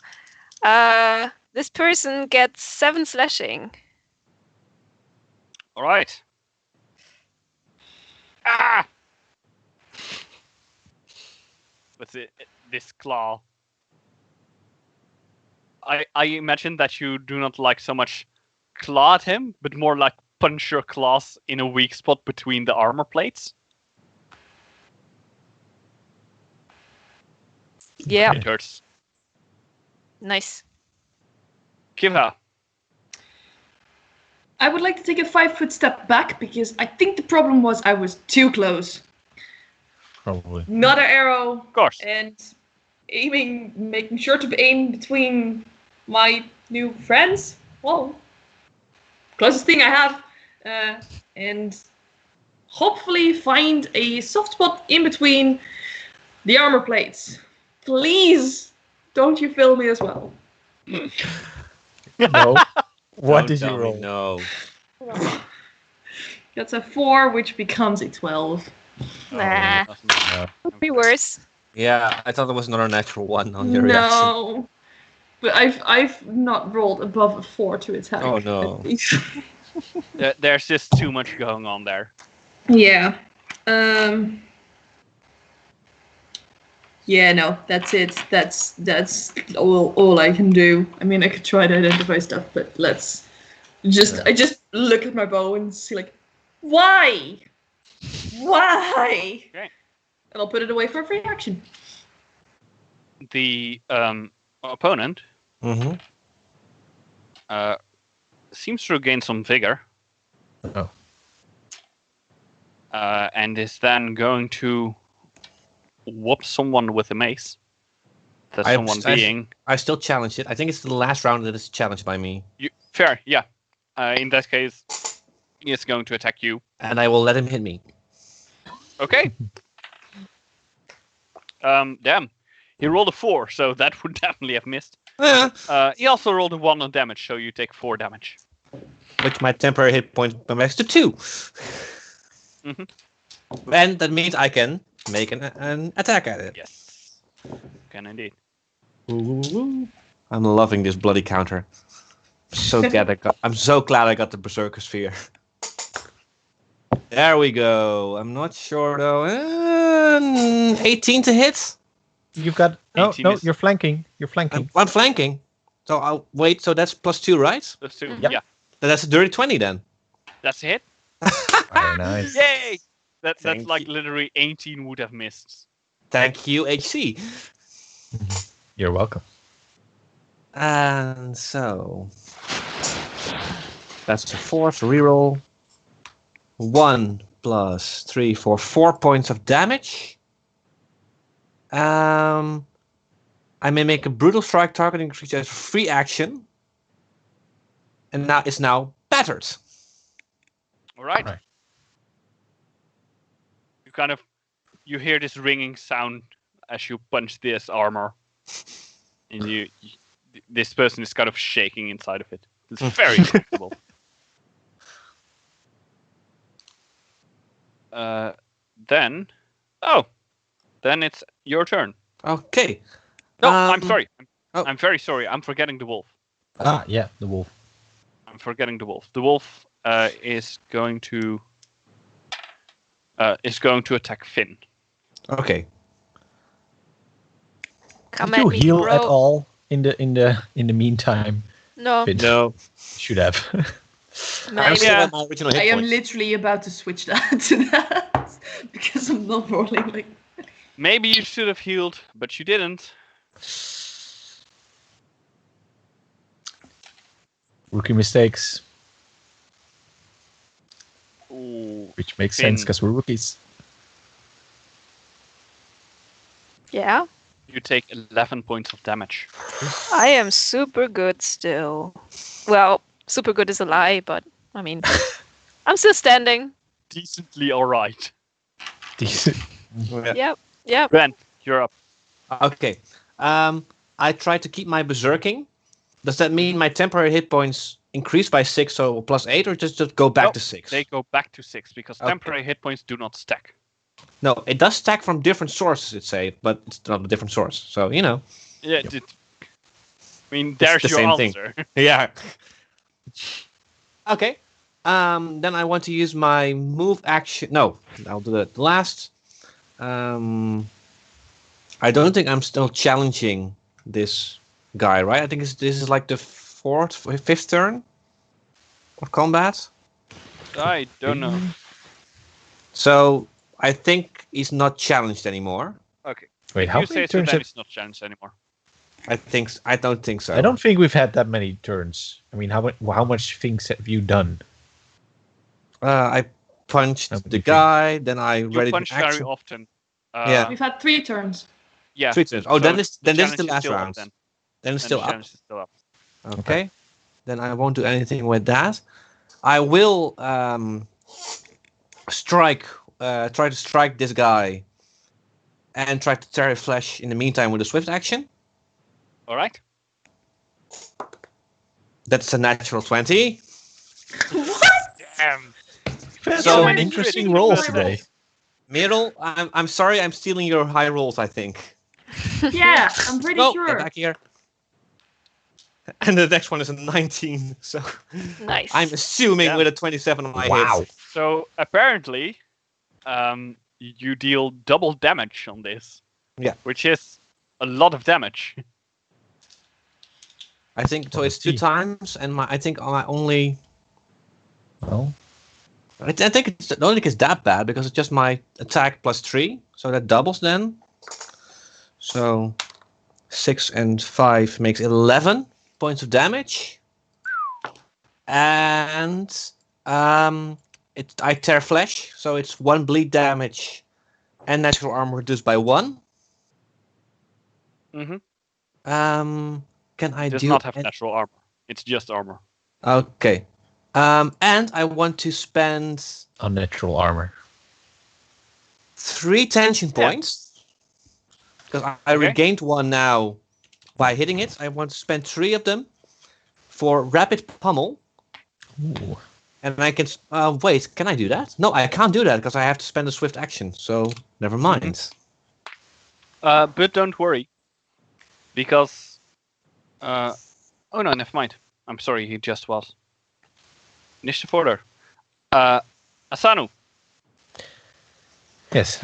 this person gets 7 slashing. All right. Ah! What's it? This claw. I imagine that you do not like so much claw at him, but more like punch your claws in a weak spot between the armor plates. Yeah, It hurts. nice. Kiva. I would like to take a 5-foot step back because I think the problem was I was too close. Probably. Another arrow Of course. and making sure to aim between my new friends. Well, closest thing I have, and hopefully find a soft spot in between the armor plates. Please, don't you fail me as well. No. What Don't did you tell me roll? No. That's a 4, which becomes a 12. Nah. Doesn't- Could be worse. Yeah, I thought there was another natural one on your reaction. No. But I've not rolled above a 4 to attack. Oh, no. at least. There's just too much going on there. Yeah. Yeah, no, that's it. That's all I can do. I mean, I could try to identify stuff, but I just look at my bow and see like, why? Why? Okay. And I'll put it away for a free action. The opponent Mm-hmm. seems to regain some vigor. Oh. And is then going to whoop someone with a mace. That someone being... I still challenge it. I think it's the last round that is challenged by me. Fair, yeah. In that case, he is going to attack you. And I will let him hit me. Okay. Damn. He rolled a 4, so that would definitely have missed. He also rolled a 1 on damage, so you take 4 damage. Which my temporary hit point comes to 2. Mm-hmm. And that means I can make an attack at it. Yes. Can indeed. I'm loving this bloody counter. I'm so glad I got the Berserker Sphere. There we go. I'm not sure though. 18 to hit. You've got no, you're flanking. You're flanking. I'm flanking. So I'll wait. So that's +2, right? +2. Yep. Yeah. That's a dirty 20 then. That's a hit. Very nice. Yay! That's Thank like you. literally 18 would have missed. Thank you, HC. You're welcome. And so that's the 4th reroll. 1 + 3, 4 points of damage. I may make a brutal strike targeting creature as a free action. And now it's now battered. All right. Right. You hear this ringing sound as you punch this armor, and this person is kind of shaking inside of it. It's very comfortable. Then it's your turn. Okay. No, I'm sorry. oh. I'm very sorry. I'm forgetting the wolf. Ah, yeah, the wolf. I'm forgetting the wolf. The wolf is going to attack Finn. Okay. Come Did at you me, heal bro. at all in the meantime? No. Finn? No. Should have. I'm Maybe. still at my original hit I am points. literally about to switch that to that because I'm not rolling like. Maybe you should have healed, but you didn't. Rookie mistakes, Ooh. which makes Finn. sense because we're rookies. Yeah. You take 11 points of damage. I am super good still. Well, super good is a lie, but I mean, I'm still standing. Decently alright. Decent. Yep. Yep. Ren, you're up. Okay. I try to keep my berserking. Does that mean my temporary hit points increase by 6, so +8, or just go back Nope, to 6? They go back to 6 because Okay. temporary hit points do not stack. No, it does stack from different sources, it say, but it's not a different source. So, you know. Yeah, I mean, there's the your same thing. answer. Yeah. Okay. Then I want to use my move action. No, I'll do that last. I don't think I'm still challenging this guy, right? I think this is like the 5th turn of combat. I don't know. So I think he's not challenged anymore. Okay. Wait, If how you many say so, turns then have... it's not challenged anymore. I don't think so. I don't think we've had that many turns. I mean, how much things have you done? I punched How the many guy, then I You ready punch to very action. often. Yeah. We've had 3 turns. Yeah. 3 turns. Oh, so then this is the challenge last still up round. Then. Then it's Then still the up. challenge is still up. Okay. Then I won't do anything with that. I will try to strike this guy and try to tear his flesh in the meantime with a swift action. All right. That's a natural 20. Damn. We've had So some many interesting critical rolls rolls. today. Meryl, I'm sorry, I'm stealing your high rolls, I think. Yeah, I'm pretty No, sure. get back here. And the next one is a 19, so Nice. I'm assuming Yeah. with a 27 I Wow. hit. So apparently, you deal double damage on this. Yeah. Which is a lot of damage. I think so. Well, It's 2 let's see. times, and I think I only. Well, I think I don't think it's that bad because it's just my attack plus 3, so that doubles then. So 6 and 5 makes 11 points of damage, and I tear flesh, so it's 1 bleed damage, and natural armor reduced by 1. Mm-hmm. Can I Does do? not have natural armor. It's just armor. Okay. And I want to spend unnatural armor. 3 tension points because I Okay. regained 1 now by hitting it. I want to spend 3 of them for rapid pummel, Ooh. and I can. Wait, can I do that? No, I can't do that because I have to spend a swift action. So never mind. But don't worry, because oh no, never mind. I'm sorry, he just was. Initiative order. Asanu. Yes.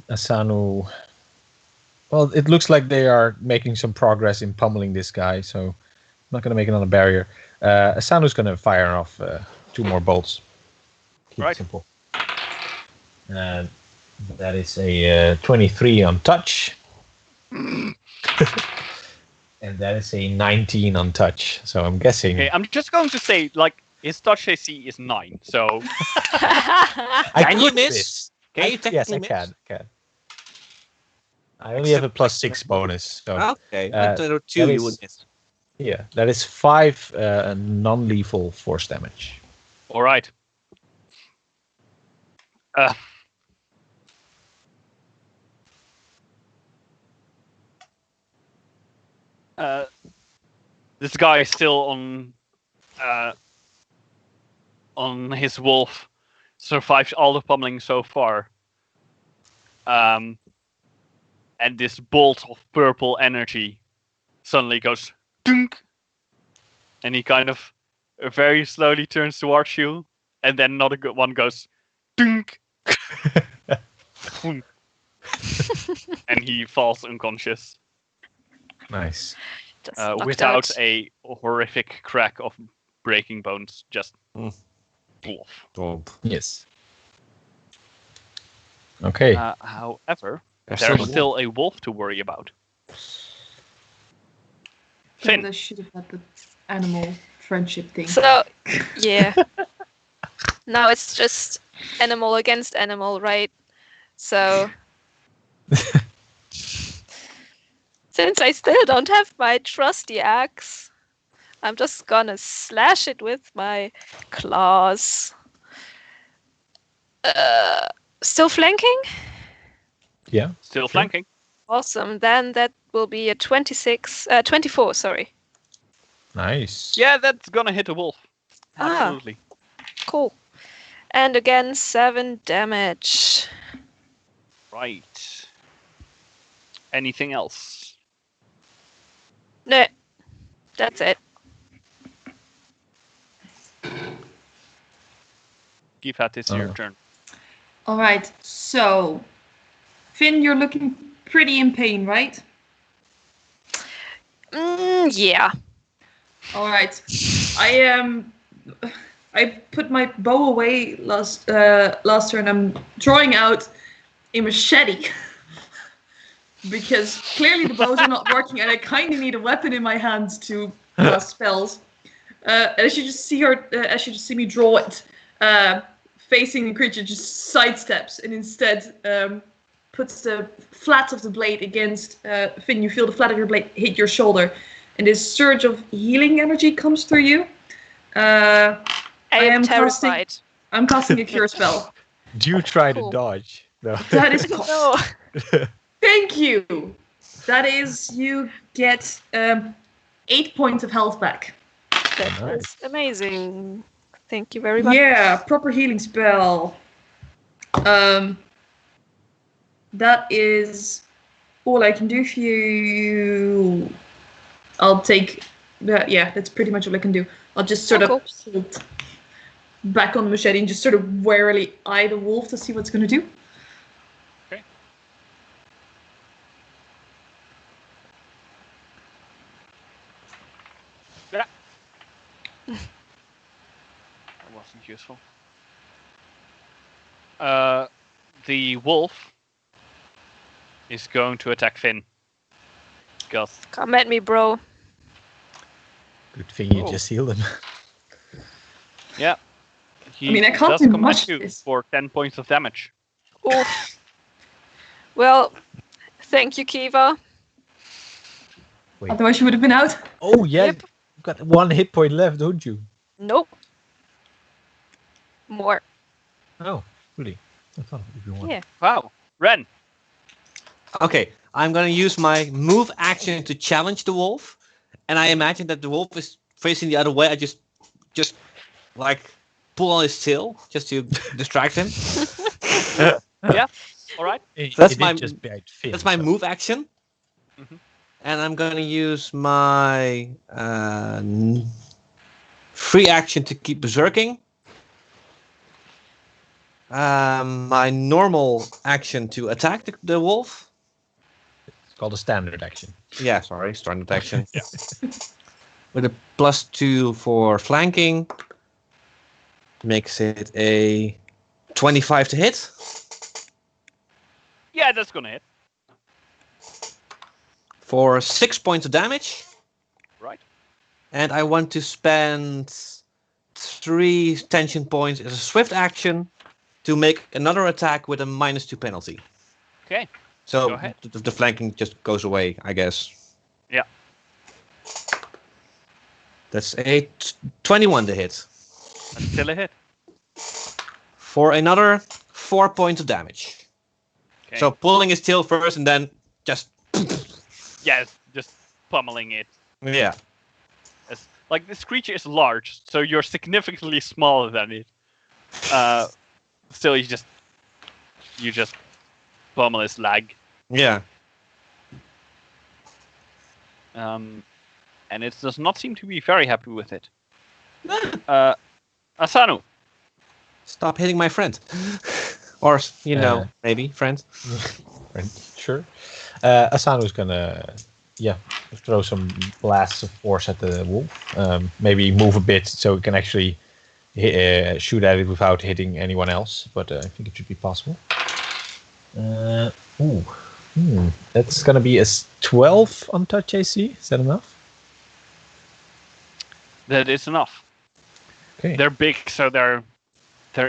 Asanu. Well, it looks like they are making some progress in pummeling this guy, so I'm not going to make another barrier. Asanu's going to fire off 2 more bolts. Keep Right. it simple. And that is a 23 on touch. And that is a 19 on touch. So I'm guessing. Okay, I'm just going to say, like, his touch AC is 9, so I Can you could miss? Can you yes, technically I miss? can. I only have a plus 6 bonus. So Okay, Uh, but there are 2 that you is- would miss. yeah, that is 5 non-lethal force damage. all right. This guy is still on his wolf, survives all the pummeling so far. And this bolt of purple energy suddenly goes dunk, and he kind of very slowly turns towards you, and then another good one goes dunk, and he falls unconscious Nice. Just knocked without out. a horrific crack of breaking bones. Just ploof. Yes. Okay. However, There's there's still still a wolf to worry about. Finn. I should have had the animal friendship thing. So, yeah. Now it's just animal against animal, right? So, since I still don't have my trusty axe, I'm just gonna slash it with my claws. Still flanking? Yeah. Still Sure. flanking. Awesome. Then that will be a 24, sorry. Nice. Yeah, that's gonna hit a wolf. Ah. Absolutely. Cool. And again, 7 damage. Right. Anything else? No, that's it. Kifat, it's your turn. All right, so Finn, you're looking pretty in pain, right? Yeah. All right, I put my bow away last turn. I'm drawing out a machete because clearly the bows are not working, and I kind of need a weapon in my hands to cast spells. As you just see me draw it, facing the creature, just sidesteps and instead puts the flat of the blade against Finn. You feel the flat of your blade hit your shoulder, and this surge of healing energy comes through you. I am casting- terrified. I'm casting a cure spell. Do you try Cool. to dodge? No. That is No. Thank you. That is, you get 8 points of health back. That Nice. was amazing. Thank you very much. Yeah, proper healing spell. That is all I can do for you. I'll take that. Yeah, that's pretty much all I can do. I'll just sort cool. of hold back on the machete and just sort of warily eye the wolf to see what's going to do. Okay. Yeah. That wasn't useful. The wolf is going to attack Finn. Because Come at me, bro. Good thing you Oh. just healed him. yeah, he I mean, I can't does do come much at you this. for 10 points of damage. Oof. Well, thank you, Kiva. Wait. Otherwise, you would have been out. Oh yeah, Yep. you've got 1 hit point left, don't you? Nope. More. Oh, really? I thought it would be 1. Yeah. Wow, Ren. Okay, I'm gonna use my move action to challenge the wolf, and I imagine that the wolf is facing the other way. I just like pull on his tail just to distract him. Yeah, all right. That's It my- did just bite Finn, That's my so- move action, Mhm. and I'm gonna use my free action to keep berserking. My normal action to attack the wolf. It's called a standard action. Yeah, sorry, standard action. Yeah. With a +2 for flanking. Makes it a 25 to hit. Yeah, that's gonna hit. For 6 points of damage. Right. And I want to spend 3 tension points as a swift action to make another attack with a -2 penalty. Okay. So Go ahead. the flanking just goes away, I guess. Yeah. That's a 21 to hit. That's still a hit. For another 4 points of damage. Okay. So pulling his tail first and then just... yeah, just pummeling it. Yeah. Like this creature is large, so you're significantly smaller than it. Still, you just pummel his leg. Yeah. And it does not seem to be very happy with it. Asanu. Stop hitting my friend. Or, maybe friend. Friend, sure. Asanu's gonna, throw some blasts of force at the wolf. Maybe move a bit so it can actually shoot at it without hitting anyone else. But I think it should be possible. That's gonna be a 12 on touch AC. Is that enough? That is enough. Okay. They're big, so they're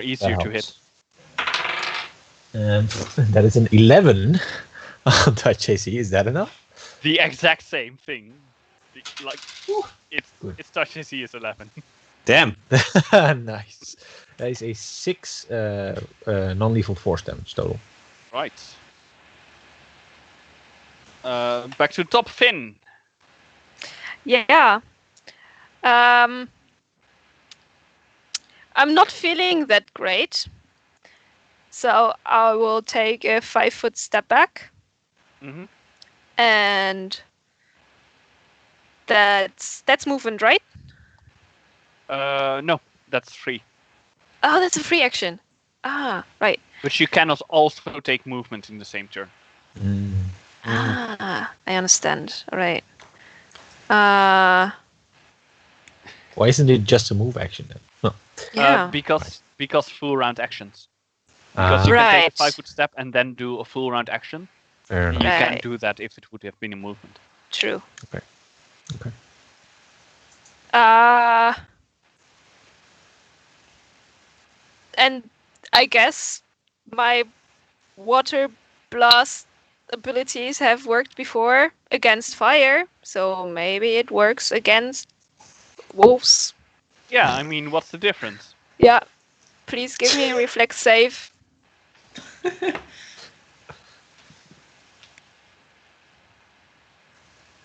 easier to hit. And that is an 11 on touch AC. Is that enough? The exact same thing. Good. Its touch AC is 11. Damn. Nice. That is a 6 non-lethal force damage total. Right. Back to top Finn. Yeah. I'm not feeling that great. So I will take a 5-foot step back. Mm-hmm. And that's movement, right? No, that's free. Oh, that's a free action. Ah, right. But you cannot also take movement in the same turn. Ah, I understand. All right. Why isn't it just a move action then? No. Yeah. Because full round actions. Because you can take a Right. 5-foot step and then do a full round action. Fair You enough. Right. can't do that if it would have been a movement. True. Okay. And I guess my water blast abilities have worked before against fire, so maybe it works against wolves. Yeah, I mean, what's the difference? Yeah. Please give me a reflex save.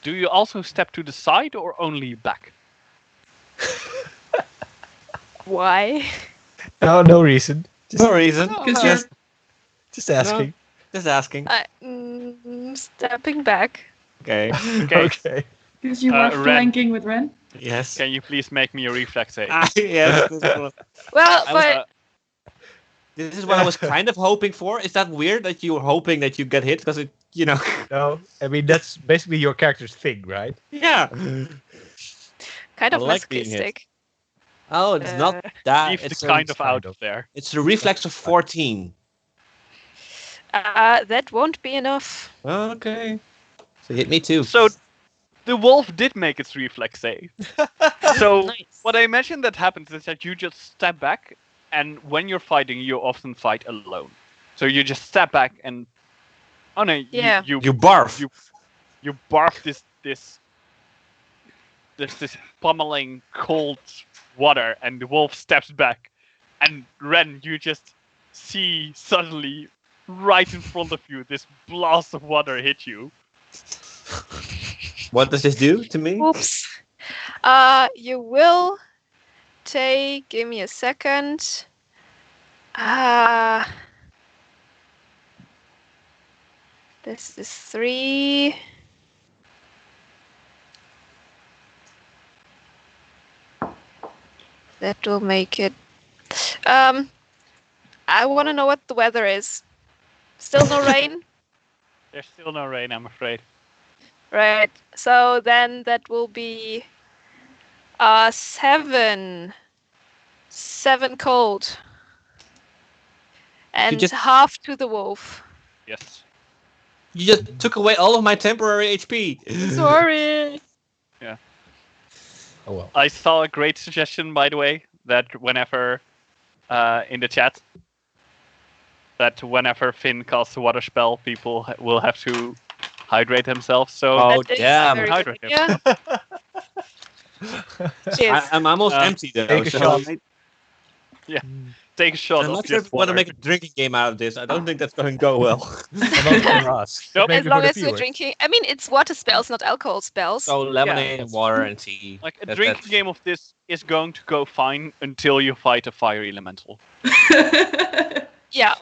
Do you also step to the side or only back? Why? No reason. No reason. Because no. you're Just Just asking. Just asking. Stepping back. Okay. Okay. Okay. Because you are Ren. flanking with Ren. Yes. Can you please make me a reflex save? Yes. This is what Well, I was- but this is what I was kind of hoping for. Is that weird that you were hoping that you get hit? Because it, No, I mean that's basically your character's thing, right? yeah. kind of I like being hit. masochistic. Oh, it's not that. Leave It's the kind of kind out of. there. It's a reflex of 14. That won't be enough. Okay. So hit me too. So the wolf did make its reflex save. So Nice. what I imagine that happens is that you just step back, and when you're fighting, you often fight alone. So you just step back and Yeah. you You barf. you barf this pummeling cold water, and the wolf steps back, and Ren, you just see suddenly right in front of you this blast of water hit you. What does this do to me? Oops. You will take. Give me a second. This is 3. That will make it. I want to know what the weather is. Still no rain? There's still no rain, I'm afraid. Right. So then that will be 7. 7 cold. And just- half to the wolf. Yes. You just took away all of my temporary HP. Sorry. Oh well. I saw a great suggestion, by the way, that whenever in the chat, that whenever Finn casts a water spell, people will have to hydrate themselves. So Oh, That is damn. very Hydrate good. him. Yeah. Cheers. I'm almost empty though. Take a so shot. take a shot I'm of not sure this if we want to water. make a drinking game out of this. I don't think that's going to go well. Well, not for us. Nope. Maybe As for long the as you're viewers. drinking. I mean, it's water spells, not alcohol spells. So lemonade and water and tea. Like a That- drinking that's- game of this is going to go fine until you fight a fire elemental. Yeah.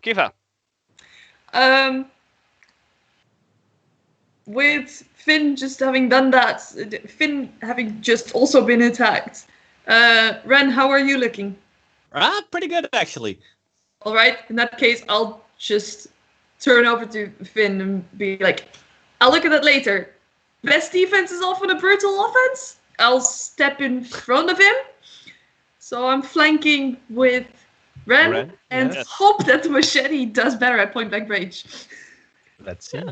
Kiva, With Finn just having done that, Finn having just also been attacked. Ren, how are you looking? Pretty good actually. All right, in that case, I'll just turn over to Finn and be like, I'll look at that later. Best defense is often a brutal offense. I'll step in front of him. So I'm flanking with Ren, and yes. hope that the machete does better at point blank range. Let's see.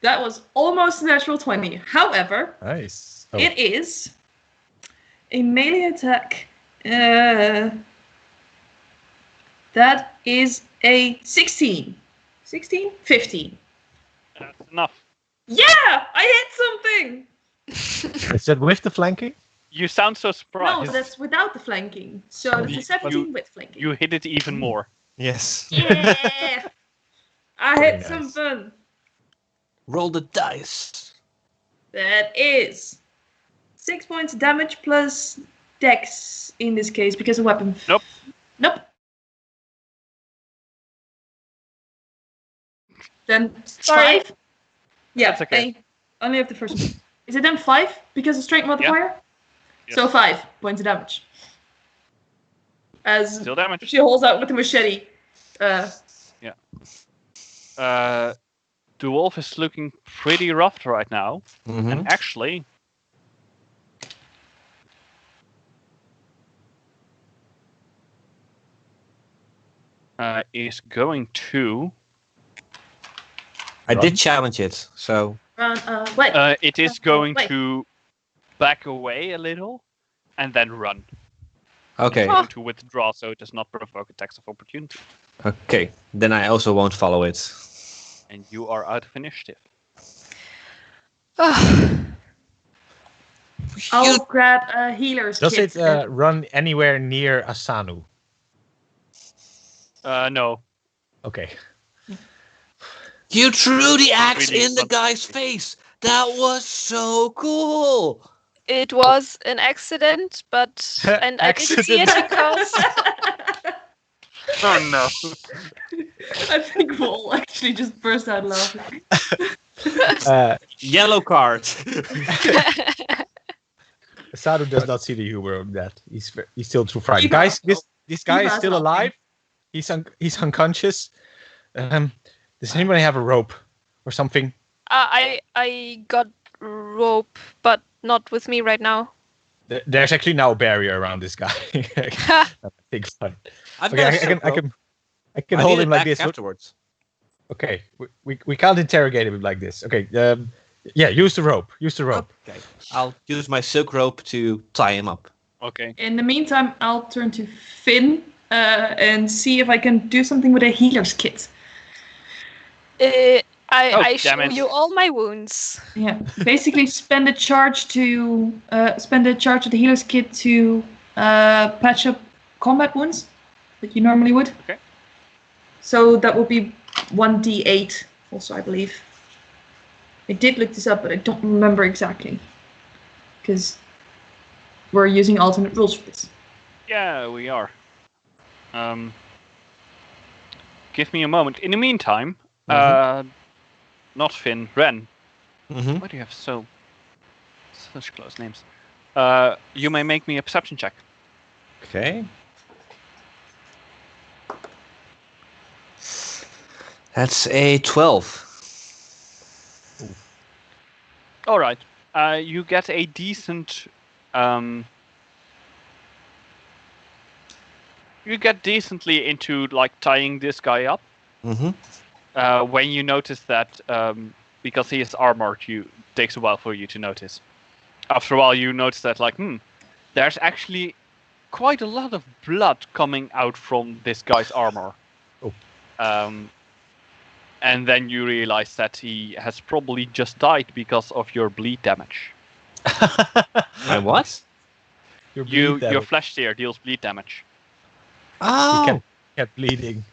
That was almost a natural 20. However, Nice. Oh, it is a melee attack. That is a 16. 16? 15. that's enough. Yeah! I hit something! is that with the flanking? You sound so No, surprised. that's without the flanking. So that's a 17 with flanking. You hit it even more. Yes. Yeah! I Very hit nice. something. Roll the dice. That is 6 points damage plus dex in this case because of weapon. Nope. Nope. Then Sorry. 5? Yeah, That's okay. I only have the first one. Is it then 5 because of strength modifier? Yes. So 5 points of damage. As Still damage. she holds out with the machete. The wolf is looking pretty rough right now. Mm-hmm. And actually, is going to. I did challenge it, so Run away. It is going wait. to back away a little and then run. okay. It's going to withdraw so it does not provoke attacks of opportunity. Okay. Then I also won't follow it. And you are out of initiative. I'll grab a healer's Does kit. it run anywhere near Asanu? No. Okay. You threw the axe Really in the fun. guy's face. That was so cool. It was an accident, but and I didn't see it because Oh no. I think we'll all actually just burst out laughing. Yellow card. Sadhu does not see the humor of that. He's still too frightened. Eva. Guys, this guy is Eva's still laughing. alive. He's unconscious. Does anybody have a rope or something? I got rope, but not with me right now. There's actually now a barrier around this guy. I think so. I've Okay, got a I silk rope. can I hold need him it like back this. afterwards. Okay, we can't interrogate him like this. Okay, yeah, use the rope. Use the rope. Okay, I'll use my silk rope to tie him up. Okay. In the meantime, I'll turn to Finn and see if I can do something with a healer's kit. I show damn it. you all my wounds. Yeah, basically spend a charge of the healer's kit to patch up combat wounds that you normally would. Okay. So that would be 1d8 also, I believe. I did look this up, but I don't remember exactly because we're using alternate rules for this. Yeah, we are. Give me a moment. In the meantime, not Finn, Ren. Mm-hmm. Why do you have such close names? You may make me a perception check. Okay. That's a 12. All right. You get a decent. You get decently into like tying this guy up. Mm-hmm. When you notice that, because he is armored, takes a while for you to notice. After a while, you notice that like, there's actually quite a lot of blood coming out from this guy's armor. Oh. And then you realize that he has probably just died because of your bleed damage. My what? Your flesh tear deals bleed damage. Oh, kept bleeding.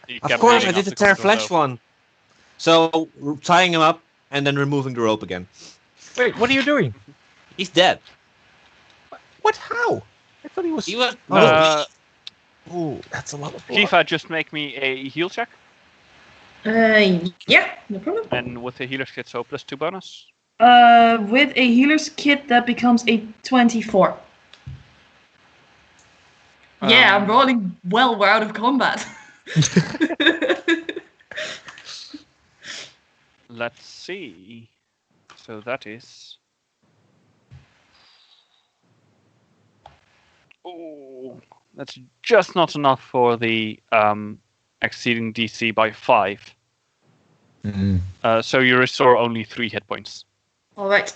He of kept course I bleeding did the after tear Kundo, flesh so- one. So tying him up and then removing the rope again. Wait, what are you doing? He's dead. What? How? I thought he was. He was. Ooh, that's a lot of blood. Tifa, just make me a heal check, Yeah, no problem. and with the healer's kit, so +2 bonus. With a healer's kit, that becomes a 24. Yeah, I'm rolling well. We're out of combat. Let's see. So that is. Oh, that's just not enough for the exceeding DC by 5. So you restore only 3 hit points. All right.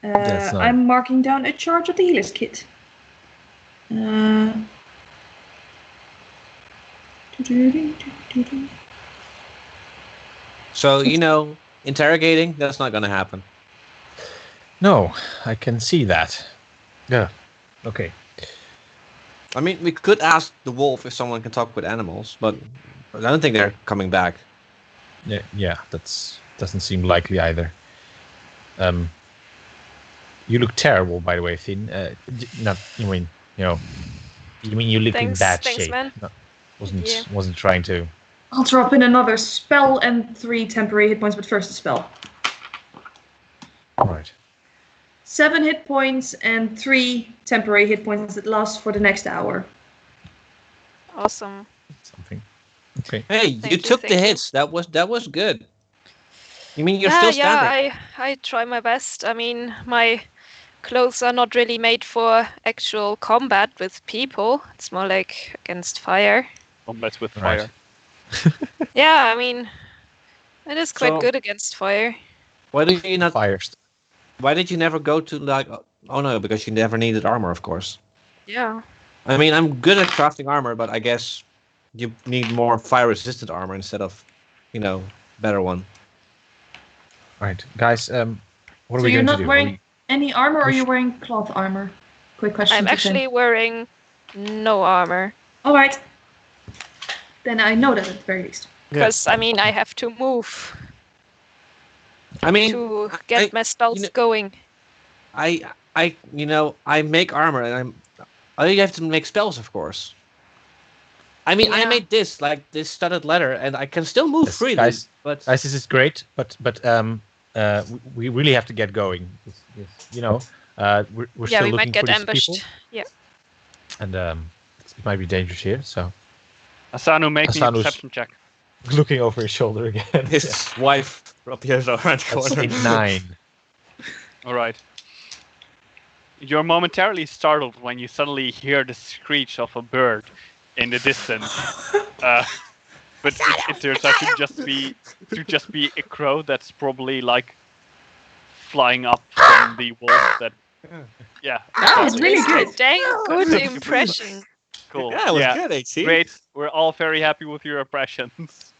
That's not- I'm marking down a charge of the healer's kit. So interrogating, that's not gonna happen. No, I can see that. Yeah. Okay. I mean, we could ask the wolf if someone can talk with animals, but I don't think they're coming back. Yeah, doesn't seem likely either. You look terrible, by the way, Finn. You mean you look in bad Thanks, shape. man. No, Yeah. wasn't trying to. I'll drop in another spell and 3 temporary hit points, but first a spell. All right. 7 hit points and 3 temporary hit points that last for the next hour. Awesome. Something. Okay. Hey, you Thank took you. the hits. That was good. You mean you're still standing? Yeah, I try my best. I mean, my clothes are not really made for actual combat with people. It's more like against fire. Combat with Right. fire. Yeah, I mean, it is quite So- good against fire. Why did you not? Fires. Why did you never go to like? Oh no, because you never needed armor, of course. Yeah. I mean, I'm good at crafting armor, but I guess you need more fire-resistant armor instead of, better one. All right, guys. What are So we you're going to not do? wearing any armor, or we you're sh- wearing cloth armor? Quick question. I'm to actually wearing no armor. All right. Then I know that at the very least. Because, I mean, I have to move. I mean, to get my spells going. I I make armor, and you have to make spells, of course. I mean, I Yeah. made this studded leather, and I can still move Yes, freely. guys, But this is great, but we really have to get going. We're Yeah, still we looking might get for these ambushed. people, Yeah. and it might be dangerous here. So Asanu, make me a Asanu's perception check. looking over his shoulder again. his wife appears around the That's corner. a 9. All right. You're momentarily startled when you suddenly hear the screech of a bird in the distance. But it turns out to just be a crow that's probably like flying up from the walls. Yeah. That was exactly. really good. Dang good impression. Cool. Yeah, it was good, HC. Great. We're all very happy with your impressions.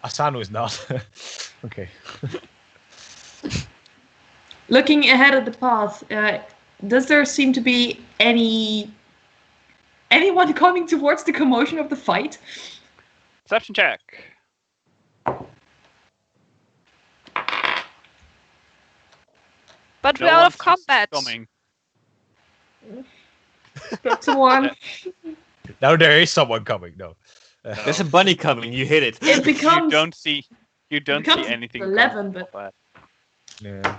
Asanu is not. Okay. Looking ahead at the path, does there seem to be anyone coming towards the commotion of the fight? Perception check. But No we're out one of seems combat. coming. Got someone. Now there is someone coming. No. There's a bunny coming. You hit it. It becomes You don't see anything. 11, but Yeah.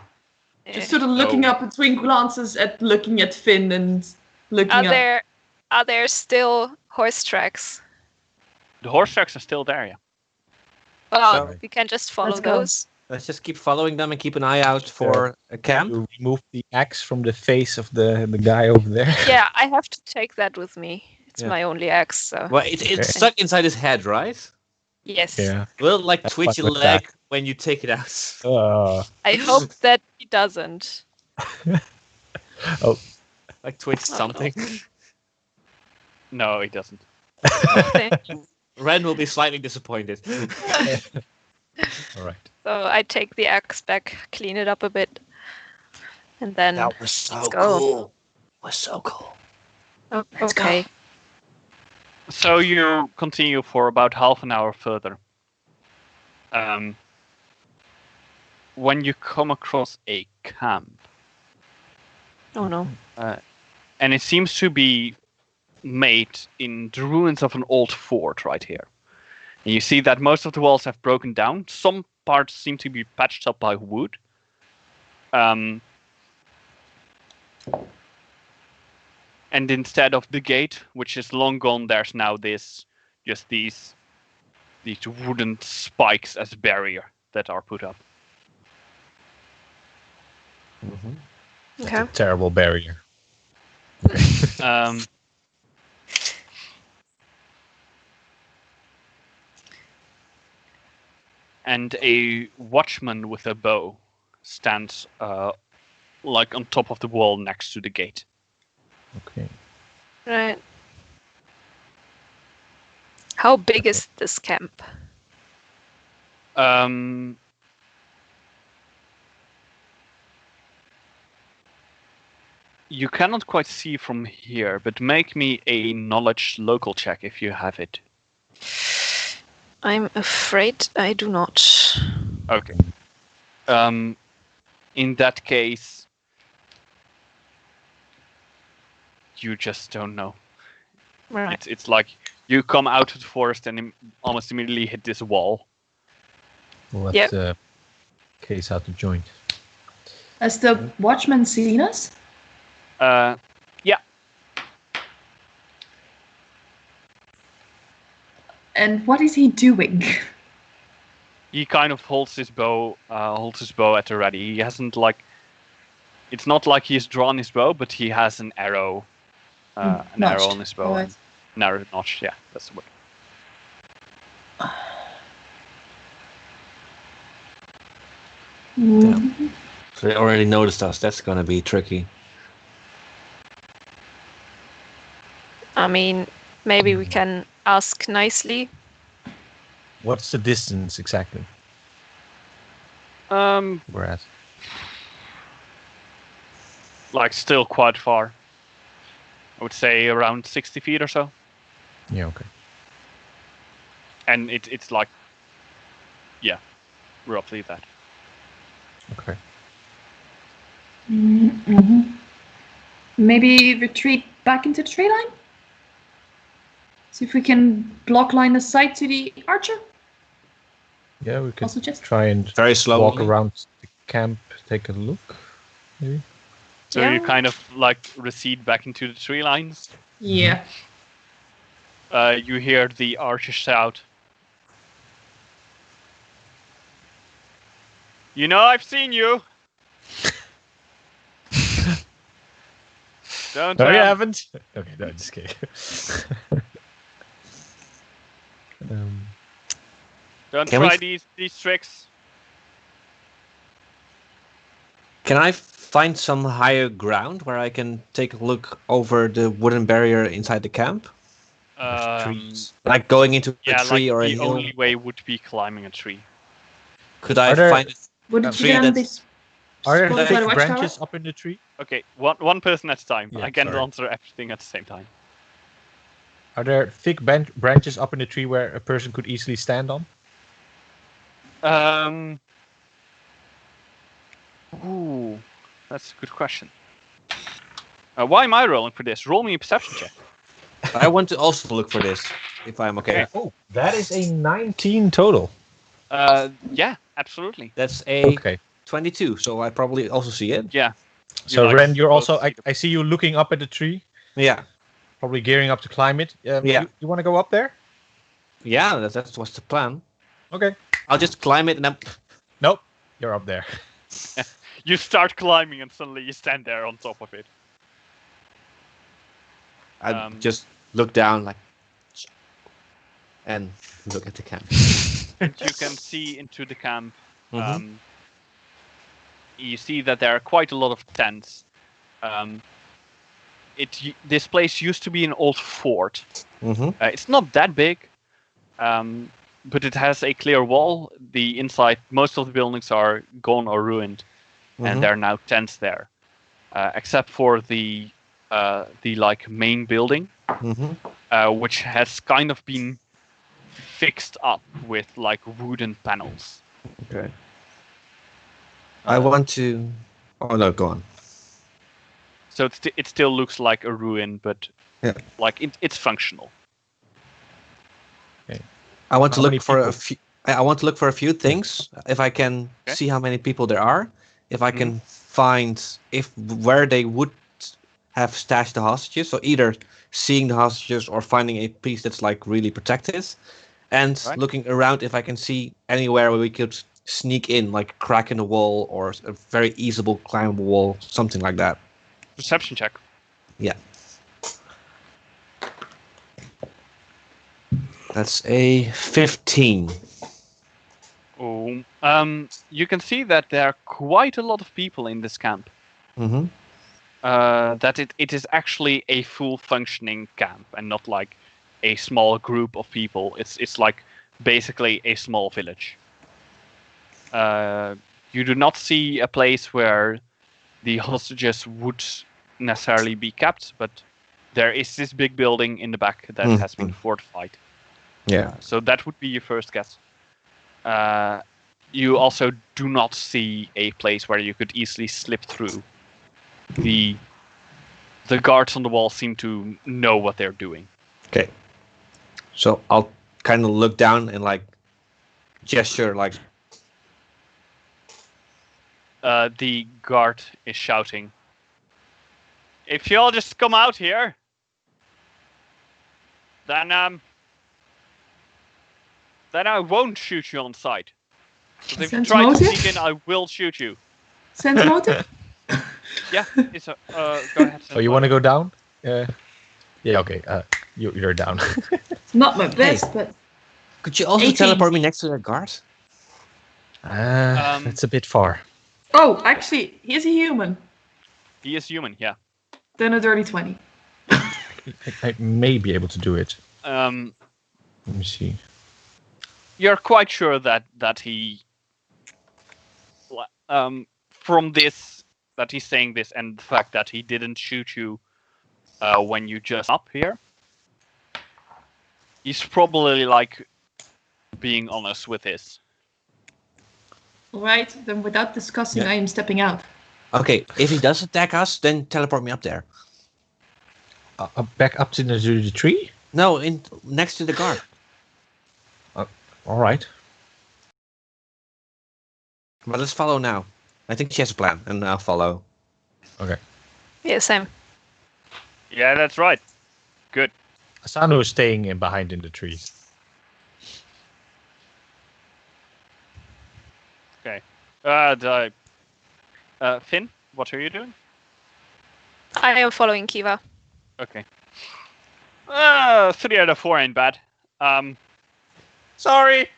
just sort of looking up between glances at looking at Finn and looking up. Are there still horse tracks? The horse tracks are still there, yeah. Well, So- we can just follow Let's go. those. Let's just keep following them and keep an eye out for a camp. You remove the axe from the face of the guy over there. Yeah, I have to take that with me. It's Yeah. my only axe, so Well, it's stuck inside his head, right? yes. Yeah. Will it, like That's twitch fine your with that. leg when you take it out? I hope that he doesn't. Like twitch Oh, no. something. No, it doesn't. Okay. Ren will be slightly disappointed. All right. So I take the axe back, clean it up a bit, and then was so Let's go. cool. Was so cool. Let's go. okay. So you continue for about half an hour further. When you come across a camp, Oh no. and it seems to be made in the ruins of an old fort right here. And you see that most of the walls have broken down. Some parts seem to be patched up by wood. And instead of the gate, which is long gone, there's now these wooden spikes as barrier that are put up. That's Okay. a terrible barrier. Um, and a watchman with a bow stands like on top of the wall next to the gate. Okay. Right. How big is this camp? You cannot quite see from here, but make me a knowledge local check if you have it. I'm afraid I do not. Okay. In that case, you just don't know. Right. It's like you come out of the forest and almost immediately hit this wall. We'll Yep. let Case out the joint. Has the watchman seen us? Yeah. And what is he doing? He kind of holds his bow at the ready. He hasn't it's not like he's drawn his bow, but he has an arrow, arrow Notched. on his bow. Alright. An arrow notch, yeah, that's the word. Mhm. So they already noticed us. That's gonna be tricky. I mean, maybe we can ask nicely. What's the distance exactly? We're at. Like still quite far. I would say around 60 feet or so. Yeah. Okay. And it's like Roughly that. Okay. Mm-hmm. Maybe retreat back into the tree line? See if we can block line the sight to the archer? Yeah, we could Also just try and Very slowly. walk around the camp, take a look. Maybe. So Yeah. you kind of like recede back into the tree lines. Yeah. You hear the archer shout. You know I've seen you. Don't No, you tell. haven't. Okay, no, just kidding. um, Don't Can we try f- these tricks. Can I find some higher ground where I can take a look over the wooden barrier inside the camp? trees. Like going into Yeah, a tree like or a the hill? only way would be climbing a tree. Could I Are there- find Wouldn't you tree then be that's- Are there spotted by thick the watchtower? branches up in the tree? Okay, one person at a time. Yeah, I can't sorry. answer everything at the same time. Are there thick branches up in the tree where a person could easily stand on? Ooh, that's a good question. Why am I rolling for this? Roll me a perception check. I want to also look for this, if I'm okay. Oh, that is a 19 total. Yeah, absolutely. That's a Okay. 22, so I probably also see it. Yeah. So like Ren, you're both also. see I see you looking up at the tree, Yeah, probably gearing up to climb it. Yeah. You want to go up there? yeah, that's what's the plan. Okay. I'll just climb it and then Nope. You're up there. You start climbing and suddenly you stand there on top of it. I just look down like and look at the camp. You can see into the camp. Mhm. You see that there are quite a lot of tents. This place used to be an old fort. Mm-hmm. It's not that big, but it has a clear wall. The inside, most of the buildings are gone or ruined, and there are now tents there, except for the like main building, which has kind of been fixed up with like wooden panels. Okay. I want to. Oh no, go on. So it still looks like a ruin, but Yeah. like it's functional. I want to How many look for a people? few. I want to look for a few things. If I can Okay. see how many people there are, if I can find where they would have stashed the hostages, so either seeing the hostages or finding a piece that's like really protected, and Right. looking around if I can see anywhere where we could sneak in, like a crack in the wall or a very easable climbable wall, something like that. Perception check. Yeah. That's a 15. Oh, you can see that there are quite a lot of people in this camp. Mm-hmm. That it is actually a full functioning camp and not like a small group of people. It's like basically a small village. You do not see a place where the hostages would necessarily be kept, but there is this big building in the back that has been fortified. Yeah. So that would be your first guess. You also do not see a place where you could easily slip through. The guards on the wall seem to know what they're doing. Okay. So I'll kind of look down and like gesture like The guard is shouting, "If you all just come out here, then I won't shoot you on sight. But if you Sense try to motive? sneak in, I will shoot you." Sense motive? Yeah, it's a go ahead. Oh, you want to go down? Yeah. Okay. You're down. Not my best, but could you also 18. teleport me next to the guard? That's a bit far. oh, actually, he's a human. He is human, yeah. Then a dirty 20. I may be able to do it. Let me see. You're quite sure that he, from this, that he's saying this, and the fact that he didn't shoot you when you just up here. He's probably like being honest with this. All right, then without discussing, Yeah. I am stepping out. Okay, if he does attack us, then teleport me up there. Back up to the tree? No, in next to the guard. All right. But let's follow now. I think she has a plan, and I'll follow. Okay. Yeah, same. Yeah, that's right. Good. Asano is staying in behind in the trees. Okay. Finn, what are you doing? I am following Kiva. Okay. 3 out of 4 ain't bad. Sorry.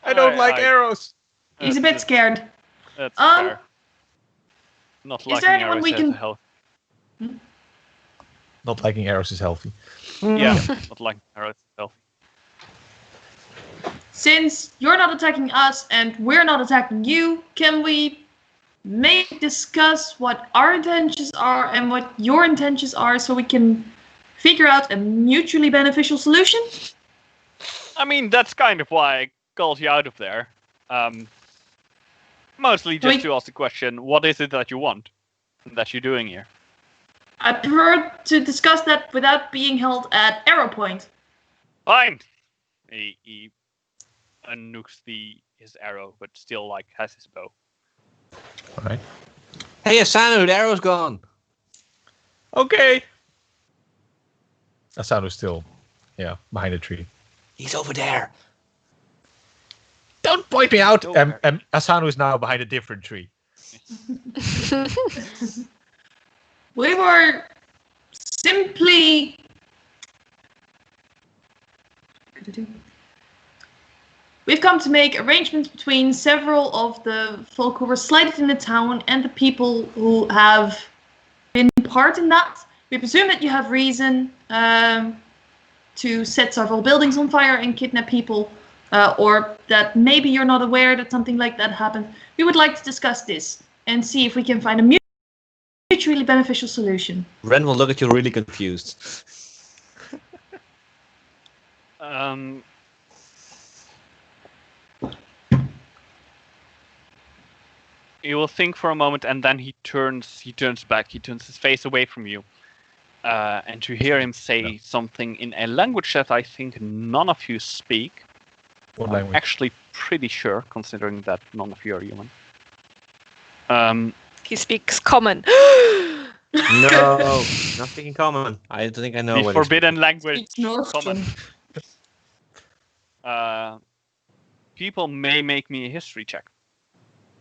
I don't like arrows. He's a bit scared. That's Um, fair. Not is liking there anyone arrows we has can- a health. Not liking arrows is healthy. Yeah, not liking arrows is healthy. Since you're not attacking us and we're not attacking you, can we maybe discuss what our intentions are and what your intentions are so we can figure out a mutually beneficial solution? I mean, that's kind of why I called you out of there. Mostly just to ask the question, what is it that you want? That you're doing here? I prefer to discuss that without being held at arrow point. Fine! He unnukes his arrow, but still has his bow. All right. Hey, Asano, the arrow's gone. Okay. Asano's still, behind the tree. He's over there. Don't point me out. Over. Asano is now behind a different tree. We were simply... We've come to make arrangements between several of the folk who were slighted in the town and the people who have been part in that. We presume that you have reason to set several buildings on fire and kidnap people, or that maybe you're not aware that something like that happened. We would like to discuss this and see if we can find a mutually beneficial solution. Ren will look at you really confused. He will think for a moment, and then he turns back. He turns his face away from you, and to hear him say something in a language that I think none of you speak. What I'm language? actually pretty sure, considering that none of you are human. He speaks common. No, nothing in common. I don't think I know The what he's- forbidden language. It's Nordstrom. Common. People may make me a history check.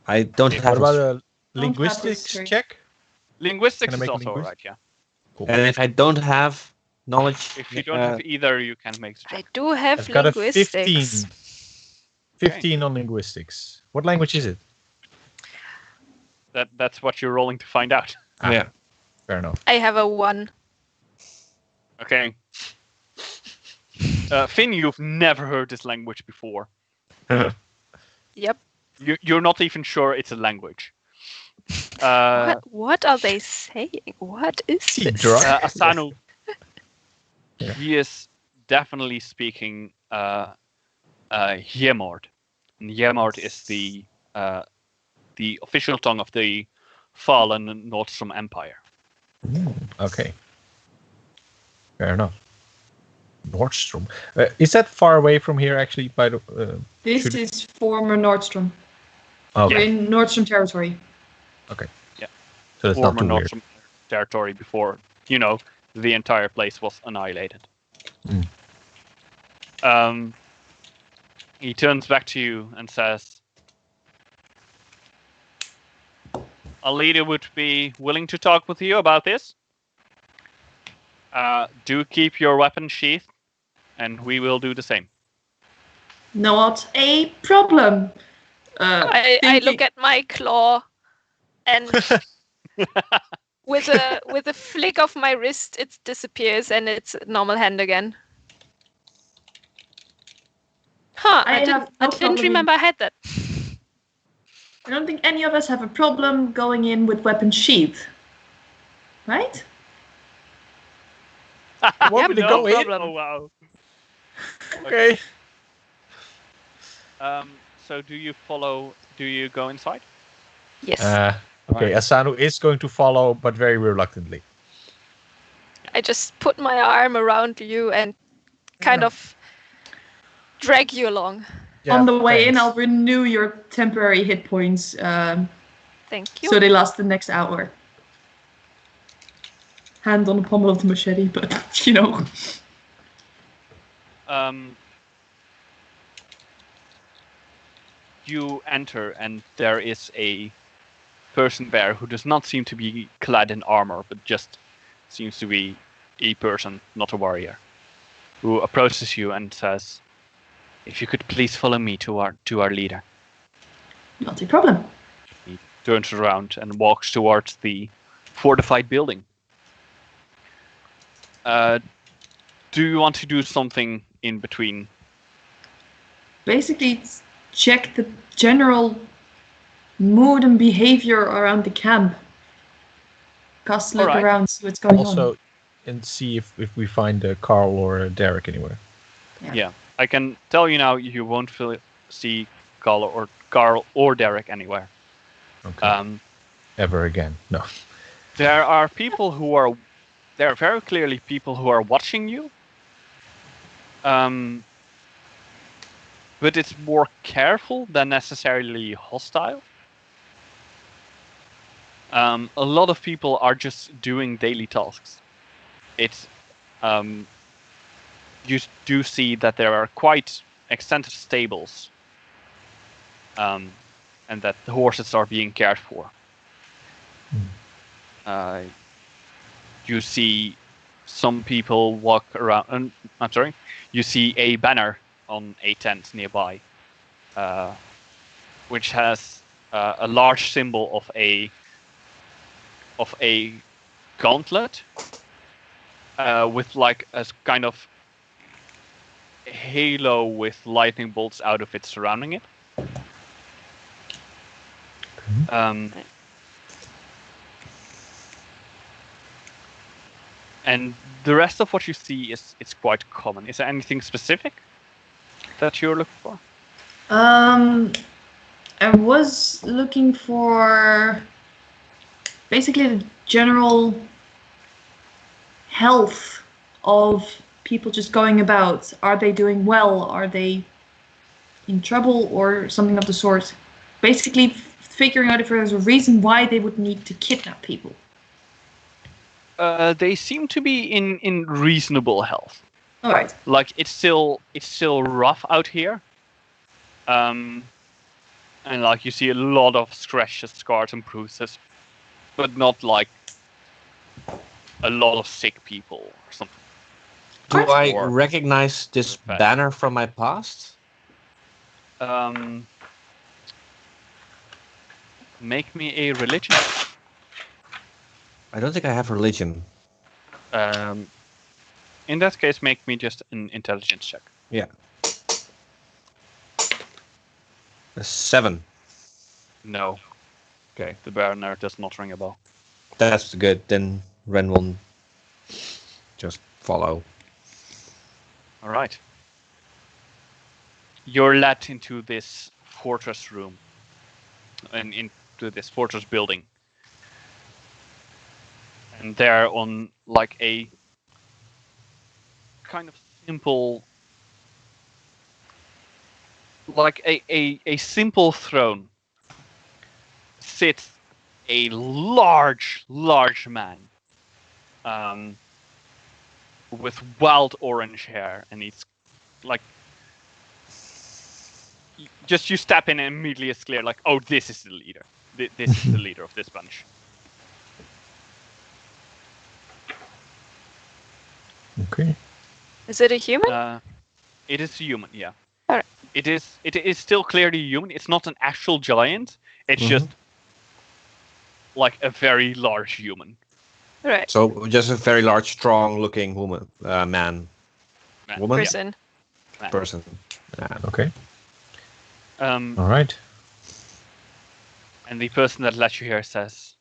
I don't What have about a... a linguistics history. check? Linguistics Can I is make a also linguist? alright, yeah. Cool. And if I don't have knowledge... If you don't have either, you can make the I check. do have I've got a 15. linguistics. 15 on linguistics. What language is it? That's what you're rolling to find out. Yeah. Fair enough. I have a 1. Okay. Finn, you've never heard this language before. Yep. You're not even sure it's a language. What are they saying? What is he this? drunk? Asano, Yeah. he is definitely speaking Yemord. And Yemord is the official tongue of the fallen Nordstrom Empire. Okay. Fair enough. Nordstrom. Is that far away from here, actually? By the This should- is former Nordstrom. okay. We're in Nordstrom territory. So it's Former not too weird. Nordstrom territory before, the entire place was annihilated. He turns back to you and says, a leader would be willing to talk with you about this. Do keep your weapon sheathed, and we will do the same. Not a problem. I Thinking- look at my claw, and with a flick of my wrist, it disappears and it's a normal hand again. Huh? I I have no didn't problem remember I had that. I don't think any of us have a problem going in with weapon sheath. Right? Want me to go in? problem. Oh wow. Okay. So do you follow? Do you go inside? Yes. Okay, Right. Asano is going to follow, but very reluctantly. I just put my arm around you and kind of drag you along. On the way in, thanks. I'll renew your temporary hit points, Thank you. so they last the next hour. Hand on the pommel of the machete, but you know. You enter, and there is a person there who does not seem to be clad in armor, but just seems to be a person, not a warrior, who approaches you and says, "If you could please follow me to our leader." Not a problem. He turns around and walks towards the fortified building. Do you want to do something in between? Basically, check the general mood and behavior around the camp. Cast a look Alright. around, see what's going Also, on. and see if we find Carl or Derek anywhere. Yeah, I can tell you now, you won't see Carl or Derek anywhere. Okay. Ever again? No. There are people who are. There are very clearly people who are watching you. But it's more careful than necessarily hostile. A lot of people are just doing daily tasks. It's you do see that there are quite extensive stables, and that the horses are being cared for. You see some people walk around. I'm sorry. You see a banner on a tent nearby, which has a large symbol of a gauntlet with like a kind of halo with lightning bolts out of it surrounding it. And the rest of what you see is quite common. Is there anything specific that you're looking for? I was looking for basically the general health of people just going about. Are they doing well? Are they in trouble or something of the sort? Basically, figuring out if there's a reason why they would need to kidnap people. They seem to be in reasonable health. All right. Like it's still rough out here. And like you see a lot of scratches, scars, and bruises, but not like a lot of sick people or something. Do I Or- recognize this Perfect. banner from my past? Make me a religion. I don't think I have religion. In that case, make me just an intelligence check. Yeah. A 7. No, Okay. the banner does not ring a bell. That's good. Then Ren will just follow. All right. You're led into this fortress room and into this fortress building. And there on like a kind of simple, like a simple throne sits a large man with wild orange hair, and he's like, just you step in and immediately it's clear, like, oh, this is the leader. This is the leader of this bunch. Okay. Is it a human? It is human, yeah. Alright. It is still clearly human. It's not an actual giant. It's just like a very large human. Right. So just a very large, strong-looking woman, man, woman, Person. Man. person. Yeah. Okay. All right. And the person that let you here says,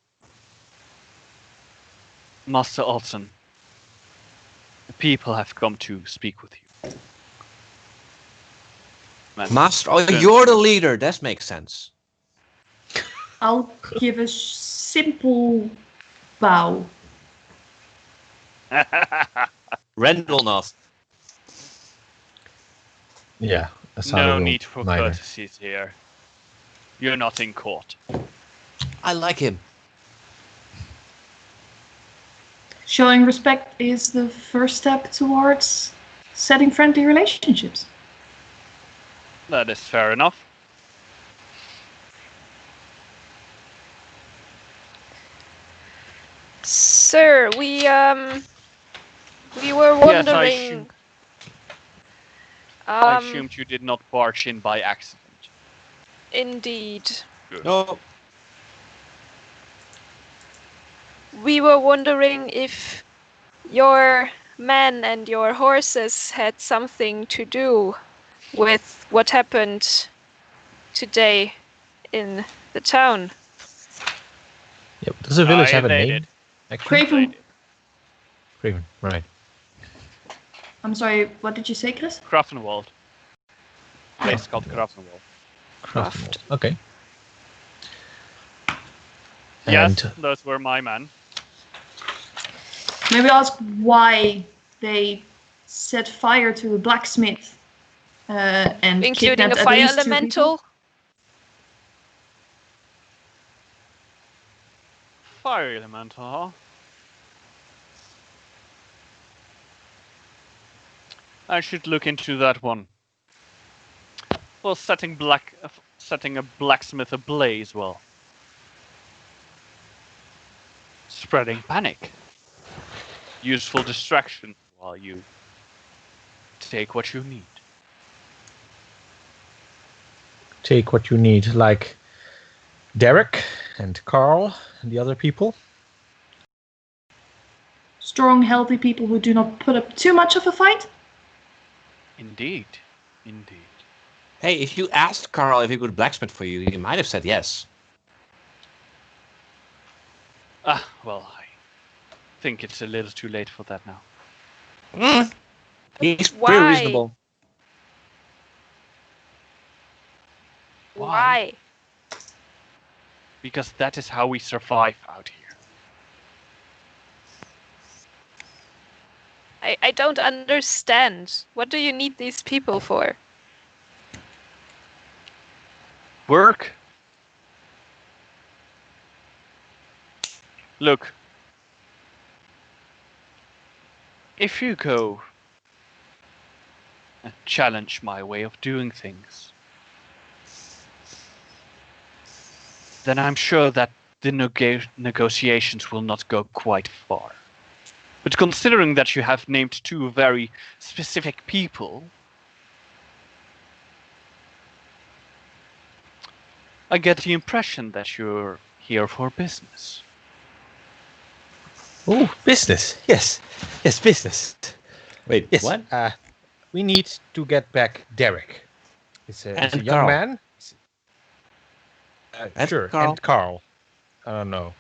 Master Alton, the people have come to speak with you. Master, oh, you're the leader. That makes sense. I'll give a simple bow. Ren will not. Yeah. Asana No will need for neither. courtesies here. You're not in court. I like him. Showing respect is the first step towards setting friendly relationships. That is fair enough. Sir, we were Yes, wondering. I assumed you did not barge in by accident. Indeed. No. We were wondering if your men and your horses had something to do with what happened today in the town. Yeah, does the village have a they name? did. Actually? Craven. Craven, right. I'm sorry, what did you say, Chris? Grafenwald. Place called Grafenwald. Craft. Okay. Yes, And those were my men. Maybe ask why they set fire to the blacksmith and Including kidnapped a at fire least 2 people. elemental. Fire elemental, huh? I should look into that one. Well, setting a blacksmith ablaze, well, spreading panic. Useful distraction while you take what you need. take what you need, like Derek and Carl and the other people. Strong, healthy people who do not put up too much of a fight. Indeed, indeed. Hey, if you asked Carl if he could blacksmith for you, he might have said yes. Well, I think it's a little too late for that now. He's pretty Why? reasonable. Why? Because that is how we survive out here. I don't understand. What do you need these people for? Work. Look. If you go and challenge my way of doing things, then I'm sure that the negotiations will not go quite far. But considering that you have named 2 very specific people, I get the impression that you're here for business. Oh, business. Yes. Yes, business. Wait, Yes. what? We need to get back Derek. It's a young Carl. man. And Sure. Carl. And Carl. I don't know.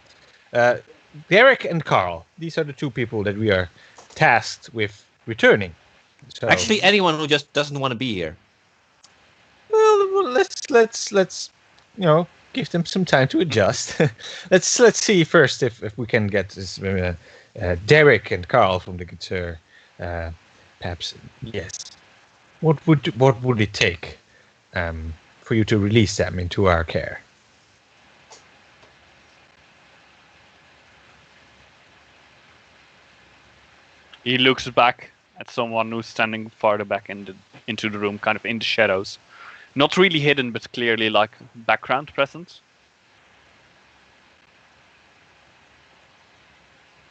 Derek and Carl. These are the 2 people that we are tasked with returning. So, Actually, anyone who just doesn't want to be here. well, let's give them some time to adjust. let's see first if we can get this Derek and Carl from the guitar. Perhaps yes. What would it take for you to release them into our care? He looks back at someone who's standing farther back into the room, kind of in the shadows. Not really hidden, but clearly like background presence.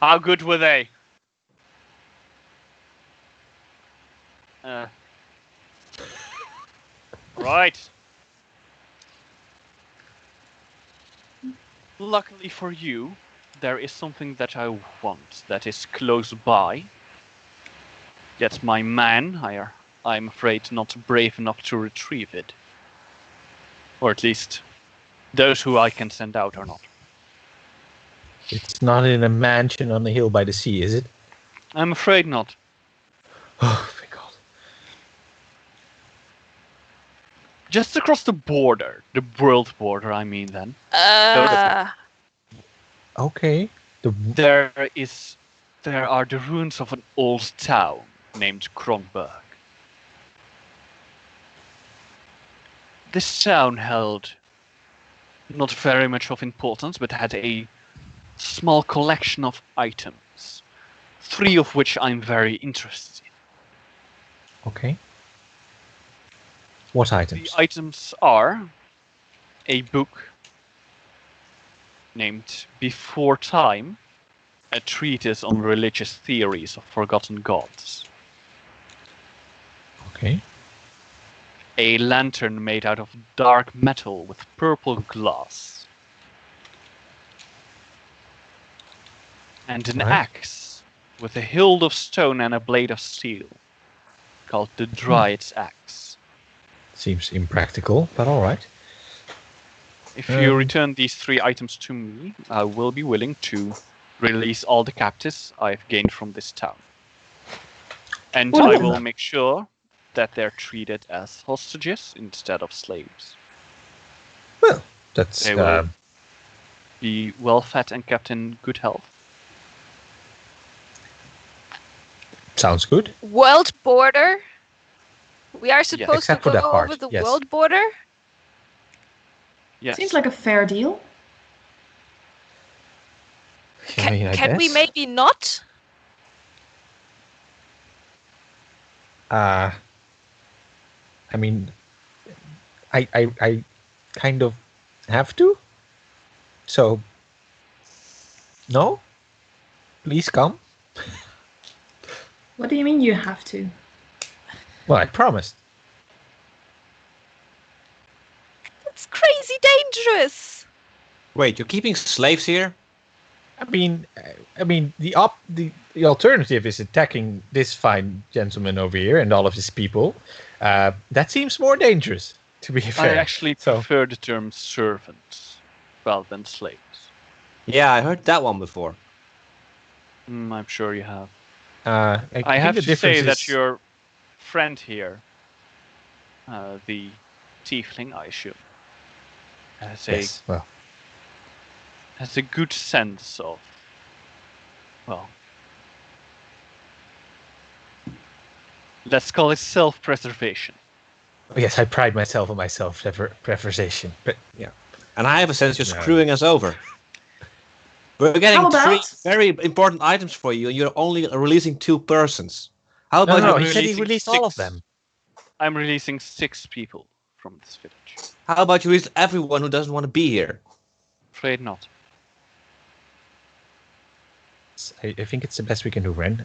How good were they? Right. Luckily for you, there is something that I want that is close by. Yet my man, I'm afraid, not brave enough to retrieve it. Or at least, those who I can send out are not. It's not in a mansion on the hill by the sea, is it? I'm afraid not. Oh, thank God. Just across the border, the world border, I mean. Then Okay. there are the ruins of an old town named Kronberg. This town held not very much of importance, but had a small collection of items, 3 of which I'm very interested in. Okay. What The items? items are a book named Before Time, a treatise on religious theories of forgotten gods. Okay. A lantern made out of dark metal with purple glass. And an Right. axe with a hilt of stone and a blade of steel, called the Dryad's Axe. Seems impractical, but all right. If you return these 3 items to me, I will be willing to release all the captives I've gained from this town. And Well, I will make sure that they're treated as hostages instead of slaves. Well, that's They will be well fed and kept in good health. sounds good. World border. We are supposed to except for go that part, over the yes. world border. Yes. Seems like a fair deal. I mean, I Can we guess. maybe not? I mean, I kind of have to. So, no. Please come. What do you mean you have to? Well, I promised. It's crazy dangerous. Wait, you're keeping slaves here? I mean, the alternative is attacking this fine gentleman over here and all of his people. That seems more dangerous, to be I fair. actually prefer the term servants rather than slaves. Yeah, I heard that one before. I'm sure you have. I I have think the to say difference that is- your friend here, the tiefling, I assume, Yes, well, has a good sense of, well, let's call it self-preservation. yes, I pride myself on my self-preservation, but Yeah. And I have a sense you're No. screwing us over. We're getting How 3 about- very important items for you, and you're only releasing 2 persons. How about no, I'm he said he releasing released all of 6. them. I'm releasing 6 people from this village. how about you release everyone who doesn't want to be here? Afraid not. I think it's the best we can do, Ren.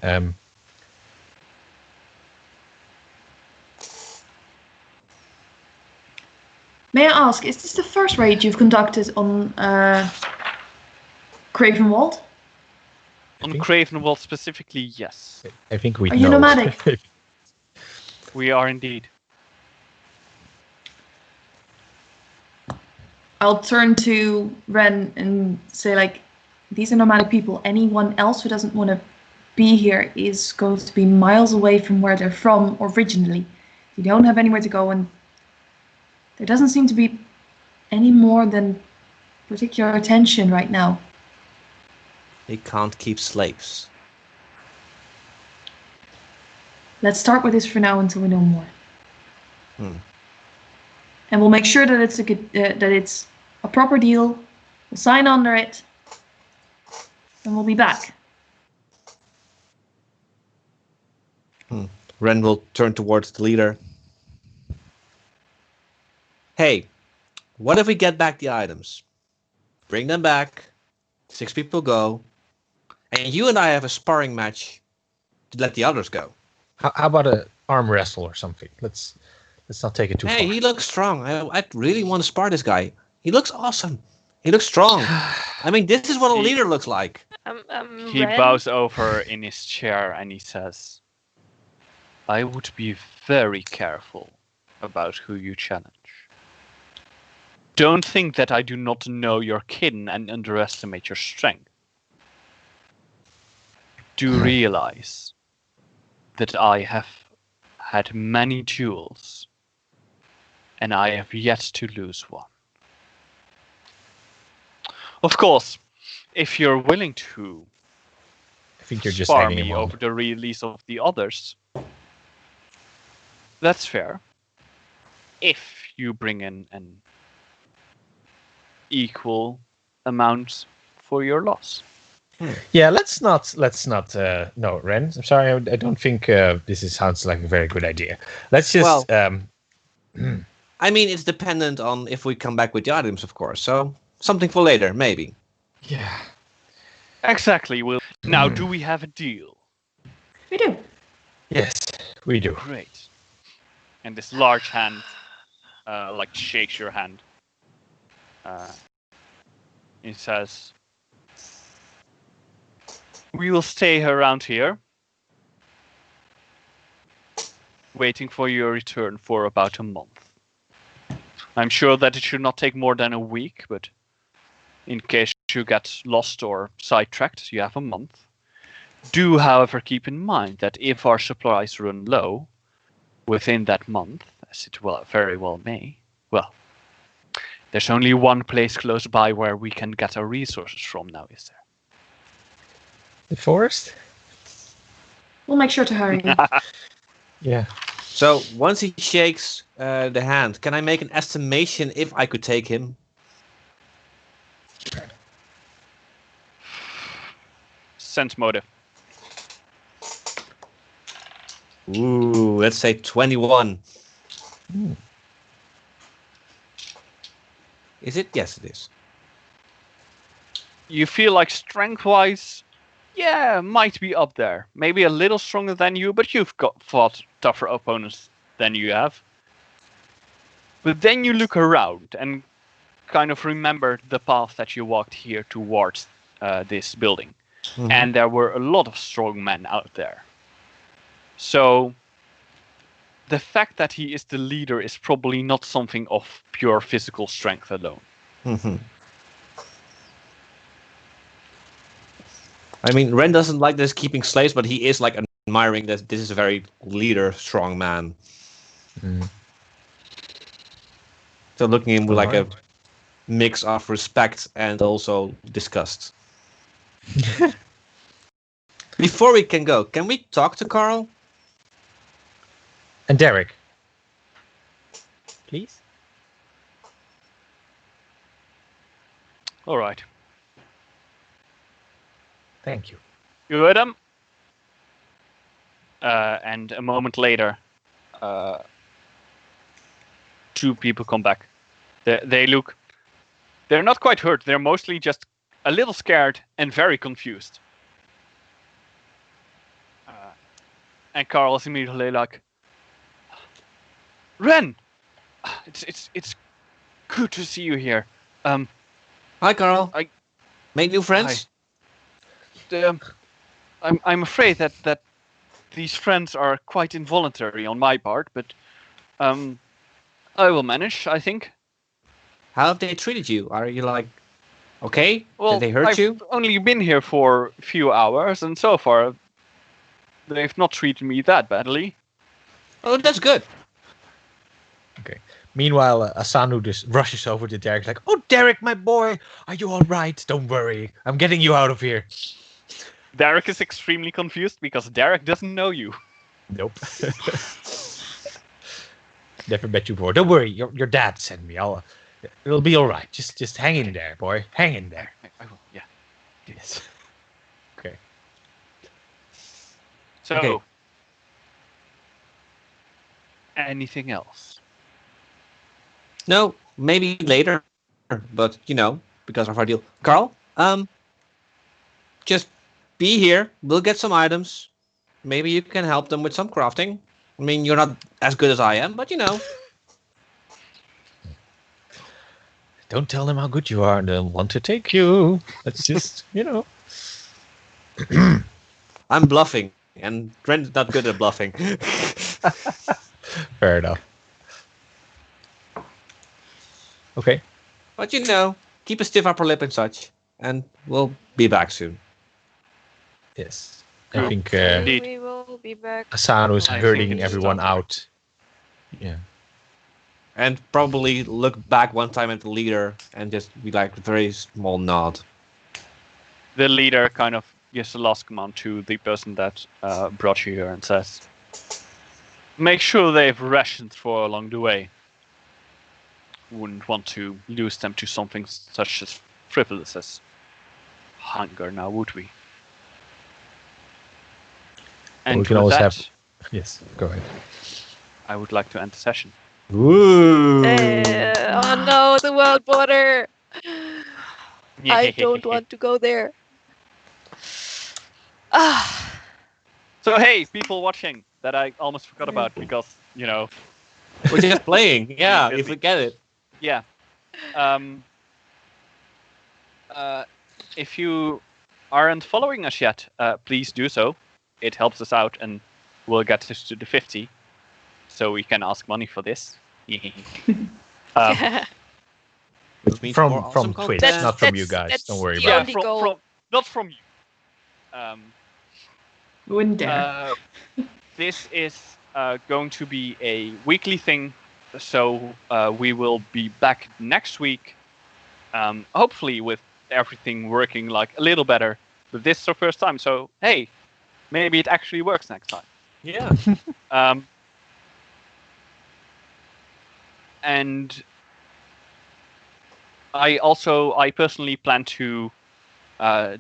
May I ask, is this the first raid you've conducted on Cravenwald? On think- Cravenwald specifically, yes. I think we Are you know. nomadic? We are indeed. I'll turn to Ren and say, like, these are nomadic people. Anyone else who doesn't want to be here is going to be miles away from where they're from originally. You don't have anywhere to go, and there doesn't seem to be any more than particular attention right now. He can't keep slaves. Let's start with this for now until we know more. Hmm. And we'll make sure that it's a proper deal. We'll sign under it, and we'll be back. Ren will turn towards the leader. Hey, what if we get back the items? Bring them back. 6 people go. And you and I have a sparring match to let the others go. How about a arm wrestle or something? Let's not take it too Hey, far. he looks strong. I really want to spar this guy. He looks awesome. He looks strong. I mean, this is what a He- leader looks like. He Ren, bows over in his chair and he says, I would be very careful about who you challenge. Don't think that I do not know your kin and underestimate your strength. Do realize that I have had many duels and I have yet to lose one. Of course, if you're willing to I think you're just spar hanging me him on. over the release of the others, that's fair. If you bring in an equal amount for your loss. Yeah, let's not. No, Ren. I'm sorry. I don't think sounds like a very good idea. Let's just. I mean, it's dependent on if we come back with the items, of course. So something for later, maybe. Yeah. Exactly. Well, now, do we have a deal? We do. Yes, we do. Great. And this large hand, like shakes your hand. It says, "We will stay around here, waiting for your return for about a month. I'm sure that it should not take more than a week, but in case you get lost or sidetracked, you have a month. Do, however, keep in mind that if our supplies run low within that month, as it very well may, well, there's only one place close by where we can get our resources from now, is there?" The forest? We'll make sure to hurry. Yeah. So once he shakes the hand, can I make an estimation if I could take him? Sense motive. Ooh, let's say 21. Is it? Yes, it is. You feel like strength-wise, yeah, might be up there. Maybe a little stronger than you, but you've fought tougher opponents than you have. But then you look around and kind of remember the path that you walked here towards this building. Mhm. And there were a lot of strong men out there. So the fact that he is the leader is probably not something of pure physical strength alone. Mhm. I mean, Ren doesn't like this keeping slaves, but he is like admiring that this is a very leader, strong man. Mm. So looking at him with like a Alright. mix of respect and also disgust. Before we can go, can we talk to Carl? And Derek. Please? All right. Thank you. You heard him? And a moment later, two people come back. They look... They're not quite hurt. They're mostly just a little scared and very confused. And Carl is immediately like, "Ren! It's good to see you here. Hi, Carl. I- Make new friends? I'm afraid that these friends are quite involuntary on my part, but I will manage, I think. How have they treated you? Are you like, okay? Well, Did they hurt I've you? only been here for a few hours, and so far they've not treated me that badly." Oh, that's good. Meanwhile, Asanu just rushes over to Derek like, "Oh, Derek, my boy, are you all right? Don't worry. I'm getting you out of here." Derek is extremely confused because Derek doesn't know you. Nope. Never met you before. Don't worry. Your dad sent me. It'll be all right. Just hang in there, boy. Hang in there. I will, yeah. Yes. Okay. So, Okay. anything else? No, maybe later, but you know, because of our deal. Carl, just be here. We'll get some items. Maybe you can help them with some crafting. I mean, you're not as good as I am, but you know. Don't tell them how good you are and they'll want to take you. Let's just, I'm bluffing, and Trent's not good at bluffing. Fair enough. Okay. But you know, keep a stiff upper lip and such, and we'll be back soon. Yes. Cool. I think Indeed. We will be back. Asano is I think herding it's everyone done. out. Yeah. And probably look back one time at the leader and just be like very small nod. The leader kind of gives the last command to the person that brought you here and says, make sure they've rations for along the way. Wouldn't want to lose them to something such as frivolous as hunger now, would we? And we can with always that, have. Yes, go ahead. I would like to end the session. Ooh. Oh no, the world border. I don't want to go there. Ah, So hey, people watching that I almost forgot about because, you know, We're just playing. Yeah, Busy. you forget it. yeah. If you aren't following us yet, please do so. It helps us out and we'll get this to the 50. So we can ask money for this. Which means From more awesome Twitch, content. not from you That's- guys. that's Don't worry the about only it. goal. not from you. Wouldn't dare. This is going to be a weekly thing, so we will be back next week, hopefully with everything working like a little better. But this is our first time, so hey, maybe it actually works next time. Yeah. And I personally plan to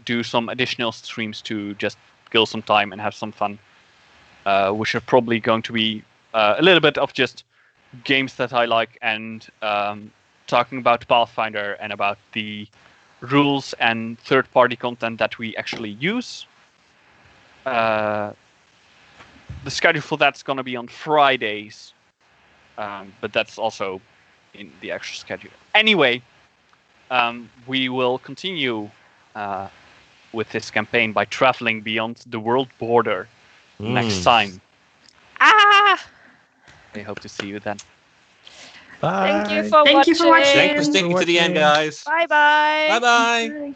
do some additional streams to just kill some time and have some fun, which are probably going to be a little bit of just games that I like and talking about Pathfinder and about the rules and third-party content that we actually use. The schedule for that's going to be on Fridays, but that's also in the extra schedule. Anyway, we will continue with this campaign by traveling beyond the world border next time. Ah! I hope to see you then. Thank you Bye. for Thank you for watching. Thanks for sticking to the end, guys. Bye bye. Bye bye. Bye.